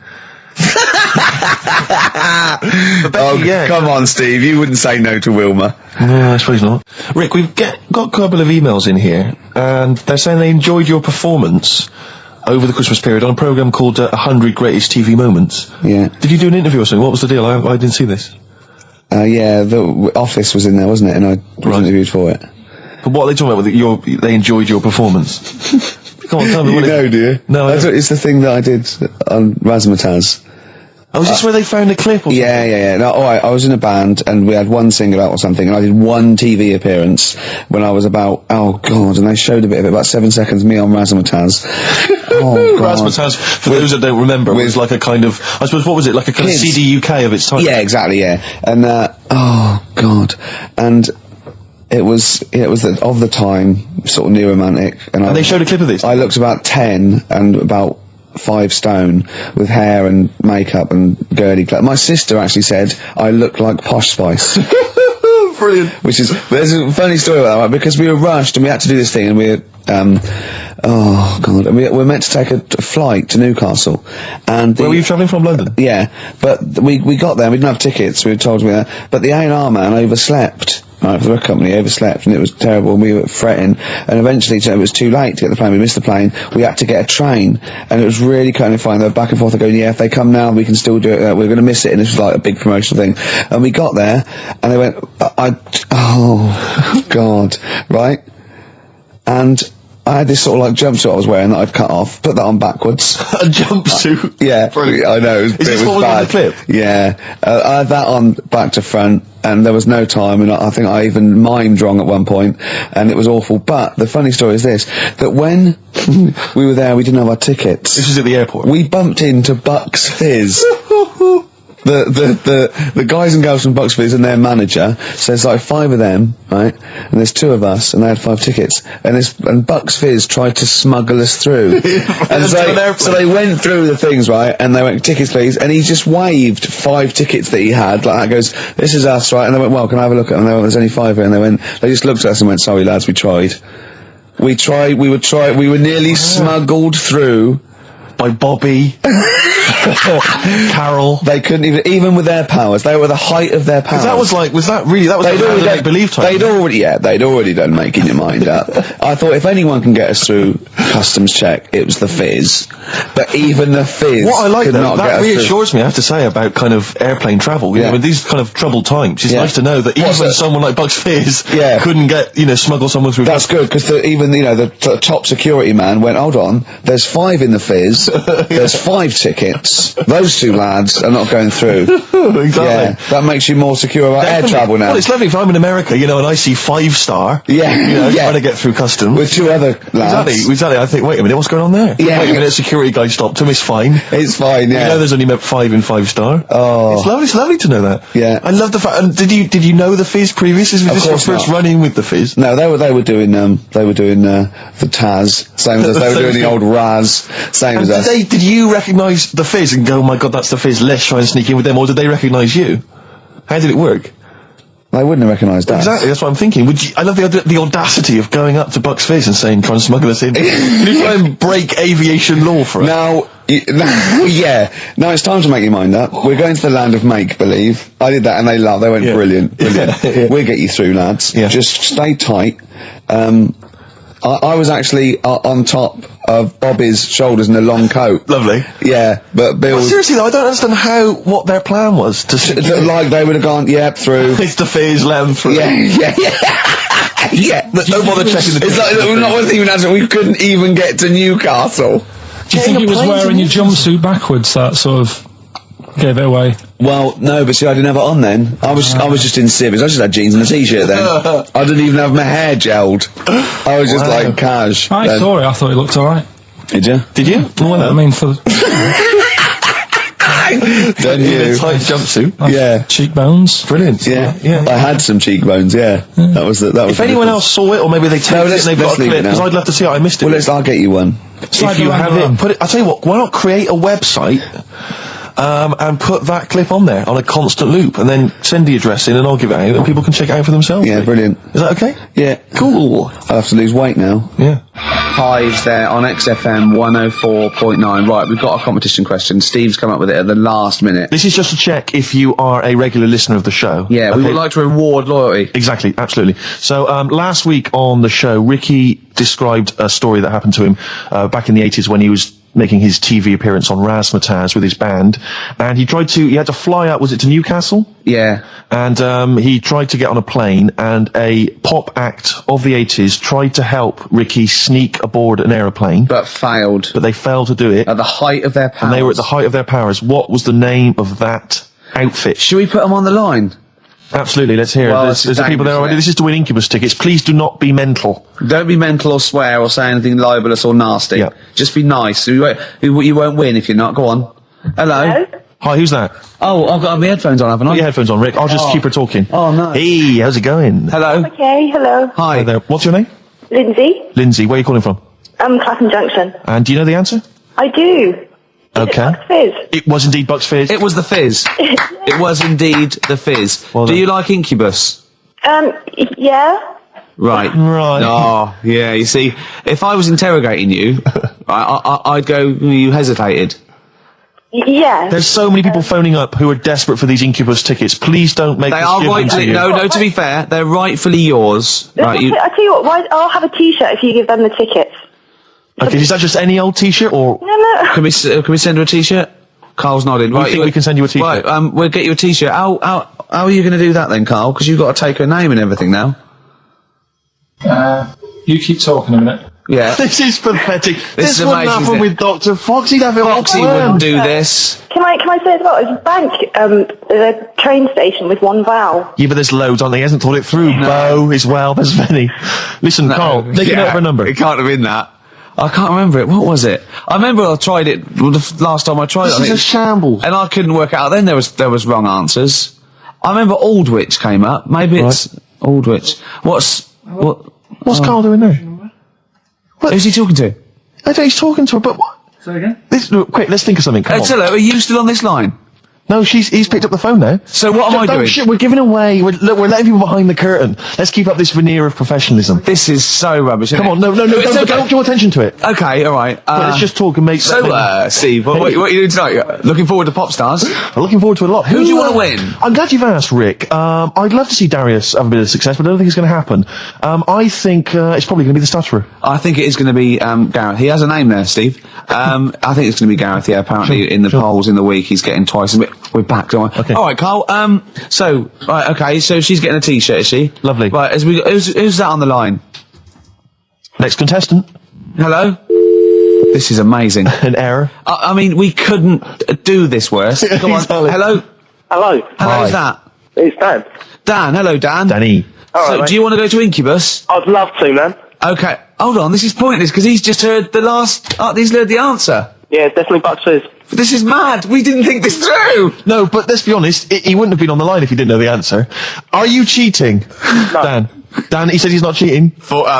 Speaker 4: Betty,
Speaker 1: come on, Steve, you wouldn't say no to Wilma.
Speaker 4: No, I suppose not. Rick, we've got a couple of emails in here, and they're saying they enjoyed your performance over the Christmas period on a programme called 100 Greatest TV Moments.
Speaker 1: Yeah.
Speaker 4: Did you do an interview or something? What was the deal? I didn't see this.
Speaker 1: Yeah, the Office was in there, wasn't it? And I was interviewed for it.
Speaker 4: But what are they talking about? They enjoyed your performance? Come on, tell me what
Speaker 1: do you?
Speaker 4: No,
Speaker 1: it's the thing that I did on Razzmatazz.
Speaker 4: Oh, is this where they found a clip? Or
Speaker 1: yeah. No, I was in a band and we had one single out or something, and I did one TV appearance when I was about, oh god, and they showed a bit of it, about 7 seconds, me on Razzmatazz. Oh god.
Speaker 4: Razzmatazz, for those that don't remember, was like a kind of, I suppose, what was it, like a kind of CD UK of its time?
Speaker 1: Yeah, exactly, yeah. And, oh god. And it was of the time, sort of new romantic. And
Speaker 4: they showed a clip of this?
Speaker 1: I looked about 10 and about 5 stone with hair and makeup and girly clothes. My sister actually said I look like Posh Spice.
Speaker 4: Brilliant.
Speaker 1: There's a funny story about that, right? Because we were rushed and we had to do this thing, and we were meant to take a flight to Newcastle. And
Speaker 4: where were you travelling from? London?
Speaker 1: Yeah, but we got there, we didn't have tickets, we were told to be there, but the A&R man overslept. Right, for the company, overslept, and it was terrible, and we were fretting, and eventually it was too late to get the plane, we missed the plane, we had to get a train, and it was really kind of fine. They were back and forth, going, yeah, if they come now, we can still do it, we're going to miss it, and this was like a big promotional thing, and we got there, and they went, oh, God, right, and I had this sort of like jumpsuit I was wearing that I'd cut off, put that on backwards.
Speaker 4: A jumpsuit?
Speaker 1: Yeah,
Speaker 4: brilliant.
Speaker 1: I know, it was
Speaker 4: what
Speaker 1: bad.
Speaker 4: Was on the clip?
Speaker 1: Yeah, I had that on back to front, and there was no time, and I think I even mimed wrong at one point, and it was awful. But the funny story is this, that when we were there, we didn't have our tickets.
Speaker 4: This was at the airport?
Speaker 1: We bumped into Bucks Fizz. The guys and girls from Bucks Fizz and their manager, so there's like 5 of them, right, and there's 2 of us, and they had 5 tickets, and Bucks Fizz tried to smuggle us through, and so they went through the things, right, and they went, tickets please, and he just waved 5 tickets that he had, like that, goes, this is us, right, and they went, well, can I have a look at them, and they went, there's only 5 here, and they just looked at us and went, sorry lads, we tried, we were nearly smuggled through
Speaker 4: by Bobby, Carol.
Speaker 1: They couldn't even with their powers. They were the height of their powers.
Speaker 4: That was like make-believe time.
Speaker 1: They'd already done making your mind up. I thought if anyone can get us through customs check, it was the Fizz. But even the Fizz.
Speaker 4: What I like
Speaker 1: could not
Speaker 4: that
Speaker 1: get
Speaker 4: reassures me, I have to say, about kind of airplane travel. You know, in these kind of troubled times, it's nice to know that even someone like Bucks Fizz couldn't get, smuggle someone through.
Speaker 1: That's good, because even the top security man went, hold on, there's 5 in the Fizz. There's 5 tickets. Those 2 lads are not going through.
Speaker 4: Exactly.
Speaker 1: Yeah, that makes you more secure about air travel now.
Speaker 4: Well, it's lovely if I'm in America, you know, and I see 5-star.
Speaker 1: Yeah,
Speaker 4: you know,
Speaker 1: yeah.
Speaker 4: trying to get through customs
Speaker 1: with 2 other lads.
Speaker 4: Exactly. I think, wait a minute, what's going on there?
Speaker 1: Yeah.
Speaker 4: Wait a minute, security guy stopped him. It's fine.
Speaker 1: It's fine. Yeah.
Speaker 4: You know, there's only 5 in 5-star.
Speaker 1: Oh,
Speaker 4: it's lovely. It's lovely to know that.
Speaker 1: Yeah.
Speaker 4: I love the fact. And did you know the Fizz previously? Was this your first run-in with the Fizz?
Speaker 1: No, they were doing the Taz, same as us. They were doing the old Raz, same as us.
Speaker 4: Did you recognise the Fizz and go, oh my god, that's the Fizz, let's try and sneak in with them, or did they recognise you? How did it work?
Speaker 1: They wouldn't have recognised us.
Speaker 4: Exactly, that's what I'm thinking. I love the audacity of going up to Bucks Fizz and saying, try and smuggle us in. Can you try and break aviation law for us?
Speaker 1: Now, yeah. Now it's time to make your mind up. We're going to the land of make-believe. I did that and they laughed. They went, brilliant.
Speaker 4: Yeah.
Speaker 1: We'll get you through, lads.
Speaker 4: Yeah.
Speaker 1: Just stay tight. I was actually on top of Bobby's shoulders in a long coat.
Speaker 4: Lovely.
Speaker 1: Yeah, but Bill...
Speaker 4: Well, seriously though, I don't understand what their plan was.
Speaker 1: Like they would have gone, through.
Speaker 4: It's the Fizz, let them through.
Speaker 1: Yeah.
Speaker 4: Don't bother checking the...
Speaker 1: It's like, wasn't even answering, we couldn't even get to Newcastle.
Speaker 3: Do you think it was wearing your jumpsuit backwards that sort of gave it away?
Speaker 1: Well, no, but see, I didn't have it on then. I was just in civvies. I just had jeans and a t-shirt then. I didn't even have my hair gelled. I was just like cash.
Speaker 3: I saw it. I thought it looked all right.
Speaker 1: Did you?
Speaker 4: Did you?
Speaker 3: Well, I mean, for
Speaker 1: Don't you?
Speaker 4: Tight jumpsuit.
Speaker 1: Yeah.
Speaker 4: Cheekbones. Brilliant.
Speaker 1: Yeah. I had some cheekbones. Yeah. That was.
Speaker 4: If anyone else saw it, or maybe they taped it and they've got a clip, because I'd love to see it. I missed it.
Speaker 1: Well, I'll get you one.
Speaker 4: If you have it, put it. I'll tell you what. Why not create a website? And put that clip on there on a constant loop, and then send the address in, and I'll give it out, and people can check it out for themselves.
Speaker 1: Yeah, brilliant.
Speaker 4: Is that okay?
Speaker 1: Yeah.
Speaker 4: Cool.
Speaker 1: I'll have to lose weight now.
Speaker 4: Yeah.
Speaker 6: Hives there on XFM 104.9. Right, we've got a competition question. Steve's come up with it at the last minute.
Speaker 4: This is just to check if you are a regular listener of the show.
Speaker 6: Yeah, we would like to reward loyalty.
Speaker 4: Exactly, absolutely. So, last week on the show, Ricky described a story that happened to him back in the 80s when he was making his TV appearance on Razzmatazz with his band, and he had to fly up, was it to Newcastle?
Speaker 6: Yeah.
Speaker 4: And he tried to get on a plane, and a pop act of the 80s tried to help Ricky sneak aboard an aeroplane.
Speaker 6: But failed.
Speaker 4: But they failed to do it.
Speaker 6: At the height of their powers.
Speaker 4: And they were at the height of their powers. What was the name of that outfit?
Speaker 6: Should we put them on the line?
Speaker 4: Absolutely, let's hear it. There's the people there already. This is to win Incubus tickets. Please do not be mental.
Speaker 6: Don't be mental or swear or say anything libelous or nasty.
Speaker 4: Yeah.
Speaker 6: Just be nice. You won't win if you're not. Go on. Hello?
Speaker 4: Hi, who's that?
Speaker 6: Oh, I've got my headphones on, haven't I?
Speaker 4: Put your headphones on, Rick. I'll just keep her talking.
Speaker 6: Oh, no.
Speaker 4: Hey, how's it going?
Speaker 6: Hello?
Speaker 18: Okay, hello.
Speaker 6: Hi
Speaker 4: there. What's your name?
Speaker 18: Lindsay.
Speaker 4: Lindsay, where are you calling from?
Speaker 18: Clapham Junction.
Speaker 4: And do you know the answer?
Speaker 18: I do.
Speaker 4: Okay.
Speaker 18: Bucks Fizz?
Speaker 4: It was indeed Bucks Fizz.
Speaker 6: It was the Fizz. It was indeed the Fizz.
Speaker 4: Well
Speaker 6: do you like Incubus?
Speaker 18: Yeah.
Speaker 6: Right. Oh, yeah, you see, if I was interrogating you, I'd go, you hesitated.
Speaker 18: Yeah.
Speaker 4: There's so many people phoning up who are desperate for these Incubus tickets. Please don't make
Speaker 6: They
Speaker 4: us
Speaker 6: are
Speaker 4: give them to
Speaker 6: rightfully,
Speaker 4: you.
Speaker 6: no, to be fair, they're rightfully yours. Right,
Speaker 18: I tell you what, I'll have a t-shirt if you give them the tickets.
Speaker 4: Okay, is that just any old t-shirt, or...?
Speaker 18: No.
Speaker 6: Can we send her a t-shirt? Carl's nodding.
Speaker 4: Right, think we can send you a t-shirt?
Speaker 6: Right, we'll get you a t-shirt. How are you going to do that then, Carl? Because you've got to take her name and everything now.
Speaker 3: You keep talking a minute.
Speaker 6: Yeah.
Speaker 4: This is pathetic. This
Speaker 6: is
Speaker 4: wouldn't
Speaker 6: amazing,
Speaker 4: happen with Dr. Fox. He'd have it all
Speaker 6: Foxy wouldn't do this.
Speaker 18: Can I say as well, there's a bank, there's a train station with one vowel.
Speaker 4: Yeah, but there's loads on there. He hasn't thought it through. No. Bo as well. There's many. Listen, Carl, take it out for a number.
Speaker 6: It can't have been that. I can't remember it. What was it? I remember I tried it the last time I tried it.
Speaker 4: This is a shambles.
Speaker 6: And I couldn't work it out. Then there was wrong answers. I remember Aldwych came up. Maybe it's Aldwych. What's
Speaker 4: Carl doing there?
Speaker 6: Who's he talking to?
Speaker 4: I don't know, he's talking to her, but what?
Speaker 6: Say again?
Speaker 4: Quick, let's think of something. Come on.
Speaker 6: Hello, are you still on this line?
Speaker 4: No, he's picked up the phone now.
Speaker 6: So what am I doing?
Speaker 4: Shit, we're giving away. We're letting people behind the curtain. Let's keep up this veneer of professionalism.
Speaker 6: This is so rubbish.
Speaker 4: Come on, no, don't draw attention to it.
Speaker 6: Okay, all right.
Speaker 4: Let's just talk and make.
Speaker 6: So, Steve, what are you doing tonight? Looking forward to Pop Stars?
Speaker 4: I'm looking forward to a lot.
Speaker 6: Who do you want to win?
Speaker 4: I'm glad you've asked, Rick. I'd love to see Darius have a bit of success, but I don't think it's going to happen. I think it's probably going to be the stutterer.
Speaker 6: I think it is going to be Gareth. He has a name there, Steve. I think it's going to be Gareth. Yeah, apparently in the polls in the week he's getting twice. We're back, don't we?
Speaker 4: Okay.
Speaker 6: All right, Carl. So she's getting a t-shirt, is she?
Speaker 4: Lovely.
Speaker 6: Right, who's that on the line?
Speaker 4: Next contestant.
Speaker 6: Hello. This is amazing.
Speaker 4: An error.
Speaker 6: I mean, we couldn't do this worse. Come on.
Speaker 4: Exactly.
Speaker 6: Hello?
Speaker 17: Hello.
Speaker 6: Hello, who's that?
Speaker 17: It's Dan.
Speaker 6: Dan, hello, Dan.
Speaker 4: Danny.
Speaker 17: All right,
Speaker 6: Do you want to go to Incubus?
Speaker 17: I'd love to, man.
Speaker 6: Okay, hold on, this is pointless, because he's just heard he's heard the answer.
Speaker 17: Yeah, definitely Bucks Fizz.
Speaker 6: This is mad, we didn't think this through!
Speaker 4: No, but let's be honest, he wouldn't have been on the line if he didn't know the answer. Are you cheating?
Speaker 17: No.
Speaker 4: Dan, he said he's not cheating.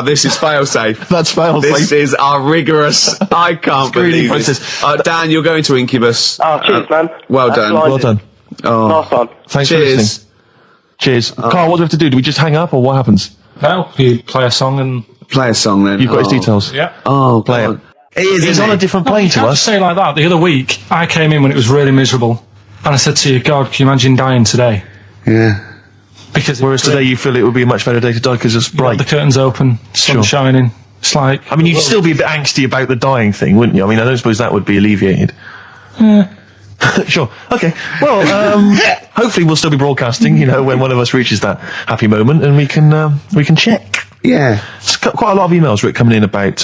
Speaker 6: This is fail-safe.
Speaker 4: That's fail-safe.
Speaker 6: This is our rigorous, I can't believe this. Dan, you're going to Incubus.
Speaker 17: Oh, cheers, man.
Speaker 6: Well
Speaker 17: That's
Speaker 6: done.
Speaker 17: blinded.
Speaker 4: Well done.
Speaker 6: Oh.
Speaker 17: Nice one.
Speaker 4: Thanks for listening. Cheers. Carl, what do we have to do? Do we just hang up, or what happens?
Speaker 3: No, you play a song and...
Speaker 6: Play a song then.
Speaker 4: You've got his details?
Speaker 3: Yeah.
Speaker 6: Oh,
Speaker 4: Play
Speaker 6: God.
Speaker 4: it. He's on a different plane
Speaker 3: You
Speaker 4: to
Speaker 3: can't
Speaker 4: us.
Speaker 3: just say it like that. The other week, I came in when it was really miserable. And I said to you, God, can you imagine dying today?
Speaker 6: Yeah.
Speaker 3: Because
Speaker 4: Whereas today you feel it would be a much better day to die because it's bright.
Speaker 3: the curtains open, sun
Speaker 4: Sure.
Speaker 3: shining. It's like...
Speaker 4: I mean, you'd still be a bit angsty about the dying thing, wouldn't you? I mean, I don't suppose that would be alleviated. Sure. Okay. Well, hopefully we'll still be broadcasting, when one of us reaches that happy moment, and we can check.
Speaker 6: Yeah.
Speaker 4: It's quite a lot of emails, Rick, coming in about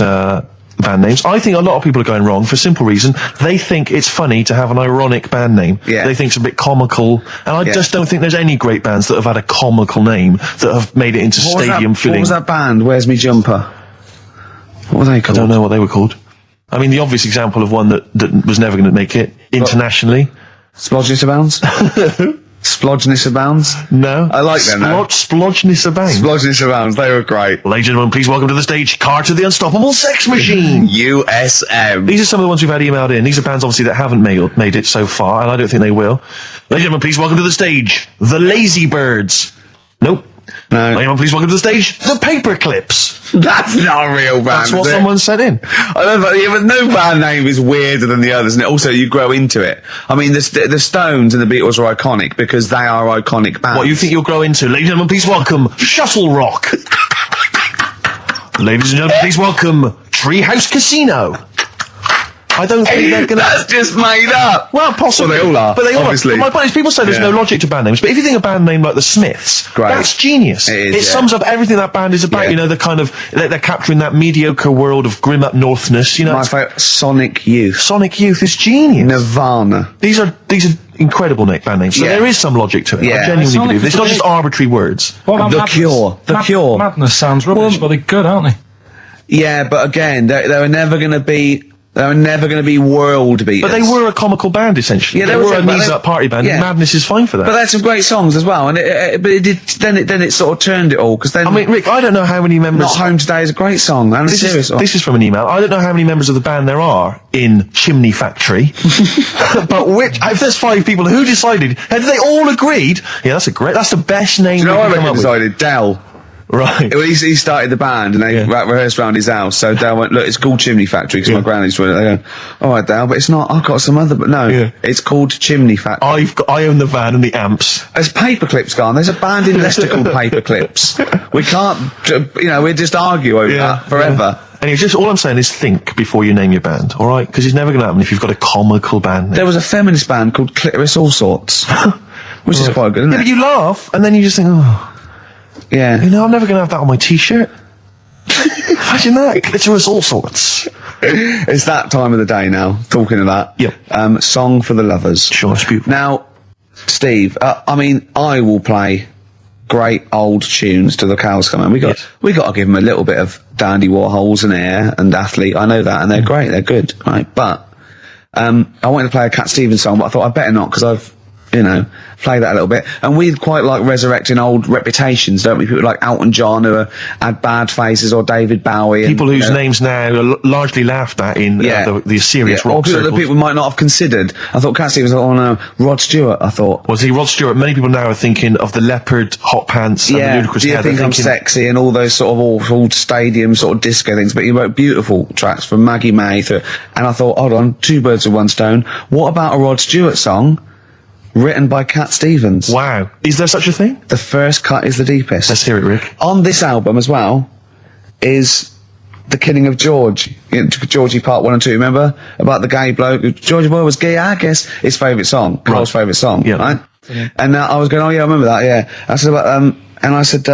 Speaker 4: band names. I think a lot of people are going wrong for a simple reason. They think it's funny to have an ironic band name.
Speaker 6: Yeah.
Speaker 4: They think it's a bit comical. And I just don't think there's any great bands that have had a comical name that have made it into stadium filling.
Speaker 6: What was that band? Where's Me Jumper? What were they called?
Speaker 4: I don't know what they were called. I mean, the obvious example of one that was never going to make it internationally.
Speaker 6: Splodgeness Abounds? Splodgeness Abounds?
Speaker 4: No.
Speaker 6: I like them, though.
Speaker 4: Splodgeness Abounds.
Speaker 6: Splodgeness Abounds, they were great.
Speaker 4: Ladies and gentlemen, please welcome to the stage Carter the Unstoppable Sex Machine.
Speaker 6: USM.
Speaker 4: These are some of the ones we've had emailed in. These are bands, obviously, that haven't made it so far, and I don't think they will. Ladies and gentlemen, please welcome to the stage The Lazy Birds. Nope.
Speaker 6: No.
Speaker 4: Ladies and gentlemen, please welcome to the stage The Paperclips.
Speaker 6: That's not a real band.
Speaker 4: That's what someone sent in.
Speaker 6: I don't know, but no band name is weirder than the others, and also you grow into it. I mean, the Stones and the Beatles are iconic because they are iconic bands.
Speaker 4: What you think you'll grow into? Ladies and gentlemen, please welcome Shuttle Rock. Ladies and gentlemen, please welcome Treehouse Casino. I don't think they're gonna...
Speaker 6: That's just made up!
Speaker 4: Well, possibly.
Speaker 6: Well, they all are,
Speaker 4: But they all
Speaker 6: obviously.
Speaker 4: are. But my point is, people say there's no logic to band names, but if you think a band name like the Smiths, that's genius.
Speaker 6: It is,
Speaker 4: sums up everything that band is about, the kind of... They're capturing that mediocre world of grim up northness,
Speaker 6: My favourite, Sonic Youth.
Speaker 4: Sonic Youth is genius.
Speaker 6: Nirvana.
Speaker 4: These are incredible band names. So there is some logic to it. I genuinely believe. It's not just arbitrary words.
Speaker 3: What about
Speaker 6: The
Speaker 3: Madness?
Speaker 6: Cure. The Cure.
Speaker 3: Madness sounds rubbish, but they're good, aren't they?
Speaker 6: Yeah, but again, they were never going to be... They were never going to be world beaters.
Speaker 4: But they were a comical band, essentially.
Speaker 6: Yeah,
Speaker 4: they were a knees-up party band.
Speaker 6: Yeah.
Speaker 4: Madness is fine for that.
Speaker 6: But they had some great songs as well, and but it did. Then it sort of turned it all because then.
Speaker 4: I mean, Rick, I don't know how many members.
Speaker 6: Not Home Today is a great song, and
Speaker 4: this is from an email. I don't know how many members of the band there are in Chimney Factory, but if there's 5 people, who decided? Have they all agreed? Yeah, that's the best name.
Speaker 6: Do you know
Speaker 4: we
Speaker 6: what
Speaker 4: can
Speaker 6: I
Speaker 4: come up with.
Speaker 6: decided? Dell.
Speaker 4: Right.
Speaker 6: Well, he started the band and they rehearsed around his house. So Dale went, look, it's called Chimney Factory because my granny's doing it. They go, all right, Dale, but it's not. I've got some other, but no, it's called Chimney Factory.
Speaker 4: I own the van and the amps.
Speaker 6: There's Paperclips gone. There's a band in Leicester called Paperclips. We can't, we just argue over that forever.
Speaker 4: And just all I'm saying is think before you name your band, all right? Because it's never going to happen if you've got a comical band name.
Speaker 6: There was a feminist band called Clitoris All Sorts, which is quite good, isn't it?
Speaker 4: But you laugh and then you just think, oh.
Speaker 6: Yeah.
Speaker 4: I'm never going to have that on my t-shirt. Imagine that. Clitoris All Sorts.
Speaker 6: It's that time of the day now, talking of that.
Speaker 4: Yep.
Speaker 6: Song for the Lovers.
Speaker 4: Sure, it's beautiful.
Speaker 6: Now, Steve, I mean, I will play great old tunes to the cows come home. We got to give them a little bit of Dandy Warhols and Air and Athlete. I know that, and they're great, they're good, right? But, I wanted to play a Cat Stevens song, but I thought I'd better not, because I've, play that a little bit. And we quite like resurrecting old reputations, don't we? People like Elton John who had bad faces, or David Bowie.
Speaker 4: People whose names now are largely laughed at in the serious rock
Speaker 6: or people that people might not have considered. I thought Cat Stevens, oh no, Rod Stewart, I thought.
Speaker 4: Was he Rod Stewart? Many people now are thinking of the leopard hot pants and the ludicrous
Speaker 6: Do you
Speaker 4: hair.
Speaker 6: think I'm sexy and all those sort of awful stadium sort of disco things, but he wrote beautiful tracks from Maggie May through, and I thought, hold on, 2 birds with 1 stone. What about a Rod Stewart song written by Cat Stevens?
Speaker 4: Wow. Is there such a thing?
Speaker 6: The first cut is the deepest.
Speaker 4: Let's hear it, Rick.
Speaker 6: On this album as well is The Killing of George. Georgie Part 1 and 2, remember? About the gay bloke. Georgie Boy was gay, I guess. His favourite song. Carl's favourite song, right? Yeah. And I was going, oh yeah, I remember that, yeah. I said about,
Speaker 1: And I said,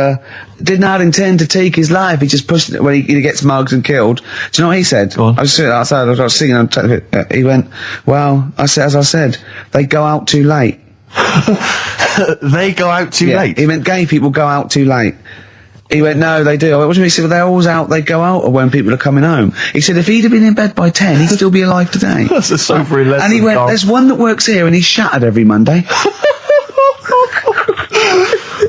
Speaker 1: did not intend to take his life. He just pushed it when he gets mugged and killed. Do you know what he said? I was sitting outside, I was singing, he went, well, as I said, they go out too late.
Speaker 4: They go out too late?
Speaker 1: He meant gay people go out too late. He went, no, they do. I went, what do you mean? He said, well, they're always out, they go out, or when people are coming home. He said, if he'd have been in bed by 10, he'd still be alive today.
Speaker 4: That's a sobering lesson.
Speaker 1: And he went, there's one that works here, and he's shattered every Monday.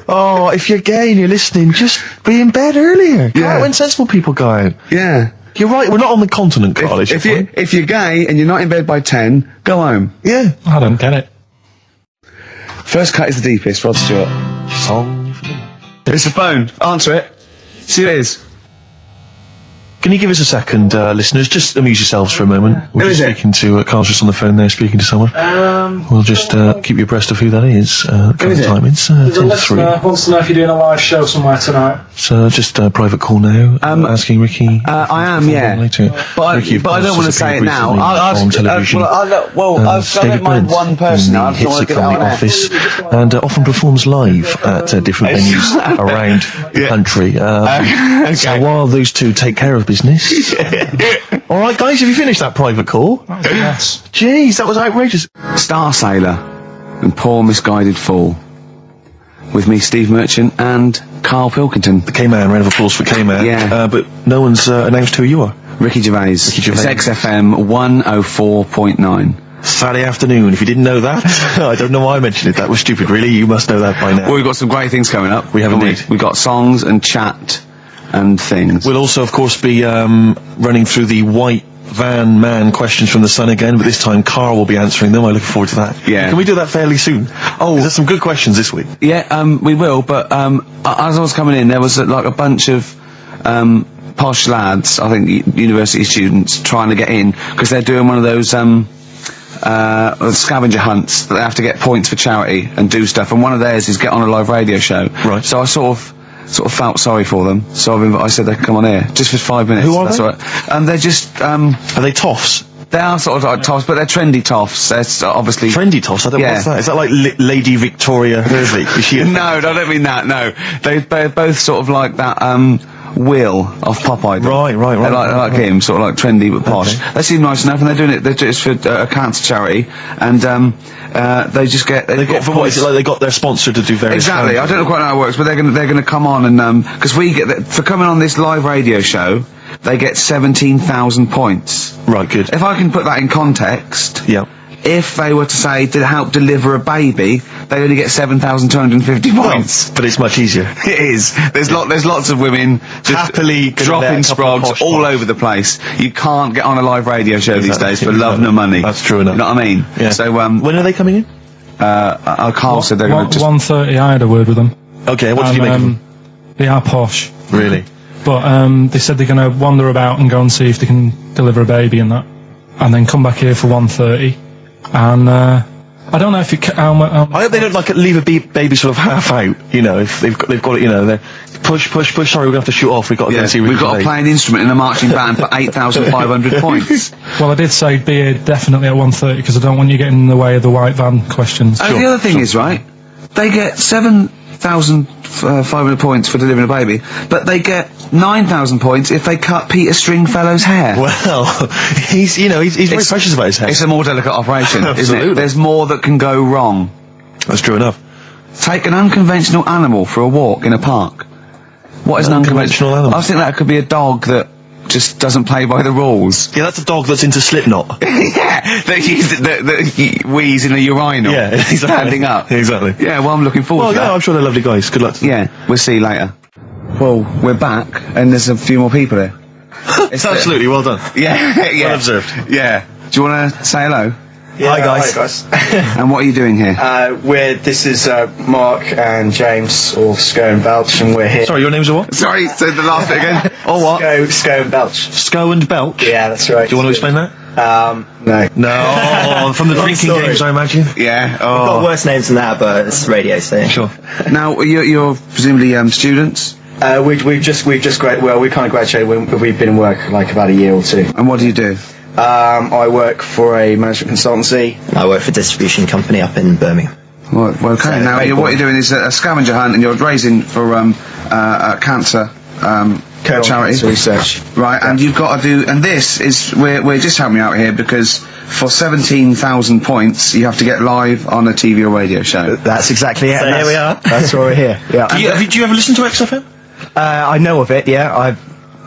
Speaker 4: Oh, if you're gay and you're listening, just be in bed earlier. Go out when sensible people go out.
Speaker 1: Yeah.
Speaker 4: You're right, we're not on the continent, Carl.
Speaker 1: If you're gay and you're not in bed by 10, go home.
Speaker 4: Yeah.
Speaker 3: I don't get it.
Speaker 1: First cut is the deepest, Rod Stewart. It's the phone. Answer it. See who it is.
Speaker 4: Can you give us a second, listeners? Just amuse yourselves for a moment. We're just speaking to Carl's just on the phone there, speaking to someone. We'll just keep you abreast of who that is. Current time it's 10 to 3.
Speaker 3: Wants to know if you're doing a live show somewhere tonight.
Speaker 4: So just a private call now. Asking Ricky.
Speaker 1: I am, yeah.
Speaker 4: Later.
Speaker 1: But I don't want to say it now.
Speaker 4: On television.
Speaker 1: I don't mind one person now. I don't want to get
Speaker 4: from
Speaker 1: out
Speaker 4: the office and often performs live at different venues around the country. So while those two take care of business. All right, guys, have you finished that private call?
Speaker 3: Yes.
Speaker 4: Jeez, that was outrageous.
Speaker 1: Star Sailor and Poor Misguided Fool. With me, Steve Merchant, and Karl Pilkington.
Speaker 4: The K-Man, round of applause for K-Man.
Speaker 1: Yeah.
Speaker 4: But no one's announced who you are.
Speaker 1: Ricky Gervais. It's XFM 104.9.
Speaker 4: Saturday afternoon. If you didn't know that, I don't know why I mentioned it. That was stupid, really. You must know that by now.
Speaker 1: Well, we've got some great things coming up.
Speaker 4: We have indeed.
Speaker 1: We've got songs and chat and things.
Speaker 4: We'll also, of course, be running through the white van man questions from the Sun again, but this time Karl will be answering them. I look forward to that.
Speaker 1: Yeah.
Speaker 4: Can we do that fairly soon? Oh, there's some good questions this week.
Speaker 1: Yeah, we will, but as I was coming in, there was like a bunch of posh lads, I think university students, trying to get in, because they're doing one of those scavenger hunts that they have to get points for charity and do stuff, and one of theirs is get on a live radio show.
Speaker 4: Right.
Speaker 1: So I sort of felt sorry for them, so I said they could come on here just for 5 minutes.
Speaker 4: Who are they?
Speaker 1: All right. They're just
Speaker 4: are they toffs?
Speaker 1: They are sort of like toffs, but they're trendy toffs. They're obviously
Speaker 4: trendy toffs. I don't know what's that. Is that like Lady Victoria Gervais? Is she
Speaker 1: no, I don't mean that. No, they're both sort of like that. Will of Pop Idol.
Speaker 4: Right.
Speaker 1: They're like him, sort of like trendy but posh. Okay. They seem nice enough, and they're doing it. They're just for a cancer charity, and they just get.
Speaker 4: They got for what is it like? They got their sponsor to do various.
Speaker 1: Exactly. I don't know quite how it works, but they're gonna come on and because we get for coming on this live radio show, they get 17,000 points.
Speaker 4: Right. Good.
Speaker 1: If I can put that in context.
Speaker 4: Yeah.
Speaker 1: If they were to say to help deliver a baby, they only get 7,250 points.
Speaker 4: But it's much easier.
Speaker 1: It is. There's lots of women just
Speaker 4: happily
Speaker 1: dropping sprogs all over the place. You can't get on a live radio show these days for love nor money.
Speaker 4: That's true enough.
Speaker 1: You know what I mean?
Speaker 4: Yeah.
Speaker 1: So
Speaker 4: when are they coming in?
Speaker 1: Carl said they're going to just
Speaker 3: 1:30. I had a word with them.
Speaker 4: Okay. What did you make of them?
Speaker 3: They are posh.
Speaker 4: Really?
Speaker 3: But they said they're going to wander about and go and see if they can deliver a baby and that, and then come back here for 1:30. And I don't know if it. I
Speaker 4: hope they don't leave a baby sort of half out. You know, if they've got it. You know, they're push. Sorry, we're gonna have to shoot off. We've got to go and see.
Speaker 1: We've got to play an instrument in a marching band for 8,500 points.
Speaker 3: Well, I did say be here definitely at 1:30 because I don't want you getting in the way of the white van questions.
Speaker 1: And the other thing is, right? They get 7,500 points for delivering a baby, but they get 9,000 points if they cut Peter Stringfellow's hair.
Speaker 4: Well, he's very precious about his hair.
Speaker 1: It's a more delicate operation, isn't it? There's more that can go wrong.
Speaker 4: That's true enough.
Speaker 1: Take an unconventional animal for a walk in a park. What is an unconventional animal? I think that could be a dog that just doesn't play by the rules.
Speaker 4: Yeah, that's a dog that's into Slipknot.
Speaker 1: Yeah, that wheeze in a urinal.
Speaker 4: Yeah, exactly.
Speaker 1: Standing up.
Speaker 4: Exactly.
Speaker 1: Yeah, well, I'm looking forward to that.
Speaker 4: Yeah, I'm sure they're lovely guys. Good luck to them.
Speaker 1: Yeah, we'll see you later. Well, we're back, and there's a few more people here.
Speaker 4: Absolutely, well done.
Speaker 1: Yeah.
Speaker 4: Well observed.
Speaker 1: Yeah. Do you want to say hello?
Speaker 19: Yeah,
Speaker 4: Hi guys.
Speaker 1: And what are you doing here?
Speaker 19: This is Mark and James of Sco and Belch, and we're here.
Speaker 4: Sorry, your names are what?
Speaker 1: Sorry, say the last bit again.
Speaker 4: Oh, what?
Speaker 19: Sco and Belch.
Speaker 4: Sco and Belch?
Speaker 19: Yeah, that's right.
Speaker 4: Do you want to explain that?
Speaker 19: No.
Speaker 4: No, from the drinking games, I imagine.
Speaker 1: Yeah.
Speaker 19: We've got worse names than that, but it's radio, so.
Speaker 4: Sure.
Speaker 1: Now, you're presumably students?
Speaker 19: We've just graduated. Well, we kind of graduated. We've been in work like about a year or two.
Speaker 1: And what do you do?
Speaker 19: I work for a management consultancy.
Speaker 20: I work for a distribution company up in Birmingham.
Speaker 1: Well, okay.
Speaker 20: So,
Speaker 1: Now,
Speaker 20: very
Speaker 1: what you're doing is a scavenger hunt, and you're raising for cancer charity
Speaker 20: research.
Speaker 1: Right, and you've got to do. And this is we're just helping you out here because for 17,000 points, you have to get live on a TV or radio show.
Speaker 20: That's exactly it.
Speaker 21: So here we are.
Speaker 20: That's why we're here. Yeah.
Speaker 4: Do you ever listen to XFM?
Speaker 20: I know of it. Yeah,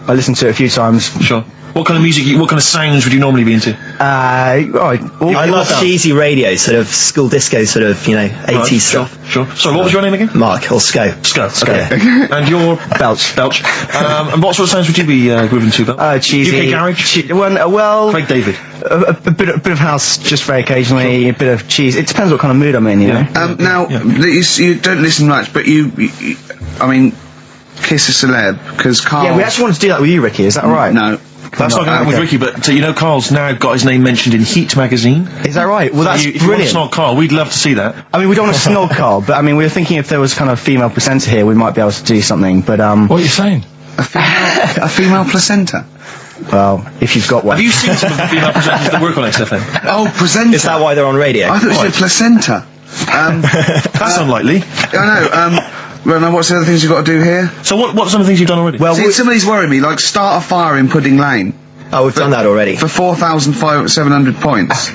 Speaker 20: I listened to it a few times.
Speaker 4: Sure. What kind of music? What kind of sounds would you normally be into?
Speaker 21: I love cheesy radio, sort of school disco, sort of 80s stuff.
Speaker 4: Sure. Sorry, what was your name again?
Speaker 21: Mark or Sco.
Speaker 4: Okay. And you're Belch. And what sort of sounds would you be grooving to? Belch?
Speaker 20: Cheesy.
Speaker 4: UK garage.
Speaker 20: Well,
Speaker 4: Craig David.
Speaker 20: A bit of house, just very occasionally. A bit of cheese. It depends what kind of mood I'm in. You know.
Speaker 1: Now you don't listen much, but I mean, kiss a celeb because Carl.
Speaker 20: Yeah, we actually want to do that with you, Ricky. Is that all right?
Speaker 1: No.
Speaker 4: That's not going to happen with Ricky, but Carl's now got his name mentioned in Heat magazine.
Speaker 20: Is that right? Well, that's
Speaker 4: if you want
Speaker 20: brilliant.
Speaker 4: to snog Carl, we'd love to see that.
Speaker 20: I mean, we don't want to snog Carl, but I mean, we were thinking if there was kind of a female presenter here, we might be able to do something. But
Speaker 3: what are you saying?
Speaker 1: A female placenta.
Speaker 20: Well, if you've got one.
Speaker 4: Have you seen some of the female presenters that work on XFM?
Speaker 1: Oh, presenter.
Speaker 21: Is that why they're on radio?
Speaker 1: I thought you said placenta.
Speaker 4: That's unlikely.
Speaker 1: I know. Well, now what's the other things you've got to do here?
Speaker 4: So what are some of the things you've done already?
Speaker 1: Well, some of these worry me, like start a fire in Pudding Lane.
Speaker 21: Oh, we've done that already.
Speaker 1: For 4,700 points.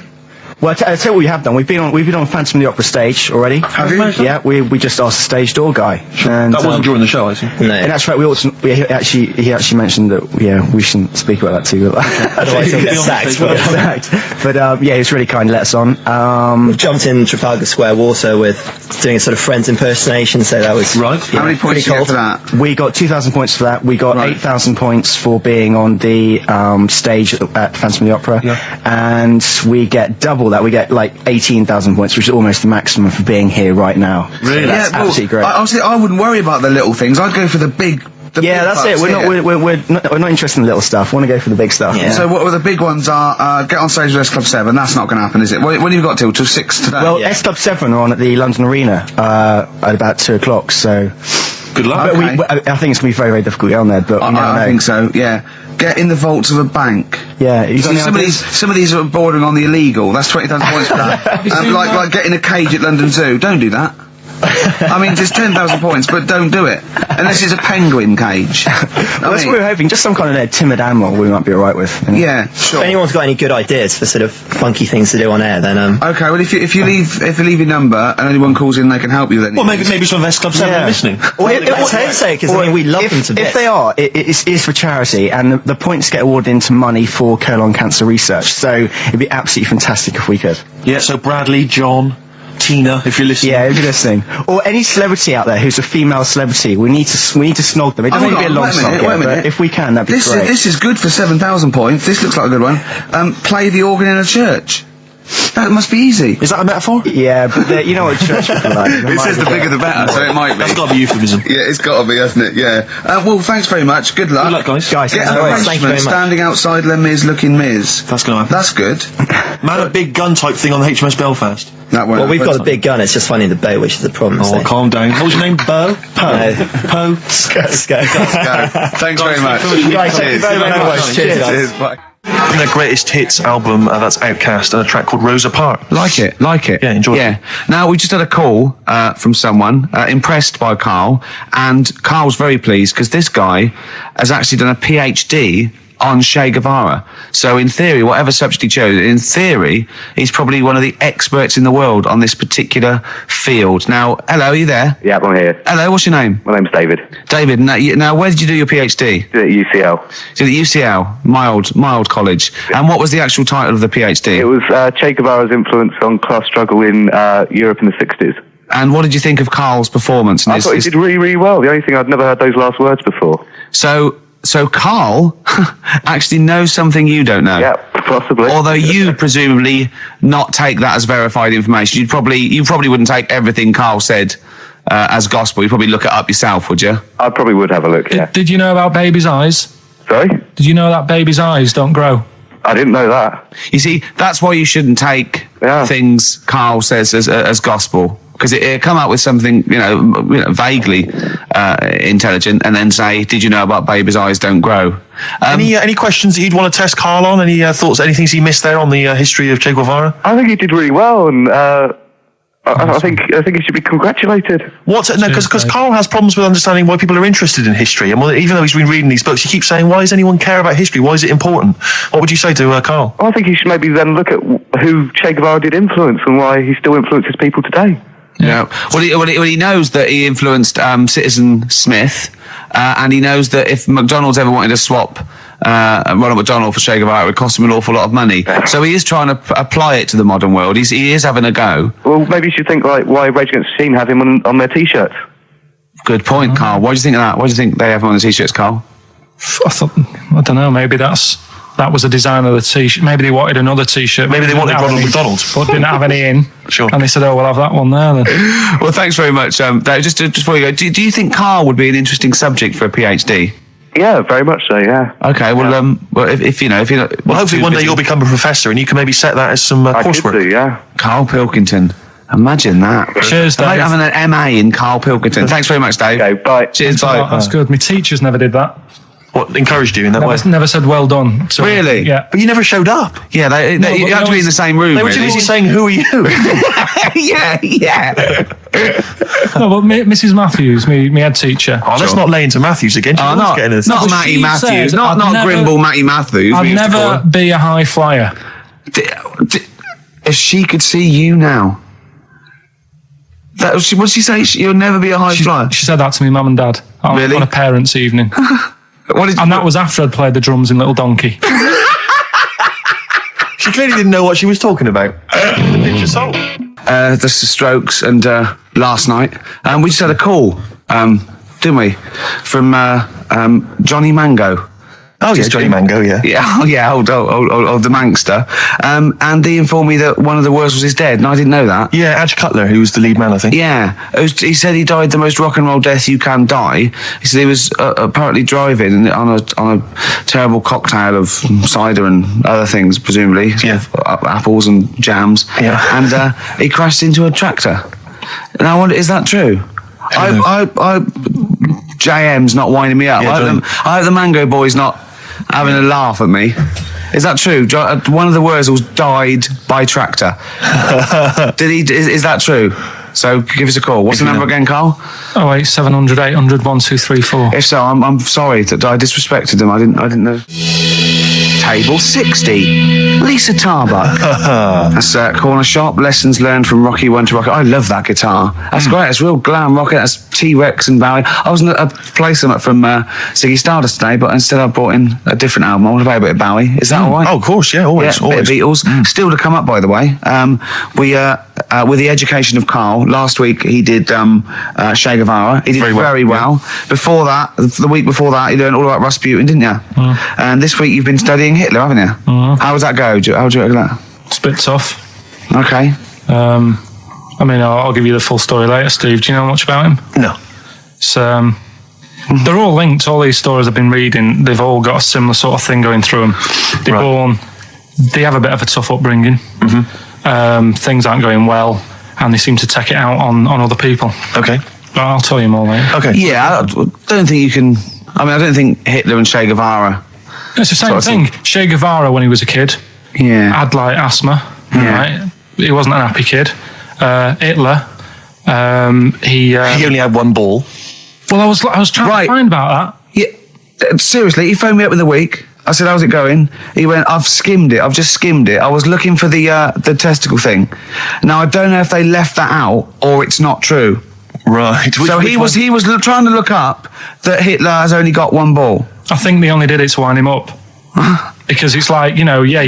Speaker 20: Well, I'll tell you what we have done. We've been on Phantom of the Opera stage already.
Speaker 1: Have you?
Speaker 20: Yeah, we just asked the stage door guy. And,
Speaker 4: that wasn't during the show, I see.
Speaker 20: No. And that's right. He actually mentioned that we shouldn't speak about that too.
Speaker 21: Otherwise he'll get sacked.
Speaker 20: But he was really kind to let us on.
Speaker 21: We've jumped in Trafalgar Square water with doing a sort of Friends impersonation, so that was
Speaker 4: right.
Speaker 1: How many points did you get for that?
Speaker 20: We got 2,000 points for that. We got 8,000 points for being on the stage at Phantom of the Opera, and we get double that. We get like 18,000 points, which is almost the maximum for being here right now.
Speaker 4: Really?
Speaker 20: So that's absolutely great.
Speaker 1: Honestly, I wouldn't worry about the little things. I'd go for the big.
Speaker 20: That's it. We're not interested in the little stuff. We want to go for the big stuff.
Speaker 1: Yeah. So what the big ones are? Get on stage with S Club 7. That's not going to happen, is it? When have you got till 6 today?
Speaker 20: Well, S Club 7 are on at the London Arena at about 2 o'clock. So
Speaker 4: good luck.
Speaker 20: Okay. I think it's going to be very, very difficult to get on there. But
Speaker 1: I think so. Yeah. Get in the vaults of a bank.
Speaker 20: Yeah,
Speaker 1: some of these are bordering on the illegal. That's 20,000 points for that. Like getting a cage at London Zoo. Don't do that. I mean, there's 10,000 points, but don't do it unless it's a penguin cage.
Speaker 20: That's what we were hoping. Just some kind of timid animal we might be alright with.
Speaker 1: Yeah, sure.
Speaker 21: If anyone's got any good ideas for sort of funky things to do on air, then
Speaker 1: okay. Well, if you leave your number and anyone calls in, they can help you. Then
Speaker 4: well, maybe some of S Club 7 are listening.
Speaker 21: Well, let's hope so, because we love them to bits.
Speaker 20: If they are, it is for charity, and the points get awarded into money for colon cancer research. So it'd be absolutely fantastic if we could.
Speaker 4: Yeah. So Bradley, John, Tina, if you're listening.
Speaker 20: Yeah, if you're listening. Or any celebrity out there who's a female celebrity, we need to snog them. It doesn't need to be a long snog, but if we can, that'd be great.
Speaker 1: This is good for 7,000 points. This looks like a good one. Play the organ in a church. That must be easy.
Speaker 4: Is that a metaphor?
Speaker 20: Yeah, but you know what church people are like.
Speaker 1: It says the bigger the better, so it might be.
Speaker 4: That's got to be euphemism.
Speaker 1: Yeah, it's got to be, hasn't it? Yeah. Well, thanks very much. Good luck.
Speaker 4: Good luck, guys.
Speaker 1: Get an arrangement standing outside Les Mis looking Miz.
Speaker 4: That's going to happen.
Speaker 1: That's good.
Speaker 4: Man, a big gun type thing on the HMS Belfast.
Speaker 1: That
Speaker 21: well, we've got a big gun. It's just finding the boat, which is the problem.
Speaker 4: Oh, calm down. What was your name? Bo?
Speaker 21: Poe? Sco.
Speaker 1: Thanks very much.
Speaker 21: Thank you very much.
Speaker 1: Cheers. Bye.
Speaker 4: From their greatest hits album, that's Outcast, and a track called Rosa Parks.
Speaker 6: Like it. Yeah,
Speaker 4: enjoy it.
Speaker 6: Now, we just had a call from someone impressed by Karl, and Karl's very pleased because this guy has actually done a PhD on Che Guevara. So in theory, whatever subject he chose, in theory, he's probably one of the experts in the world on this particular field. Now, hello, are you there?
Speaker 22: Yeah, I'm here.
Speaker 6: Hello, what's your name?
Speaker 22: My name's David.
Speaker 6: David, now where did you do your PhD?
Speaker 22: At UCL.
Speaker 6: So at UCL, mild college. And what was the actual title of the PhD?
Speaker 22: It was Che Guevara's influence on class struggle in Europe in the 60s.
Speaker 6: And what did you think of Karl's performance?
Speaker 22: I thought he did really, really well. The only thing, I'd never heard those last words before.
Speaker 6: So Karl actually knows something you don't know.
Speaker 22: Yeah, possibly.
Speaker 6: Although you presumably not take that as verified information. You probably wouldn't take everything Karl said as gospel. You'd probably look it up yourself, would you?
Speaker 22: I probably would have a look, yeah.
Speaker 3: Did you know about baby's eyes?
Speaker 22: Sorry?
Speaker 3: Did you know that baby's eyes don't grow?
Speaker 22: I didn't know that.
Speaker 6: You see, that's why you shouldn't take things Karl says as gospel. Because it come up with something, vaguely intelligent, and then say, "Did you know about baby's eyes don't grow?"
Speaker 4: Any questions that you'd want to test Karl on? Any thoughts? Any things he missed there on the history of Che Guevara?
Speaker 22: I think he did really well, and I think he should be congratulated.
Speaker 4: What? No, because Karl has problems with understanding why people are interested in history. And even though he's been reading these books, he keeps saying, why does anyone care about history? Why is it important? What would you say to Karl?
Speaker 22: I think he should maybe then look at who Che Guevara did influence and why he still influences people today.
Speaker 6: Yeah. Well, he knows that he influenced Citizen Smith, and he knows that if McDonald's ever wanted to swap Ronald McDonald for Che Guevara, it would cost him an awful lot of money. So he is trying to apply it to the modern world. He is having a go.
Speaker 22: Well, maybe you should think like why Rage Against the Machine have him on their T-shirts.
Speaker 6: Good point, Karl. Why do you think of that? Why do you think they have him on the T-shirts, Karl?
Speaker 3: I don't know. Maybe that was the design of the T-shirt. Maybe they wanted another T-shirt.
Speaker 4: Maybe they wanted Ronald McDonald,
Speaker 3: but didn't have any in.
Speaker 4: Sure.
Speaker 3: And they said, "Oh, we'll have that one there then."
Speaker 6: Well, thanks very much. Just before you go, do you think Karl would be an interesting subject for a PhD?
Speaker 22: Yeah, very much so. Yeah.
Speaker 6: Okay. Well, well, if you're not,
Speaker 4: well, hopefully one day you'll become a professor and you can maybe set that as some coursework.
Speaker 22: I could do, yeah.
Speaker 6: Karl Pilkington. Imagine that.
Speaker 3: Cheers, Dave.
Speaker 6: I might have an MA in Karl Pilkington. Thanks very much, Dave.
Speaker 22: Okay, bye.
Speaker 6: Cheers, bye.
Speaker 3: That's good. My teachers never did that.
Speaker 4: What, encouraged you in that way?
Speaker 3: Never said well done. So,
Speaker 6: really?
Speaker 3: Yeah.
Speaker 4: But you never showed up.
Speaker 6: Yeah, you had to be in the same room.
Speaker 4: They were too busy saying, who are you?
Speaker 6: yeah.
Speaker 3: No, but Mrs. Matthews, me head teacher.
Speaker 4: Oh, let's not lay into Matthews again.
Speaker 6: Oh, not Matty Matthews. Not Grimble Matty Matthews.
Speaker 3: I'd never be a high flyer.
Speaker 6: If she could see you now. What did she say? You'll never be a high flyer?
Speaker 3: She said that to me, mum and dad.
Speaker 6: Really?
Speaker 3: On a parents' evening. And that was after I'd played the drums in Little Donkey.
Speaker 4: She clearly didn't know what she was talking about. The Picture Soul.
Speaker 6: The Strokes and last night. We just had a call, didn't we? From Johnny Mango.
Speaker 4: Oh, yeah, Johnny Mango, yeah.
Speaker 6: Yeah, old the Mankster. And he informed me that one of the Wurzels is dead, and I didn't know that.
Speaker 4: Yeah, Adge Cutler, who was the lead man, I think.
Speaker 6: Yeah. He said he died the most rock and roll death you can die. He said he was apparently driving on a terrible cocktail of cider and other things, presumably.
Speaker 4: Yeah.
Speaker 6: Apples and jams.
Speaker 4: Yeah.
Speaker 6: And he crashed into a tractor. And I wonder, is that true? JM's not winding me up.
Speaker 4: Yeah,
Speaker 6: I hope the Mango Boy's not having a laugh at me. Is that true? One of the Wurzels died by tractor. Is that true? So give us a call. What's the number again, Karl?
Speaker 3: 08700 800 1234.
Speaker 6: If so, I'm sorry that I disrespected them. I didn't know. Table 60. Lisa Tarbuck. That's Corner Shop. Lessons learned from Rocky 1 to Rocky. I love that guitar. That's great. It's real glam rock. That's T-Rex and Bowie. I was going to play some from Ziggy Stardust today, but instead I brought in a different album. I want to play a bit of Bowie. Is that all right?
Speaker 4: Oh, of course, yeah, always.
Speaker 6: Yeah, always. Bit of Beatles. Still to come up, by the way. We with the education of Karl, last week he did Che Guevara. He did very well. Yeah. Before that, the week before that, you learned all about Rasputin, didn't you? And this week you've been studying Hitler, haven't you? How does that go? How do you reckon that?
Speaker 3: It's a bit tough.
Speaker 6: Okay.
Speaker 3: I mean, I'll give you the full story later, Steve. Do you know much about him?
Speaker 4: No.
Speaker 3: It's, they're all linked. All these stories I've been reading, they've all got a similar sort of thing going through them. They're born, they have a bit of a tough upbringing. Things aren't going well, and they seem to take it out on other people.
Speaker 4: Okay.
Speaker 3: But I'll tell you more later.
Speaker 4: Okay.
Speaker 6: Yeah, I don't think you can... I mean, I don't think Hitler and Che Guevara...
Speaker 3: It's the same thing. Che Guevara, when he was a kid, had like asthma. Right? He wasn't an happy kid. Hitler, he
Speaker 4: only had one ball.
Speaker 3: Well, I was trying to find about that.
Speaker 6: Yeah, seriously, he phoned me up in the week. I said, "How's it going?" He went, "I've skimmed it. I've just skimmed it. I was looking for the testicle thing. Now I don't know if they left that out or it's not true."
Speaker 4: Right.
Speaker 6: So he was trying to look up that Hitler has only got one ball.
Speaker 3: I think they only did it to wind him up. Because it's like, you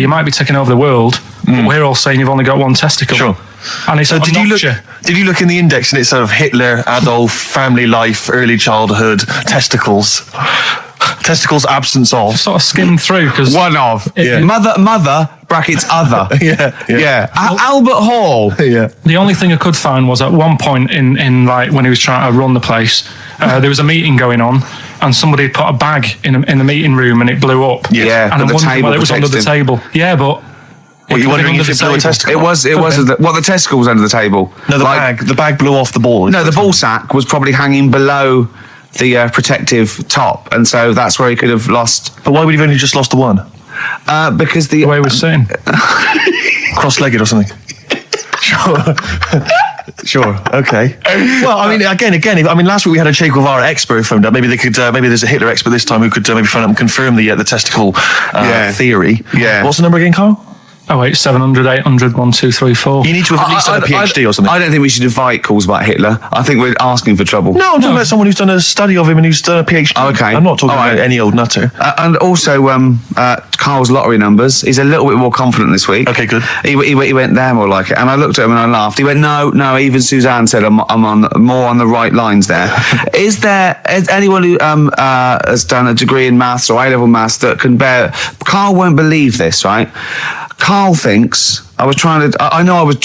Speaker 3: might be taking over the world, but we're all saying you've only got one testicle.
Speaker 4: Sure.
Speaker 3: And it's
Speaker 4: so did you look in the index and it's sort of Hitler, Adolf, family life, early childhood, testicles, absence of?
Speaker 3: Sort of skimmed through because
Speaker 6: one of mother brackets other.
Speaker 4: yeah.
Speaker 6: Albert Hall.
Speaker 4: Yeah.
Speaker 3: The only thing I could find was at one point in like when he was trying to run the place, there was a meeting going on. And somebody had put a bag in the meeting room and it blew up.
Speaker 6: Yeah,
Speaker 3: and I wondered whether it was under the table. Yeah, but
Speaker 4: Were you wondering if it blew a testicle?
Speaker 6: It was the testicle was under the table.
Speaker 4: No, the bag blew off the ball.
Speaker 6: No, the ball sack was probably hanging below the protective top, and so that's where he could have lost.
Speaker 4: But why would he have only just lost the one?
Speaker 6: Because
Speaker 3: the way he was sitting,
Speaker 4: cross-legged or something. Sure. Sure. Okay. Well, I mean, again. Last week we had a Che Guevara expert phoned up. Maybe they could. Maybe there's a Hitler expert this time who could maybe phone up and confirm the testicle theory.
Speaker 1: Yeah.
Speaker 4: What's the number again, Carl?
Speaker 3: 08700 800 1234.
Speaker 4: You need to have at least done a PhD or something.
Speaker 1: I don't think we should invite calls about Hitler. I think we're asking for trouble.
Speaker 4: No, I'm talking about someone who's done a study of him and who's done a PhD.
Speaker 1: Oh, okay.
Speaker 4: I'm not talking about any old nutter.
Speaker 1: And also, Carl's lottery numbers. He's a little bit more confident this week.
Speaker 4: Okay, good.
Speaker 1: He went there more like it. And I looked at him and I laughed. He went, no, even Suzanne said I'm on more on the right lines there. Is anyone who has done a degree in maths or A-level maths that can bear... Carl won't believe this, right? Carl thinks I know I was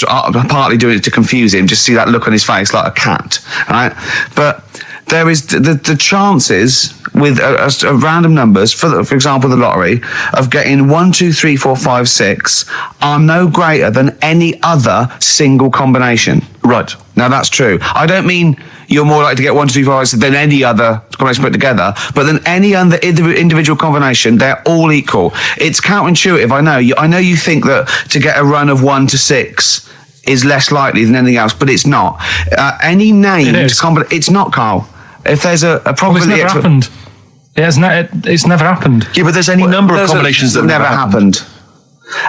Speaker 1: partly doing it to confuse him, just see that look on his face like a cat, right? But there is the chances with a random numbers, for example, the lottery, of getting 1, 2, 3, 4, 5, 6 are no greater than any other single combination.
Speaker 4: Right.
Speaker 1: Now that's true. I don't mean you're more likely to get 1, 2, 3, 4, 5, 6 than any other combination put together, but than any other individual combination, they're all equal. It's counterintuitive, I know. I know you think that to get a run of 1 to 6 is less likely than anything else, but it's not. Any named combination, it's not, Carl. If there's a probability...
Speaker 3: Well, it's never happened. It's never happened.
Speaker 4: Yeah, but there's any number of combinations that
Speaker 1: never happened.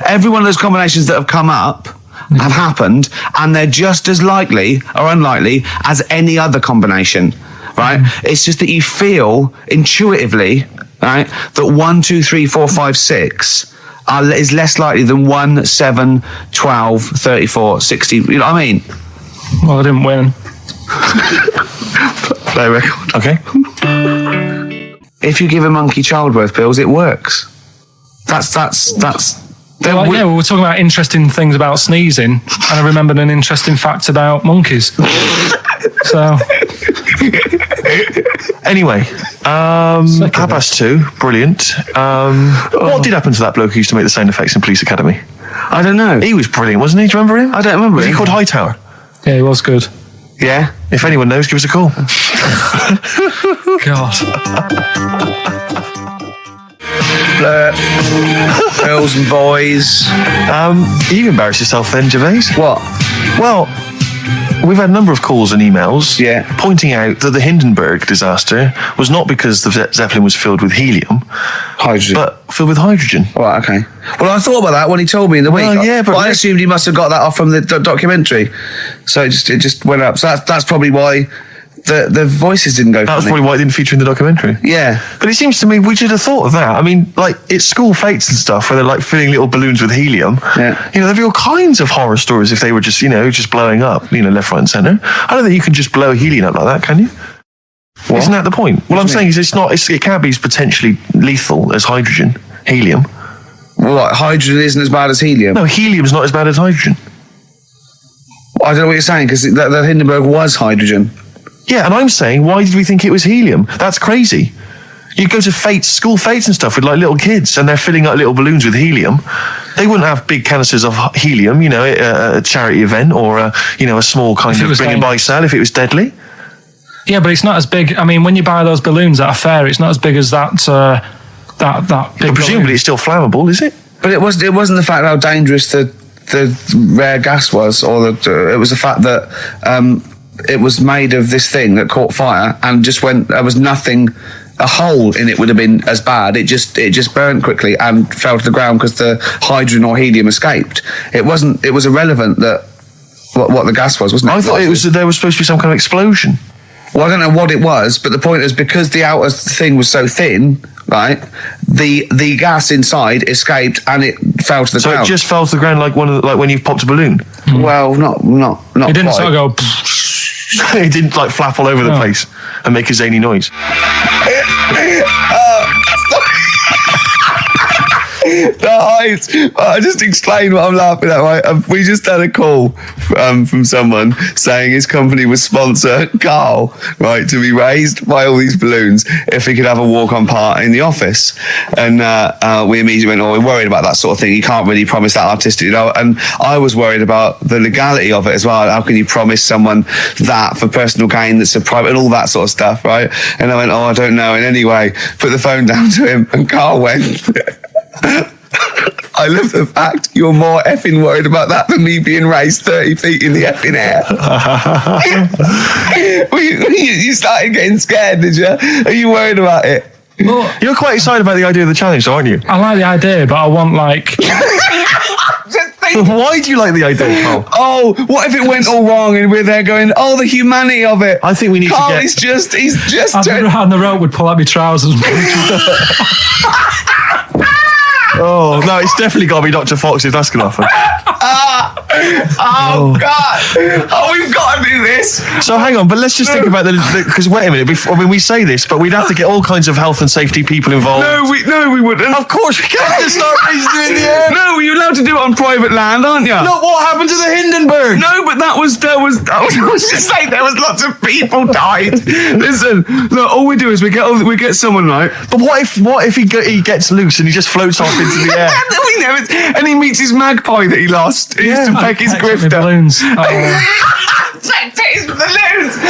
Speaker 1: Every one of those combinations that have come up have happened, and they're just as likely or unlikely as any other combination, right? It's just that you feel intuitively, right, that 1, 2, 3, 4, 5, 6 is less likely than 1, 7, 12, 34, 60. You know what I mean?
Speaker 3: Well, I didn't win.
Speaker 1: Play record.
Speaker 4: Okay.
Speaker 1: If you give a monkey childbirth pills, it works. That's.
Speaker 3: Well, we were talking about interesting things about sneezing, and I remembered an interesting fact about monkeys. So,
Speaker 4: anyway, 2:30, brilliant. What did happen to that bloke who used to make the sound effects in Police Academy?
Speaker 1: I don't know.
Speaker 4: He was brilliant, wasn't he? Do you remember him?
Speaker 1: I don't remember.
Speaker 4: Was he called Hightower?
Speaker 3: Yeah, he was good.
Speaker 1: Yeah.
Speaker 4: If anyone knows, give us a call.
Speaker 3: God.
Speaker 1: Girls and boys.
Speaker 4: You embarrass yourself then, Gervais.
Speaker 1: What?
Speaker 4: Well, we've had a number of calls and emails pointing out that the Hindenburg disaster was not because the Zeppelin was filled with helium,
Speaker 1: hydrogen,
Speaker 4: but filled with hydrogen.
Speaker 1: Right, okay. Well, I thought about that when he told me in the week.
Speaker 4: Yeah, but
Speaker 1: I assumed he must have got that off from the documentary, so it just went up. So that's probably why the voices didn't go.
Speaker 4: That was probably why it didn't feature in the documentary.
Speaker 1: Yeah,
Speaker 4: but it seems to me we should have thought of that. I mean, like it's school fates and stuff where they're like filling little balloons with helium.
Speaker 1: Yeah,
Speaker 4: there'd be all kinds of horror stories if they were just just blowing up, left, right, and centre. I don't think you can just blow helium up like that, can you? What? Isn't that the point? What I'm saying is it can't be as potentially lethal as hydrogen, helium.
Speaker 1: Well, like, hydrogen isn't as bad as helium.
Speaker 4: No, helium's not as bad as hydrogen.
Speaker 1: I don't know what you're saying because the Hindenburg was hydrogen.
Speaker 4: Yeah, and I'm saying, why did we think it was helium? That's crazy. You go to school fates and stuff with like little kids, and they're filling up little balloons with helium. They wouldn't have big canisters of helium, a charity event or a small kind of bring and buy sale if it was deadly.
Speaker 3: Yeah, but it's not as big. I mean, when you buy those balloons at a fair, it's not as big as that big.
Speaker 4: But presumably, it's still flammable, is it?
Speaker 1: But it wasn't the fact how dangerous the rare gas was, or it was the fact that it was made of this thing that caught fire and just went. There was nothing. A hole in it would have been as bad. It just burned quickly and fell to the ground because the hydrogen or helium escaped. It wasn't. It was irrelevant that what the gas was, wasn't it?
Speaker 4: I thought there was supposed to be some kind of explosion.
Speaker 1: Well, I don't know what it was, but the point is because the outer thing was so thin, right? The gas inside escaped and it fell to the ground.
Speaker 4: So it just fell to the ground like when you've popped a balloon.
Speaker 1: Well, not.
Speaker 3: It didn't sort of go.
Speaker 4: It didn't like flap all over the place and make a zany noise.
Speaker 1: The height. I just explained what I'm laughing at. Right? We just had a call from someone saying his company would sponsor Karl, right, to be raised by all these balloons if he could have a walk-on part in the office. And we immediately went, we're worried about that sort of thing. You can't really promise that artistic, And I was worried about the legality of it as well. How can you promise someone that for personal gain that's a private and all that sort of stuff, right? And I went, I don't know. And anyway, put the phone down to him, and Karl went. I love the fact you're more effing worried about that than me being raised 30 feet in the effing air. You started getting scared, did you? Are you worried about it?
Speaker 4: Well, you're quite excited about the idea of the challenge, aren't you?
Speaker 3: I like the idea, but I want like...
Speaker 4: Why do you like the idea, Carl?
Speaker 1: Oh, what if it went all wrong and we're there going, oh, the humanity of it.
Speaker 4: I think we need
Speaker 1: Carl,
Speaker 4: to get...
Speaker 1: he's just
Speaker 3: I've been around the rope, would pull out my trousers.
Speaker 4: Oh, no, it's definitely got to be Dr. Fox if that's going to happen.
Speaker 1: Oh, God. Oh, we've got to do this.
Speaker 4: So hang on, but let's just think about because wait a minute, we say this, but we'd have to get all kinds of health and safety people involved.
Speaker 1: No, we wouldn't.
Speaker 4: Of course we can't just start raising you in the air.
Speaker 1: No, you're allowed to do it on private land, aren't you?
Speaker 4: Look, what happened to the Hindenburg?
Speaker 1: No, but I was just saying there was lots of people died. Listen, look, all we do is we get someone, right?
Speaker 4: But what if he gets loose and he just floats off into the air?
Speaker 1: We know it, and he meets his magpie that he lost. He used to peck his grifter.
Speaker 3: Balloons.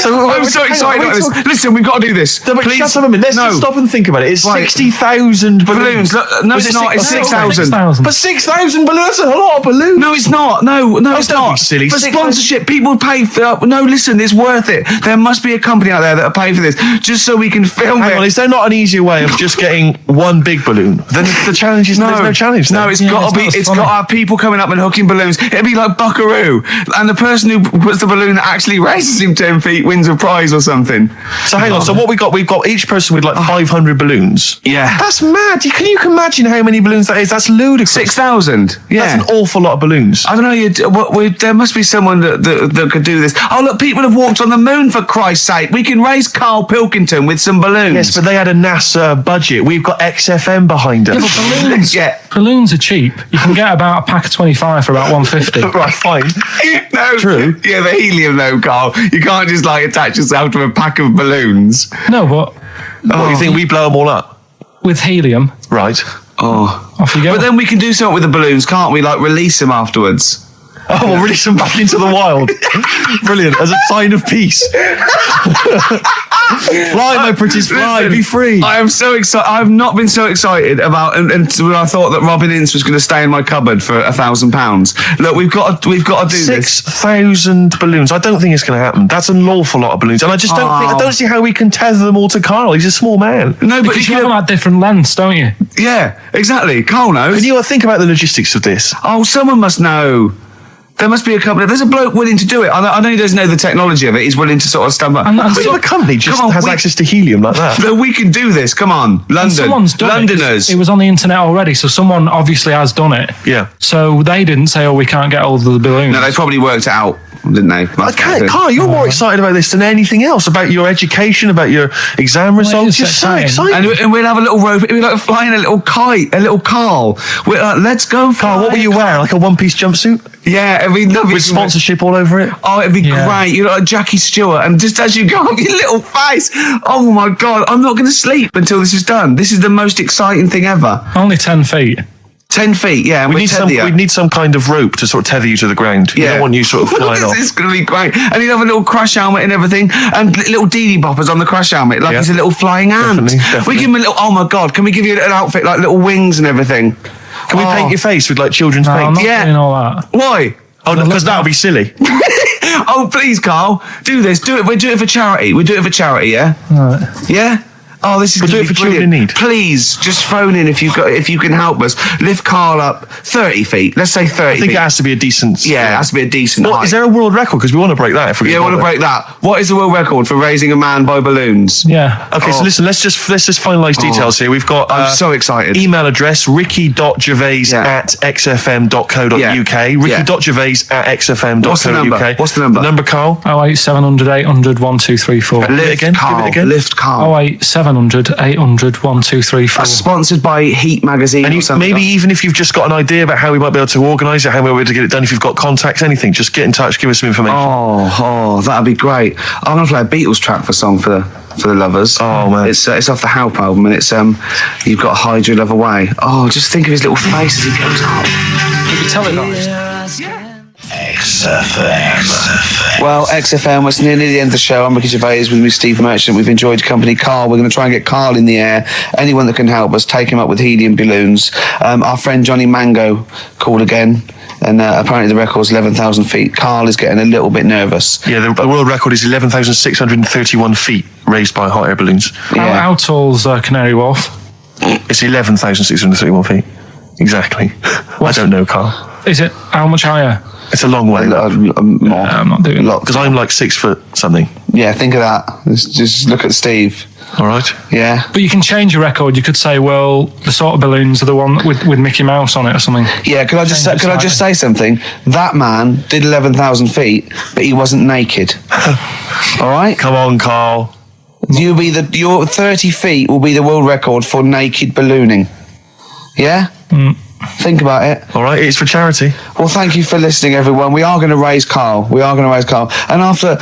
Speaker 1: So I'm so excited about this. Listen, we've got to do this.
Speaker 4: No, but
Speaker 1: please.
Speaker 4: Shut up a minute. Let's just stop and think about it. It's 60,000 balloons.
Speaker 1: No, it's not. It's 6,000.
Speaker 4: But 6,000 balloons. That's a lot of balloons.
Speaker 1: No, it's not. No, it's
Speaker 4: don't
Speaker 1: not.
Speaker 4: be silly.
Speaker 1: For sponsorship, people pay for. No, listen, it's worth it. There must be a company out there that'll pay for this, just so we can film
Speaker 4: Hang
Speaker 1: it.
Speaker 4: on, is there not an easier way of just getting one big balloon? Then the challenge is there's no challenge. Then.
Speaker 1: No, it's got to be. It's got to have people coming up and hooking balloons. It'd be like Buckaroo, and the person who puts the balloon that actually raises him 10 feet wins a prize or something.
Speaker 4: So hang on. So what we've got each person with like 500 balloons.
Speaker 1: Yeah,
Speaker 4: that's mad. Can you imagine how many balloons that is? That's ludicrous.
Speaker 1: 6,000. Yeah,
Speaker 4: that's an awful lot of balloons.
Speaker 1: I don't know. There must be someone that could do this. Oh look, people have walked on the moon for Christ's sake. We can raise Karl Pilkington with some balloons.
Speaker 4: Yes, but they had a NASA budget. We've got XFM behind us.
Speaker 3: Yeah, but balloons. Balloons are cheap. You can get about a pack of 25 for about 150.
Speaker 4: Right, fine.
Speaker 1: No,
Speaker 4: true.
Speaker 1: Yeah, the helium though, Carl. You can't just like attach yourself to a pack of balloons.
Speaker 3: No, but
Speaker 4: what, you think we blow them all up
Speaker 3: with helium?
Speaker 4: Right.
Speaker 1: Oh,
Speaker 3: off you go.
Speaker 1: But then we can do something with the balloons, can't we? Like release them afterwards.
Speaker 4: Oh, we'll release them back into the wild. Brilliant. As a sign of peace. Fly, my pretties, fly, be free.
Speaker 1: I am so excited. I've not been so excited about until I thought that Robin Ince was going to stay in my cupboard for £1,000. Look, we've got to do this.
Speaker 4: 6,000 balloons. I don't think it's going to happen. That's an awful lot of balloons, and I just don't see how we can tether them all to Carl. He's a small man.
Speaker 1: No, but
Speaker 3: you have them at different lengths, don't you?
Speaker 1: Yeah, exactly. Carl knows.
Speaker 4: Can you think about the logistics of this?
Speaker 1: Oh, someone must know. There must be a company. There's a bloke willing to do it. I know he doesn't know the technology of it. He's willing to sort of stumble.
Speaker 4: And a company just has access to helium like that.
Speaker 1: So we can do this. Come on, London.
Speaker 3: Someone's done
Speaker 1: Londoners.
Speaker 3: It was on the internet already, so someone obviously has done it.
Speaker 4: Yeah.
Speaker 3: So they didn't say, "Oh, we can't get hold of the balloons."
Speaker 1: No, they probably worked it out, didn't they?
Speaker 4: Carl, you're more excited about this than anything else. About your education, about your exam results. You're so excited.
Speaker 1: And we'll have a little rope. We'll like flying a little kite, a little Carl. We're like, let's go,
Speaker 4: Carl. What will you wear? Like a one-piece jumpsuit?
Speaker 1: Yeah, it'd be lovely.
Speaker 4: With sponsorship all over it?
Speaker 1: Oh, it'd be great. You're like Jackie Stewart, and just as you go up your little face, oh my God, I'm not going to sleep until this is done. This is the most exciting thing ever.
Speaker 3: Only 10 feet.
Speaker 1: 10 feet, yeah.
Speaker 4: We need some kind of rope to sort of tether you to the ground. Yeah. We don't want you sort of flying off.
Speaker 1: This is going to be great. And he'll have a little crash helmet and everything, and little Dee Dee boppers on the crash helmet, like he's a little flying ant.
Speaker 4: Definitely.
Speaker 1: We give him a little, oh my God, can we give you an outfit like little wings and everything?
Speaker 4: Can we paint your face with like children's paint?
Speaker 3: I'm not doing all that.
Speaker 1: Why?
Speaker 4: Oh, no, because that would be silly.
Speaker 1: Oh, please, Carl, do this. Do it. We'll do it for charity. We do it for charity, yeah?
Speaker 3: Right.
Speaker 1: Yeah? Oh, this is
Speaker 4: We'll do it for children in need.
Speaker 1: Please, just phone in if you can help us. Lift Carl up 30 feet. Let's say 30
Speaker 4: I think it has to be a decent...
Speaker 1: Yeah, it has to be a decent height.
Speaker 4: Is there a world record? Because we want to break that.
Speaker 1: I want to break that. What is the world record for raising a man by balloons?
Speaker 3: Yeah.
Speaker 4: Okay, so listen, let's just finalise details here. We've got...
Speaker 1: I'm so excited.
Speaker 4: Email address, ricky.gervais@xfm.co.uk. ricky.gervais@xfm.co.uk.
Speaker 1: What's the number?
Speaker 4: The number, Carl?
Speaker 3: 08700 800 1234.
Speaker 1: Lift
Speaker 4: again.
Speaker 1: Carl.
Speaker 4: Give it again.
Speaker 1: Lift Carl.
Speaker 3: 08700 800 1234.
Speaker 1: Sponsored by Heat Magazine.
Speaker 4: And maybe even if you've just got an idea about how we might be able to organise it, how we might be able to get it done, if you've got contacts, anything, just get in touch, give us some information.
Speaker 1: Oh, that'd be great. I'm going to play a Beatles track for song for the lovers.
Speaker 4: Oh man,
Speaker 1: it's off the Help album, and it's You've Got to Hide Your Love Away. Oh, just think of his little face as he goes up.
Speaker 3: Keep it televised.
Speaker 1: XFM. Well, XFM, it's nearly the end of the show. I'm Ricky Gervais with me, Steve Merchant. We've enjoyed your company. Carl, we're going to try and get Carl in the air. Anyone that can help us, take him up with helium balloons. Our friend Johnny Mango called again. And apparently the record's 11,000 feet. Carl is getting a little bit nervous.
Speaker 4: Yeah, the world record is 11,631 feet raised by hot air balloons.
Speaker 1: Yeah.
Speaker 3: How tall's Canary Wharf?
Speaker 4: It's 11,631 feet. Exactly. I don't know, Carl.
Speaker 3: Is it how much higher?
Speaker 4: It's a long way.
Speaker 1: More.
Speaker 3: I'm not doing that.
Speaker 4: Because I'm like 6 foot something.
Speaker 1: Yeah, think of that. Just look at Steve.
Speaker 4: All right.
Speaker 1: Yeah.
Speaker 3: But you can change your record. You could say, well, the sort of balloons are the one with Mickey Mouse on it or something.
Speaker 1: Yeah, could I just say something? That man did 11,000 feet, but he wasn't naked. All right?
Speaker 4: Come on, Carl.
Speaker 1: Your 30 feet will be the world record for naked ballooning. Yeah? Think about it.
Speaker 4: All right, it's for charity.
Speaker 1: Well, thank you for listening, everyone. We are going to raise Carl. And after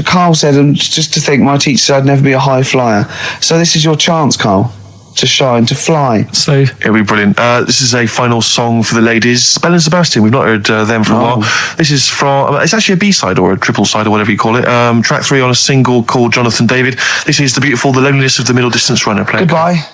Speaker 1: Carl said, and just to think, my teacher said I'd never be a high flyer. So this is your chance, Carl, to shine, to fly.
Speaker 3: Steve.
Speaker 4: It'll be brilliant. This is a final song for the ladies. Belle and Sebastian, we've not heard them for a while. This is from, it's actually a B-side or a triple side or whatever you call it. Track 3 on a single called Jonathan David. This is the beautiful The Loneliness of the Middle Distance Runner.
Speaker 1: Goodbye.